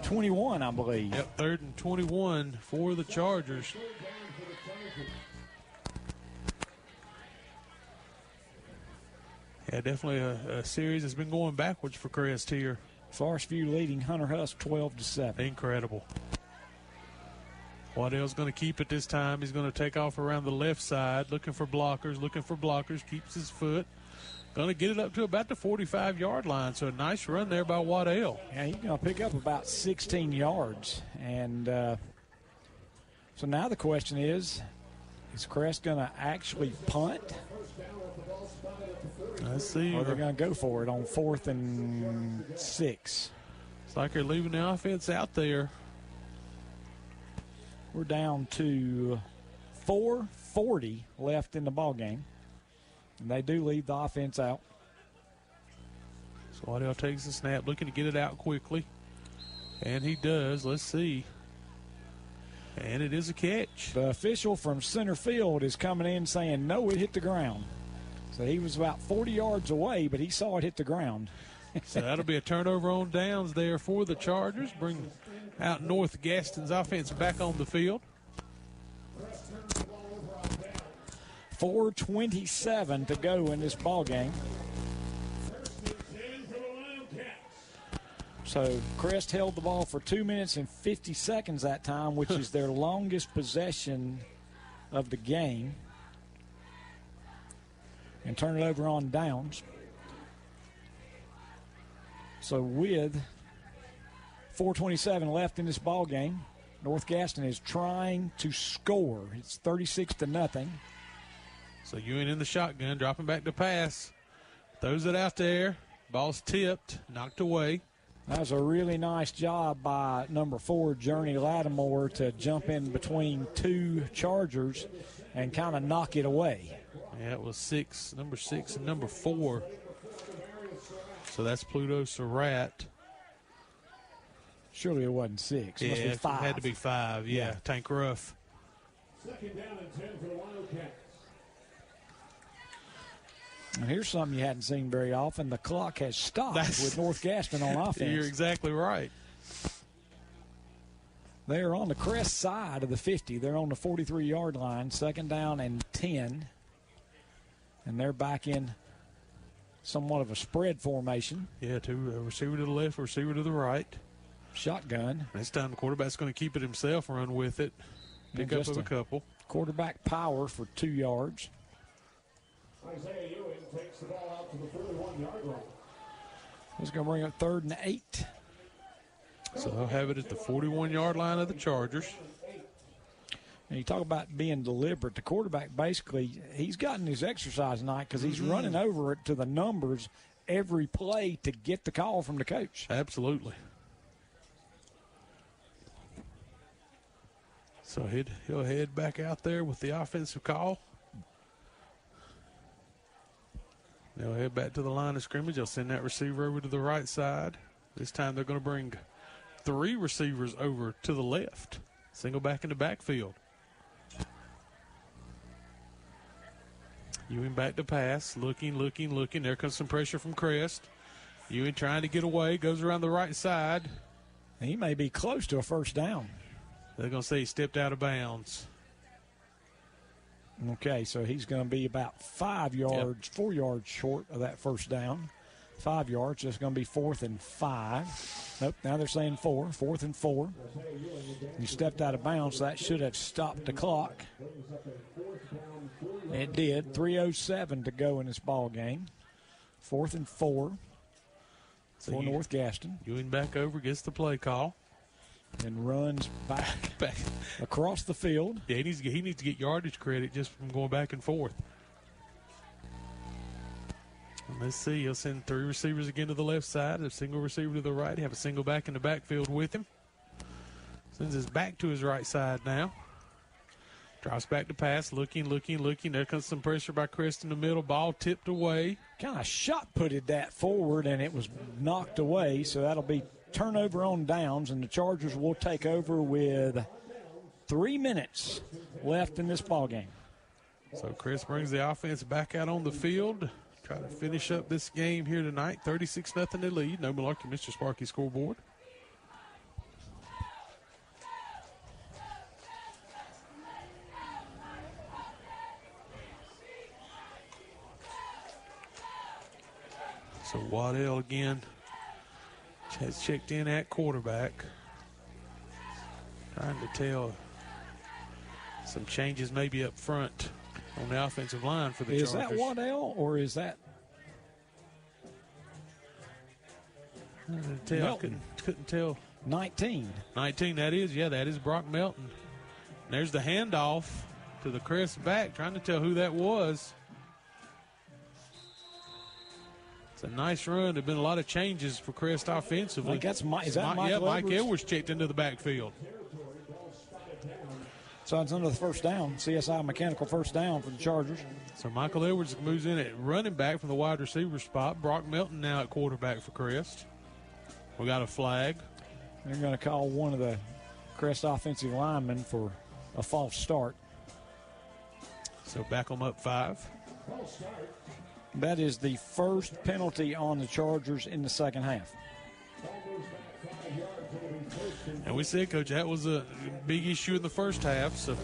Speaker 12: 21, I believe.
Speaker 13: Yep, 3rd and 21 for the Chargers. Yeah, definitely a series that's been going backwards for Crest here.
Speaker 12: Forest View leading Hunter Husk 12-7.
Speaker 13: Incredible. Waddell's going to keep it this time. He's going to take off around the left side, looking for blockers, keeps his foot. Going to get it up to about the 45-yard line. So a nice run there by Waddell.
Speaker 12: Yeah, he's going to pick up about 16 yards. And so now the question is Crest going to actually punt?
Speaker 13: Let's see.
Speaker 12: Or they're going to go for it on 4th and 6.
Speaker 13: It's like they're leaving the offense out there.
Speaker 12: We're down to 4:40 left in the ball game. And they do leave the offense out.
Speaker 13: So Waddell takes the snap, looking to get it out quickly. And he does. Let's see. And it is a catch.
Speaker 12: The official from center field is coming in saying, no, it hit the ground. So he was about 40 yards away, but he saw it hit the ground.
Speaker 13: So that'll be a turnover on downs there for the Chargers. Bring out North Gaston's offense back on the field.
Speaker 12: 4:27 to go in this ball game. So Crest held the ball for 2 minutes and 50 seconds that time, which is their longest possession of the game. And turn it over on downs. So with 4:27 left in this ball game, North Gaston is trying to score. It's 36-0.
Speaker 13: So Ewing in the shotgun, dropping back to pass. Throws it out there. Ball's tipped, knocked away.
Speaker 12: That was a really nice job by number 4, Journey Lattimore, to jump in between two Chargers and kind of knock it away.
Speaker 13: Yeah, it was number 6 and number 4. So that's Pluto Surratt.
Speaker 12: Surely it wasn't 6. It must be 5.
Speaker 13: It had to be 5, yeah. Tank Ruff.
Speaker 6: Second down and 10 for the Wildcats.
Speaker 12: And here's something you hadn't seen very often. The clock has stopped with North Gaston on offense.
Speaker 13: You're exactly right.
Speaker 12: They're on the Crest side of the 50. They're on the 43-yard line, second down and 10. And they're back in somewhat of a spread formation.
Speaker 13: Yeah, a receiver to the left, a receiver to the right.
Speaker 12: Shotgun.
Speaker 13: This time the quarterback's going to keep it himself, run with it. Pick up with a couple.
Speaker 12: Quarterback power for 2 yards.
Speaker 6: Isaiah Ewing takes the ball out to the 41-yard line.
Speaker 12: He's going to bring up 3rd and 8.
Speaker 13: So they'll have it at the 41-yard line of the Chargers.
Speaker 12: And you talk about being deliberate. The quarterback basically, he's gotten his exercise tonight because he's running over it to the numbers every play to get the call from the coach.
Speaker 13: Absolutely. So he'll head back out there with the offensive call. They'll head back to the line of scrimmage. They'll send that receiver over to the right side. This time they're going to bring 3 receivers over to the left. Single back in the backfield. Ewing back to pass. Looking. There comes some pressure from Crest. Ewing trying to get away. Goes around the right side.
Speaker 12: He may be close to a first down.
Speaker 13: They're going to say he stepped out of bounds.
Speaker 12: Okay, so he's going to be about 5 yards, 4 yards short of that first down. 5 yards, so it's going to be 4th and 5. Nope, now they're saying 4, 4th and 4. He stepped out of bounds, so that should have stopped the clock. It did. 3:07 to go in this ball game. 4th and 4 for North Gaston.
Speaker 13: Ewing back over, gets the play call.
Speaker 12: And runs back across the field.
Speaker 13: Yeah, he needs to get yardage credit just from going back and forth. And let's see, he'll send 3 receivers again to the left side, a single receiver to the right, have a single back in the backfield with him. Sends his back to his right side now. Drops back to pass, looking. There comes some pressure by Crest in the middle. Ball tipped away.
Speaker 12: Kind of shot-putted that forward, and it was knocked away, so that'll be turnover on downs, and the Chargers will take over with 3 minutes left in this ball game.
Speaker 13: So Chris brings the offense back out on the field. Try to finish up this game here tonight. 36-0 they lead. No Malarkey, Mr. Sparky scoreboard. So Waddell again has checked in at quarterback. Trying to tell some changes maybe up front on the offensive line for the Chargers.
Speaker 12: Is that Waddell or is that Melton?
Speaker 13: Couldn't tell.
Speaker 12: 19,
Speaker 13: that is. Yeah, that is Brock Melton. And there's the handoff to the Crest back, trying to tell who that was. It's a nice run. There have been a lot of changes for Crest offensively.
Speaker 12: I think that's Mike Edwards?
Speaker 13: Mike Edwards checked into the backfield.
Speaker 12: So it's under the first down. CSI mechanical first down for the Chargers.
Speaker 13: So Michael Edwards moves in at running back from the wide receiver spot. Brock Melton now at quarterback for Crest. We got a flag.
Speaker 12: They're going to call one of the Crest offensive linemen for a false start.
Speaker 13: So back them up 5.
Speaker 12: That is the first penalty on the Chargers in the second half.
Speaker 13: And we said, Coach, that was a big issue in the first half. So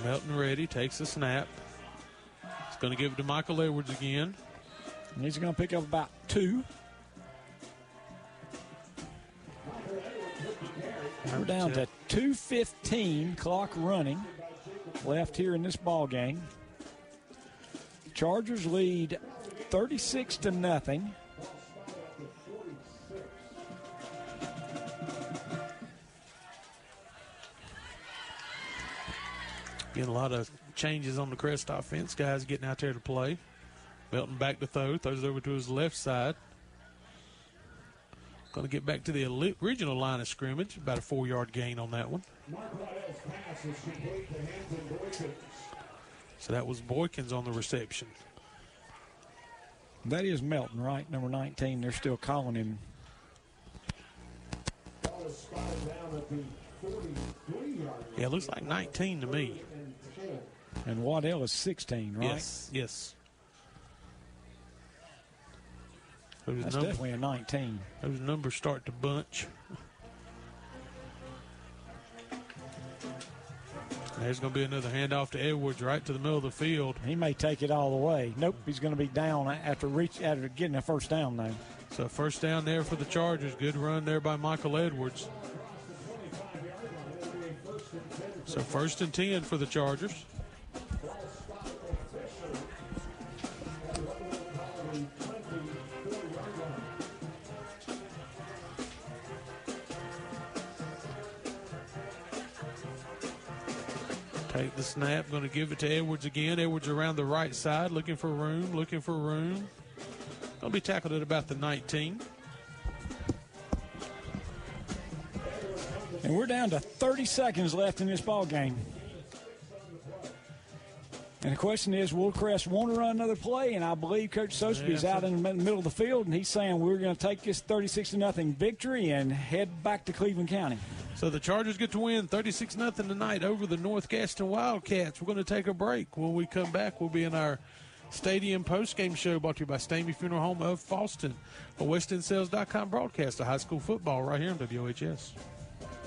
Speaker 13: Melton ready, takes a snap. He's going to give it to Michael Edwards again.
Speaker 12: And he's going to pick up about 2. We're down to 2:15, clock running left here in this ball game. Chargers lead 36-0.
Speaker 13: Getting a lot of changes on the Crest offense. Guys getting out there to play. Melton back to throws over to his left side. Going to get back to the original line of scrimmage. About a 4-yard gain on that one. So that was Boykins on the reception.
Speaker 12: That is Melton, right? Number 19. They're still calling him.
Speaker 13: Yeah, it looks like 19 to me.
Speaker 12: And Waddell is 16, right?
Speaker 13: Yes.
Speaker 12: That's definitely a 19.
Speaker 13: Those numbers start to bunch. There's going to be another handoff to Edwards right to the middle of the field.
Speaker 12: He may take it all the way. Nope, he's going to be down after getting a first down now.
Speaker 13: So first down there for the Chargers. Good run there by Michael Edwards. So 1st and 10 for the Chargers. Take the snap, going to give it to Edwards again. Edwards around the right side, looking for room. Going to be tackled at about the 19.
Speaker 12: And we're down to 30 seconds left in this ball game. And the question is, will Crest want to run another play? And I believe Coach Soseby is out in the middle of the field, and he's saying we're going to take this 36-0 victory and head back to Cleveland County.
Speaker 13: So the Chargers get to win 36-0 tonight over the North Gaston Wildcats. We're going to take a break. When we come back, we'll be in our Stadium postgame show brought to you by Stamey Funeral Home of Falston. A WestEndSales.com broadcast of high school football right here on WOHS.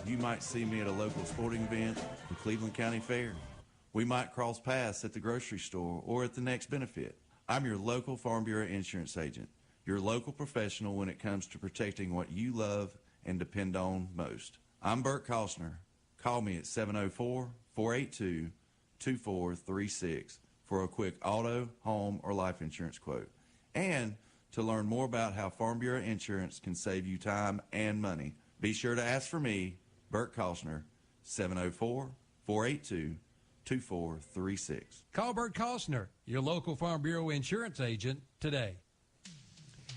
Speaker 18: You might see me at a local sporting event, the Cleveland County Fair. We might cross paths at the grocery store or at the next benefit. I'm your local Farm Bureau insurance agent, your local professional when it comes to protecting what you love and depend on most. I'm Bert Costner. Call me at 704-482-2436 for a quick auto, home, or life insurance quote. And to learn more about how Farm Bureau insurance can save you time and money, be sure to ask for me, Bert Costner, 704-482-2436.
Speaker 16: Call Bert Costner, your local Farm Bureau insurance agent, today.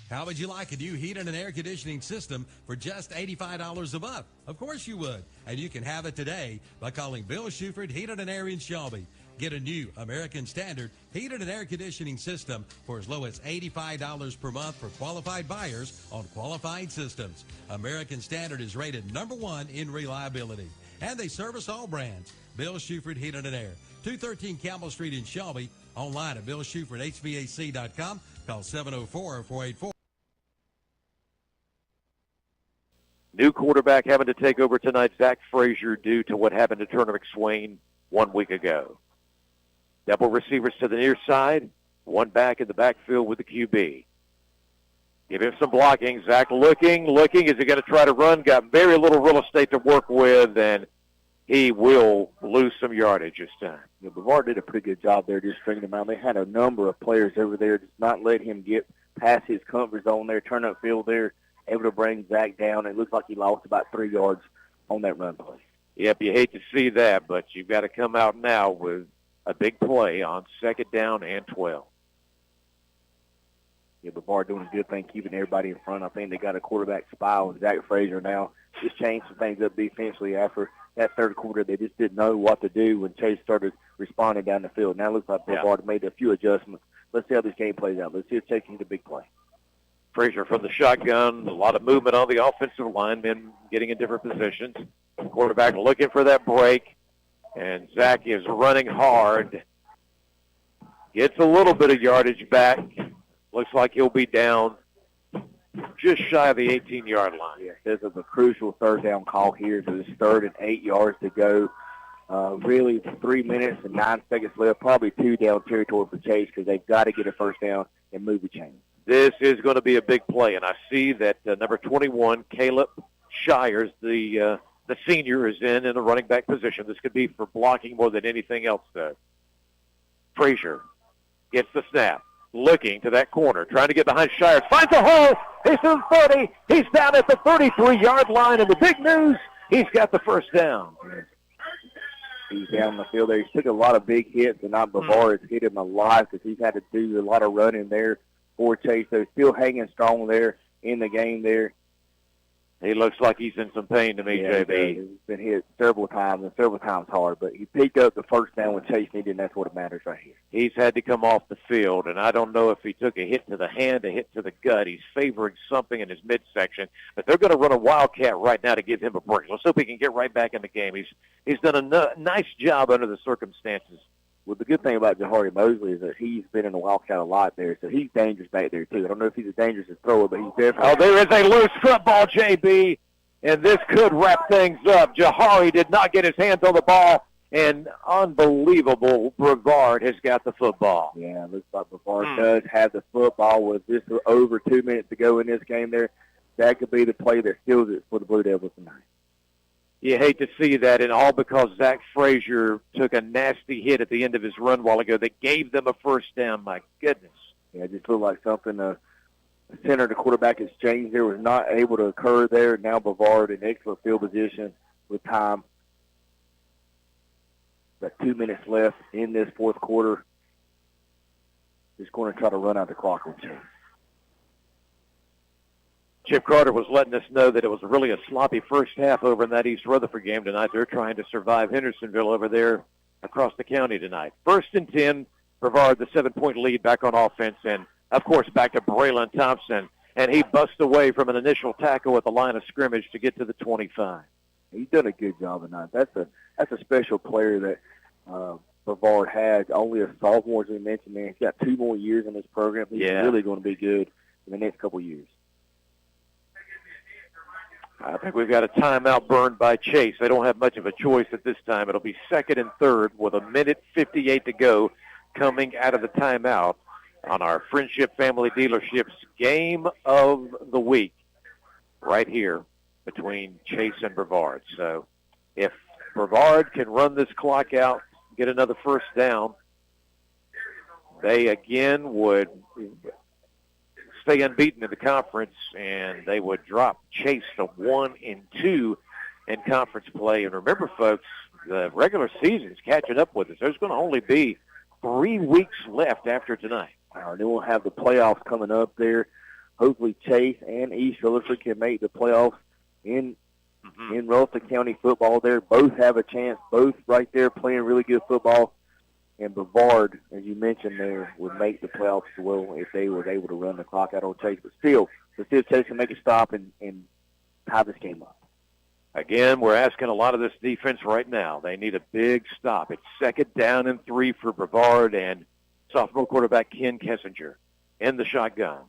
Speaker 16: How would you like a new heating and air conditioning system for just $85 a month? Of course you would. And you can have it today by calling Bill Shuford Heating and Air in Shelby. Get a new American Standard heated and air conditioning system for as low as $85 per month for qualified buyers on qualified systems. American Standard is rated #1 in reliability. And they service all brands. Bill Shuford Heating and Air, 213 Campbell Street in Shelby. Online at BillShufordHVAC.com. Call 704-484.
Speaker 14: New quarterback having to take over tonight, Zach Frazier, due to what happened to Turner McSwain 1 week ago. Double receivers to the near side, one back in the backfield with the QB. Give him some blocking. Zach looking. Is he going to try to run? Got very little real estate to work with, and he will lose some yardage this time.
Speaker 15: You know, Brevard did a pretty good job there just stringing him out. They had a number of players over there just not let him get past his comfort zone there, turn up field there, able to bring Zach down. It looks like he lost about 3 yards on that run play.
Speaker 14: Yep, you hate to see that, but you've got to come out now with a big play on 2nd down and 12.
Speaker 15: Yeah, Brevard doing a good thing, keeping everybody in front. I think they got a quarterback spy on Zach Frazier now. Just changed some things up defensively after that third quarter. They just didn't know what to do when Chase started responding down the field. Now it looks like Brevard made a few adjustments. Let's see how this game plays out. Let's see if Chase can get a big play.
Speaker 14: Frazier from the shotgun. A lot of movement on the offensive line, men getting in different positions. Quarterback looking for that break. And Zach is running hard. Gets a little bit of yardage back. Looks like he'll be down just shy of the 18-yard line.
Speaker 15: Yeah, this is a crucial third down call here. So it's 3rd and 8 yards to go. Really 3 minutes and 9 seconds left. Probably 2 down territory for Chase because they've got to get a first down and move the chain.
Speaker 14: This is going to be a big play, and I see that number 21, Caleb Shires, the senior, is in the running back position. This could be for blocking more than anything else, though. Frazier gets the snap, looking to that corner, trying to get behind Shires. Finds a hole. He's to the 30. He's down at the 33-yard line, and the big news, he's got the first down.
Speaker 15: He's down the field there. He's took a lot of big hits, and not Bavard has hit him a lot because he's had to do a lot of running there for Chase. So he's still hanging strong there in the game there.
Speaker 14: He looks like he's in some pain to me,
Speaker 15: yeah,
Speaker 14: JB.
Speaker 15: He's been hit several times, and several times hard. But he picked up the first down when Chase needed, and that's what matters right here.
Speaker 14: He's had to come off the field, and I don't know if he took a hit to the hand, a hit to the gut. He's favoring something in his midsection. But they're going to run a wildcat right now to give him a break. Let's hope he can get right back in the game. He's done a nice job under the circumstances.
Speaker 15: Well, the good thing about Jahari Mosley is that he's been in the wildcat a lot there, so he's dangerous back there, too. I don't know if he's as dangerous as thrower, but he's definitely...
Speaker 14: Oh, there is a loose football, JB. And this could wrap things up. Jahari did not get his hands on the ball, and unbelievable Brevard has got the football.
Speaker 15: Yeah, it looks like Brevard does have the football with just over 2 minutes to go in this game there. That could be the play that seals it for the Blue Devils tonight.
Speaker 14: You hate to see that, and all because Zach Frazier took a nasty hit at the end of his run a while ago that gave them a first down. My goodness.
Speaker 15: Yeah, it just looked like something the center, the quarterback exchange there was not able to occur there. Now Bavard in excellent field position with time. Got 2 minutes left in this fourth quarter. Just going to try to run out the clock on Chase.
Speaker 14: Chip Carter was letting us know that it was really a sloppy first half over in that East Rutherford game tonight. They're trying to survive Hendersonville over there across the county tonight. 1st and 10, Brevard, the 7-point lead back on offense, and of course, back to Braylon Thompson, and he busts away from an initial tackle at the line of scrimmage to get to the 25.
Speaker 15: He's done a good job tonight. That's a special player that Brevard has. Only a sophomore, as we mentioned, man. He's got 2 more years in this program. He's really going to be good in the next couple years.
Speaker 14: I think we've got a timeout burned by Chase. They don't have much of a choice at this time. It'll be 2nd and 3rd with 1:58 to go coming out of the timeout on our Friendship Family Dealerships game of the week right here between Chase and Brevard. So if Brevard can run this clock out, get another first down, they again would stay unbeaten in the conference, and they would drop Chase to 1-2 in conference play. And remember, folks, the regular season is catching up with us. There's going to only be 3 weeks left after tonight.
Speaker 15: Then we'll have the playoffs coming up there. Hopefully Chase and East Rutherford can make the playoffs in Rutherford County football there. Both have a chance. Both right there playing really good football. And Brevard, as you mentioned there, would make the playoffs as well if they were able to run the clock out on Chase. But still Chase can make a stop and tie this game up.
Speaker 14: Again, we're asking a lot of this defense right now. They need a big stop. It's 2nd down and 3 for Brevard, and sophomore quarterback Ken Kessinger in the shotgun.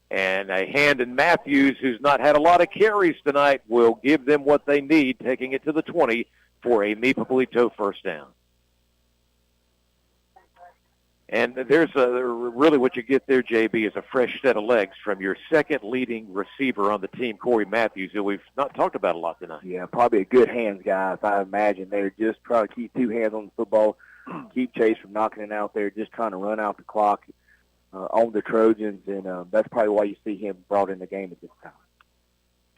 Speaker 14: And a hand in Matthews, who's not had a lot of carries tonight, will give them what they need, taking it to the 20 for a Mipapolito first down. And there's really what you get there, JB, is a fresh set of legs from your second leading receiver on the team, Corey Matthews, who we've not talked about a lot tonight.
Speaker 15: Yeah, probably a good hands guy, if I imagine. They're just trying to keep 2 hands on the football, keep Chase from knocking it out there, just trying to run out the clock on the Trojans, and that's probably why you see him brought in the game at this time.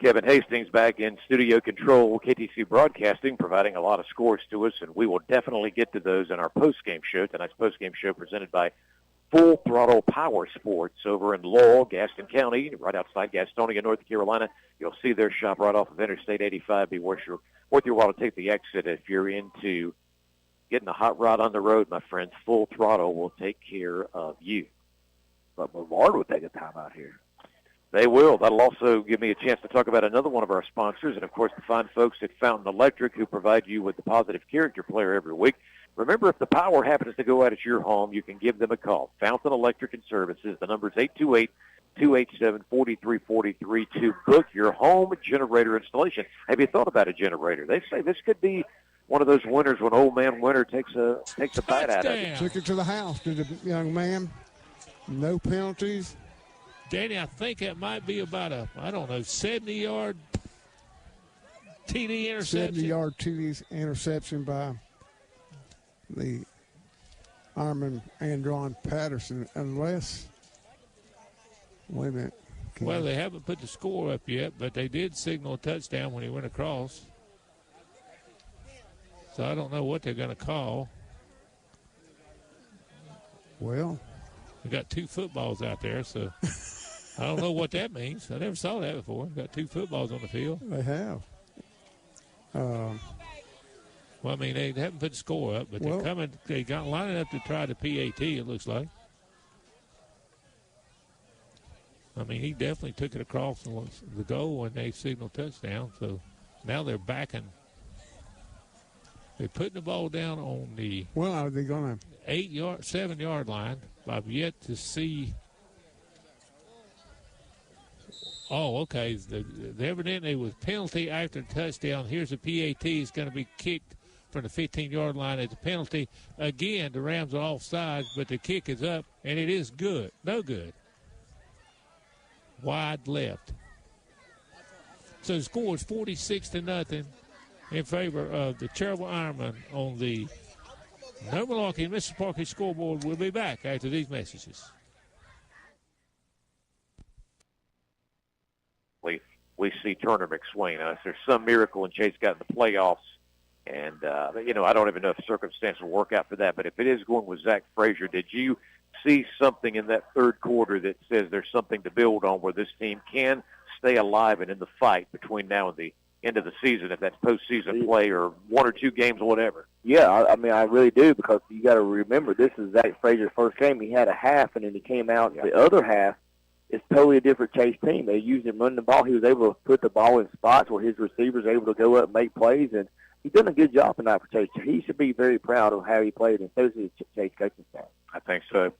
Speaker 14: Kevin Hastings back in studio control, KTC Broadcasting, providing a lot of scores to us, and we will definitely get to those in our postgame show. Tonight's postgame show presented by Full Throttle Power Sports over in Laurel, Gaston County, right outside Gastonia, North Carolina. You'll see their shop right off of Interstate 85. Be worth your while to take the exit if you're into getting a hot rod on the road, my friends. Full Throttle will take care of you.
Speaker 15: But Brevard will take a time out here.
Speaker 14: They will. That'll also give me a chance to talk about another one of our sponsors, and, of course, the fine folks at Fountain Electric who provide you with the positive character player every week. Remember, if the power happens to go out at your home, you can give them a call. Fountain Electric and Services. The number is 828-287-4343 to book your home generator installation. Have you thought about a generator? They say this could be one of those winners when old man winter takes a bite out of it.
Speaker 11: Took it to the house to the young man. No penalties.
Speaker 10: Danny, I think it might be about a, 70-yard TD interception.
Speaker 11: 70-yard TD interception by the Ironman Andron Patterson, unless, wait a minute.
Speaker 10: Well, they haven't put the score up yet, but they did signal a touchdown when he went across. So I don't know what they're going to call.
Speaker 11: Well,
Speaker 10: we got 2 footballs out there, so I don't know what that means. I never saw that before. We got 2 footballs on the field.
Speaker 11: They have.
Speaker 10: Well, I mean, they haven't put the score up, but they got lining up to try the PAT, it looks like. I mean, he definitely took it across the goal when they signaled touchdown, so now they're backing. They're putting the ball down on the
Speaker 11: are they going to
Speaker 10: 7-yard line. I've yet to see. Oh, okay. Evidently, with penalty after the touchdown, here's a PAT. It's going to be kicked from the 15-yard line as a penalty. Again, the Rams are offside, but the kick is up, and it is good. No good. Wide left. So the score is 46-0 in favor of the Cherryville Ironmen on the No Milwaukee and Mr. Parker scoreboard. We'll be back after these messages.
Speaker 14: We see Turner McSwain. If there's some miracle and Chase got in the playoffs, and, I don't even know if circumstances will work out for that, but if it is going with Zach Frazier, did you see something in that third quarter that says there's something to build on where this team can stay alive and in the fight between now and the end of the season, if that's postseason play or 1 or 2 games or whatever?
Speaker 15: Yeah, I mean, I really do, because you got to remember, this is Zach Frazier's first game. He had a half, and then he came out the other half. It's totally a different Chase team. They used him running the ball. He was able to put the ball in spots where his receivers are able to go up and make plays, and he's done a good job tonight for Chase. He should be very proud of how he played, and so is the Chase coaching staff.
Speaker 14: I think so.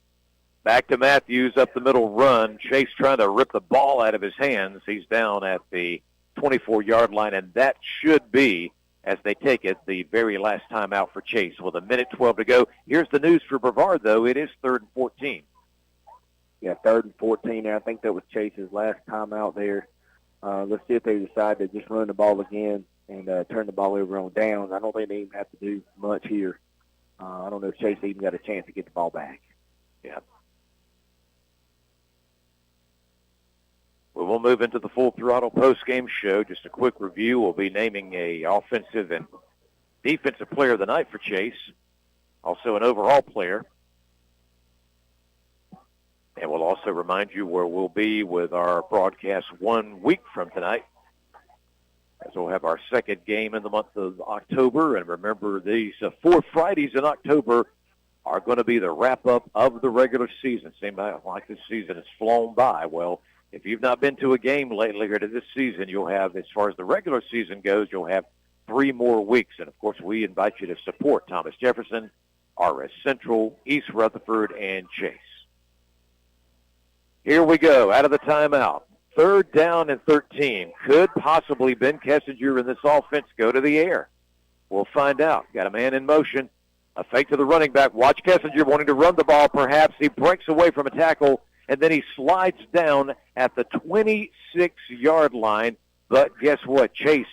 Speaker 14: Back to Matthews, up the middle run. Chase trying to rip the ball out of his hands. He's down at the 24-yard line, and that should be, as they take it, the very last time out for Chase with 1:12 to go. Here's the news for Brevard, though. It is 3rd and 14.
Speaker 15: Yeah, 3rd and 14 there. I think that was Chase's last time out there. Let's see if they decide to just run the ball again and turn the ball over on downs. I don't think they even have to do much here. I don't know if Chase even got a chance to get the ball back.
Speaker 14: Yeah. Well, we'll move into the full throttle post-game show. Just a quick review. We'll be naming a offensive and defensive player of the night for Chase, also an overall player. And we'll also remind you where we'll be with our broadcast 1 week from tonight, as we'll have our second game in the month of October. And remember, these 4 Fridays in October are going to be the wrap-up of the regular season. Seems like this season has flown by. Well, if you've not been to a game lately here to this season, you'll have, as far as the regular season goes, you'll have 3 more weeks. And, of course, we invite you to support Thomas Jefferson, RS Central, East Rutherford, and Chase. Here we go, out of the timeout. 3rd down and 13. Could possibly Ben Kessinger in this offense go to the air? We'll find out. Got a man in motion. A fake to the running back. Watch Kessinger wanting to run the ball, perhaps. He breaks away from a tackle, and then he slides down at the 26-yard line. But guess what? Chase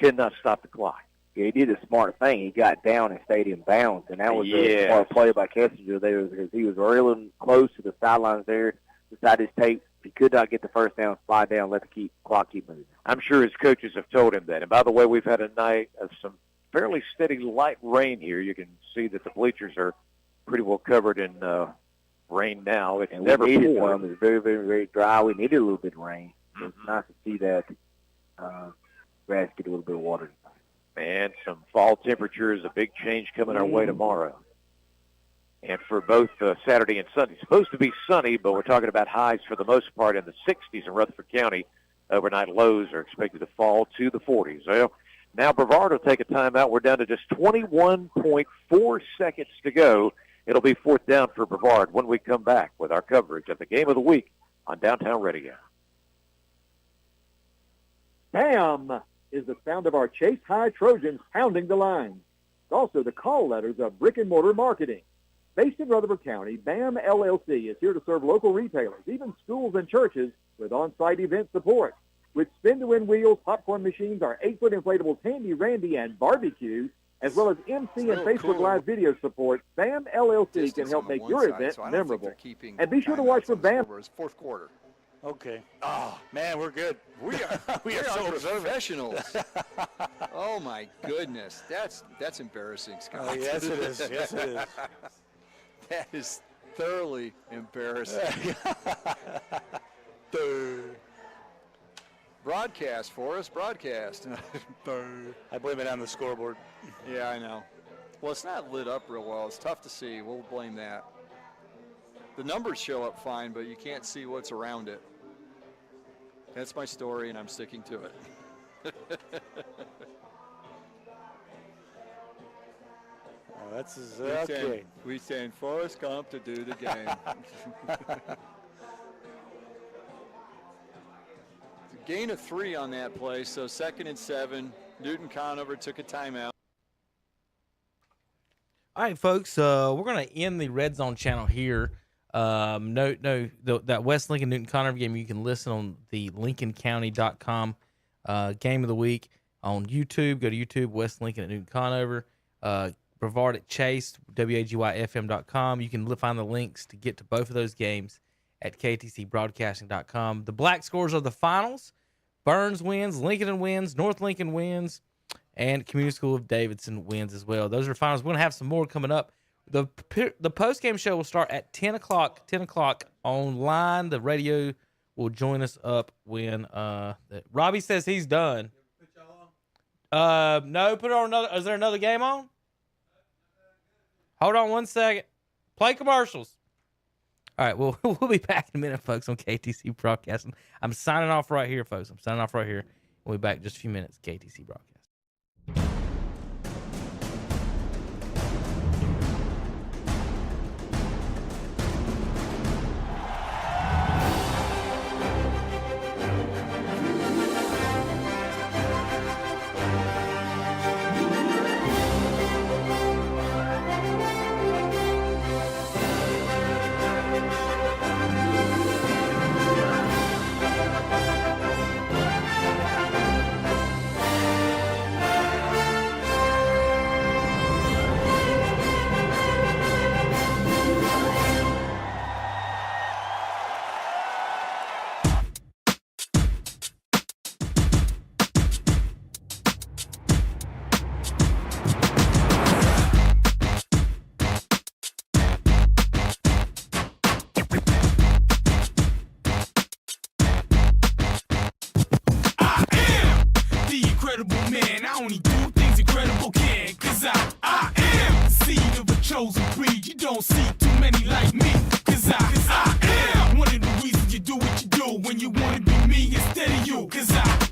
Speaker 14: cannot stop the clock.
Speaker 15: Yeah, he did a smart thing. He got down and stayed in bounds, and that was a smart play by Kessinger there, because he was really close to the sidelines there. Decided to take, if he could not get the first down, slide down, let the clock keep moving.
Speaker 14: I'm sure his coaches have told him that. And by the way, we've had a night of some fairly steady light rain here. You can see that the bleachers are pretty well covered in rain now. It's never poured.
Speaker 15: It's very, very, very dry. We needed a little bit of rain. So it's nice to see that grass get a little bit of water.
Speaker 14: And some fall temperatures, a big change coming our way tomorrow. And for both Saturday and Sunday, it's supposed to be sunny, but we're talking about highs for the most part in the 60s in Rutherford County. Overnight lows are expected to fall to the 40s. Well, now Brevard will take a timeout. We're down to just 21.4 seconds to go. It'll be fourth down for Brevard when we come back with our coverage of the game of the week on Downtown Radio.
Speaker 19: BAM is the sound of our Chase High Trojans pounding the lines. It's also the call letters of brick and mortar marketing. Based in Rutherford County, BAM LLC is here to serve local retailers, even schools and churches, with on-site event support. With spin-to-win wheels, popcorn machines, our 8-foot inflatables Handy Randy and barbecue, as well as MC and Facebook Live video support, BAM LLC can help make your event memorable. And be sure to watch for BAM.
Speaker 8: Fourth quarter.
Speaker 9: Okay. Oh, man, we're good.
Speaker 8: We are so professionals. Oh, my goodness. That's embarrassing, Scott.
Speaker 9: Oh, yes, it is. Yes, it is.
Speaker 8: That is thoroughly embarrassing. Broadcast for us, broadcast.
Speaker 9: I blame it on the scoreboard.
Speaker 8: Yeah, I know. Well, it's not lit up real well. It's tough to see. We'll blame that. The numbers show up fine, but you can't see what's around it. That's my story, and I'm sticking to it.
Speaker 9: Oh, that's okay.
Speaker 8: We send Forrest Gump to do the game. Gain of 3 on that play, so 2nd and 7. Newton Conover took a timeout.
Speaker 3: All right, folks, we're going to end the Red Zone channel here. That West Lincoln Newton Conover game, you can listen on the LincolnCounty.com game of the week on YouTube. Go to YouTube, West Lincoln at Newton Conover. Brevard at Chase, WAGYFM.com. You can find the links to get to both of those games at KTCBroadcasting.com. The black scores of the finals: Burns wins, Lincoln wins, North Lincoln wins, and Community School of Davidson wins as well. Those are finals. We're going to have some more coming up. The post-game show will start at 10 o'clock. 10 o'clock online. The radio will join us up when Robbie says he's done. No, put it on another. Is there another game on? Hold on 1 second. Play commercials. All right, well, we'll be back in a minute, folks, on KTC Broadcasting. I'm signing off right here, folks. I'm signing off right here. We'll be back in just a few minutes, KTC Broadcasting.
Speaker 20: only do things incredible can. Cause I am the seed of a chosen breed. You don't see too many like me. Cause I am one of the reasons you do what you do when you wanna be me instead of you. Cause I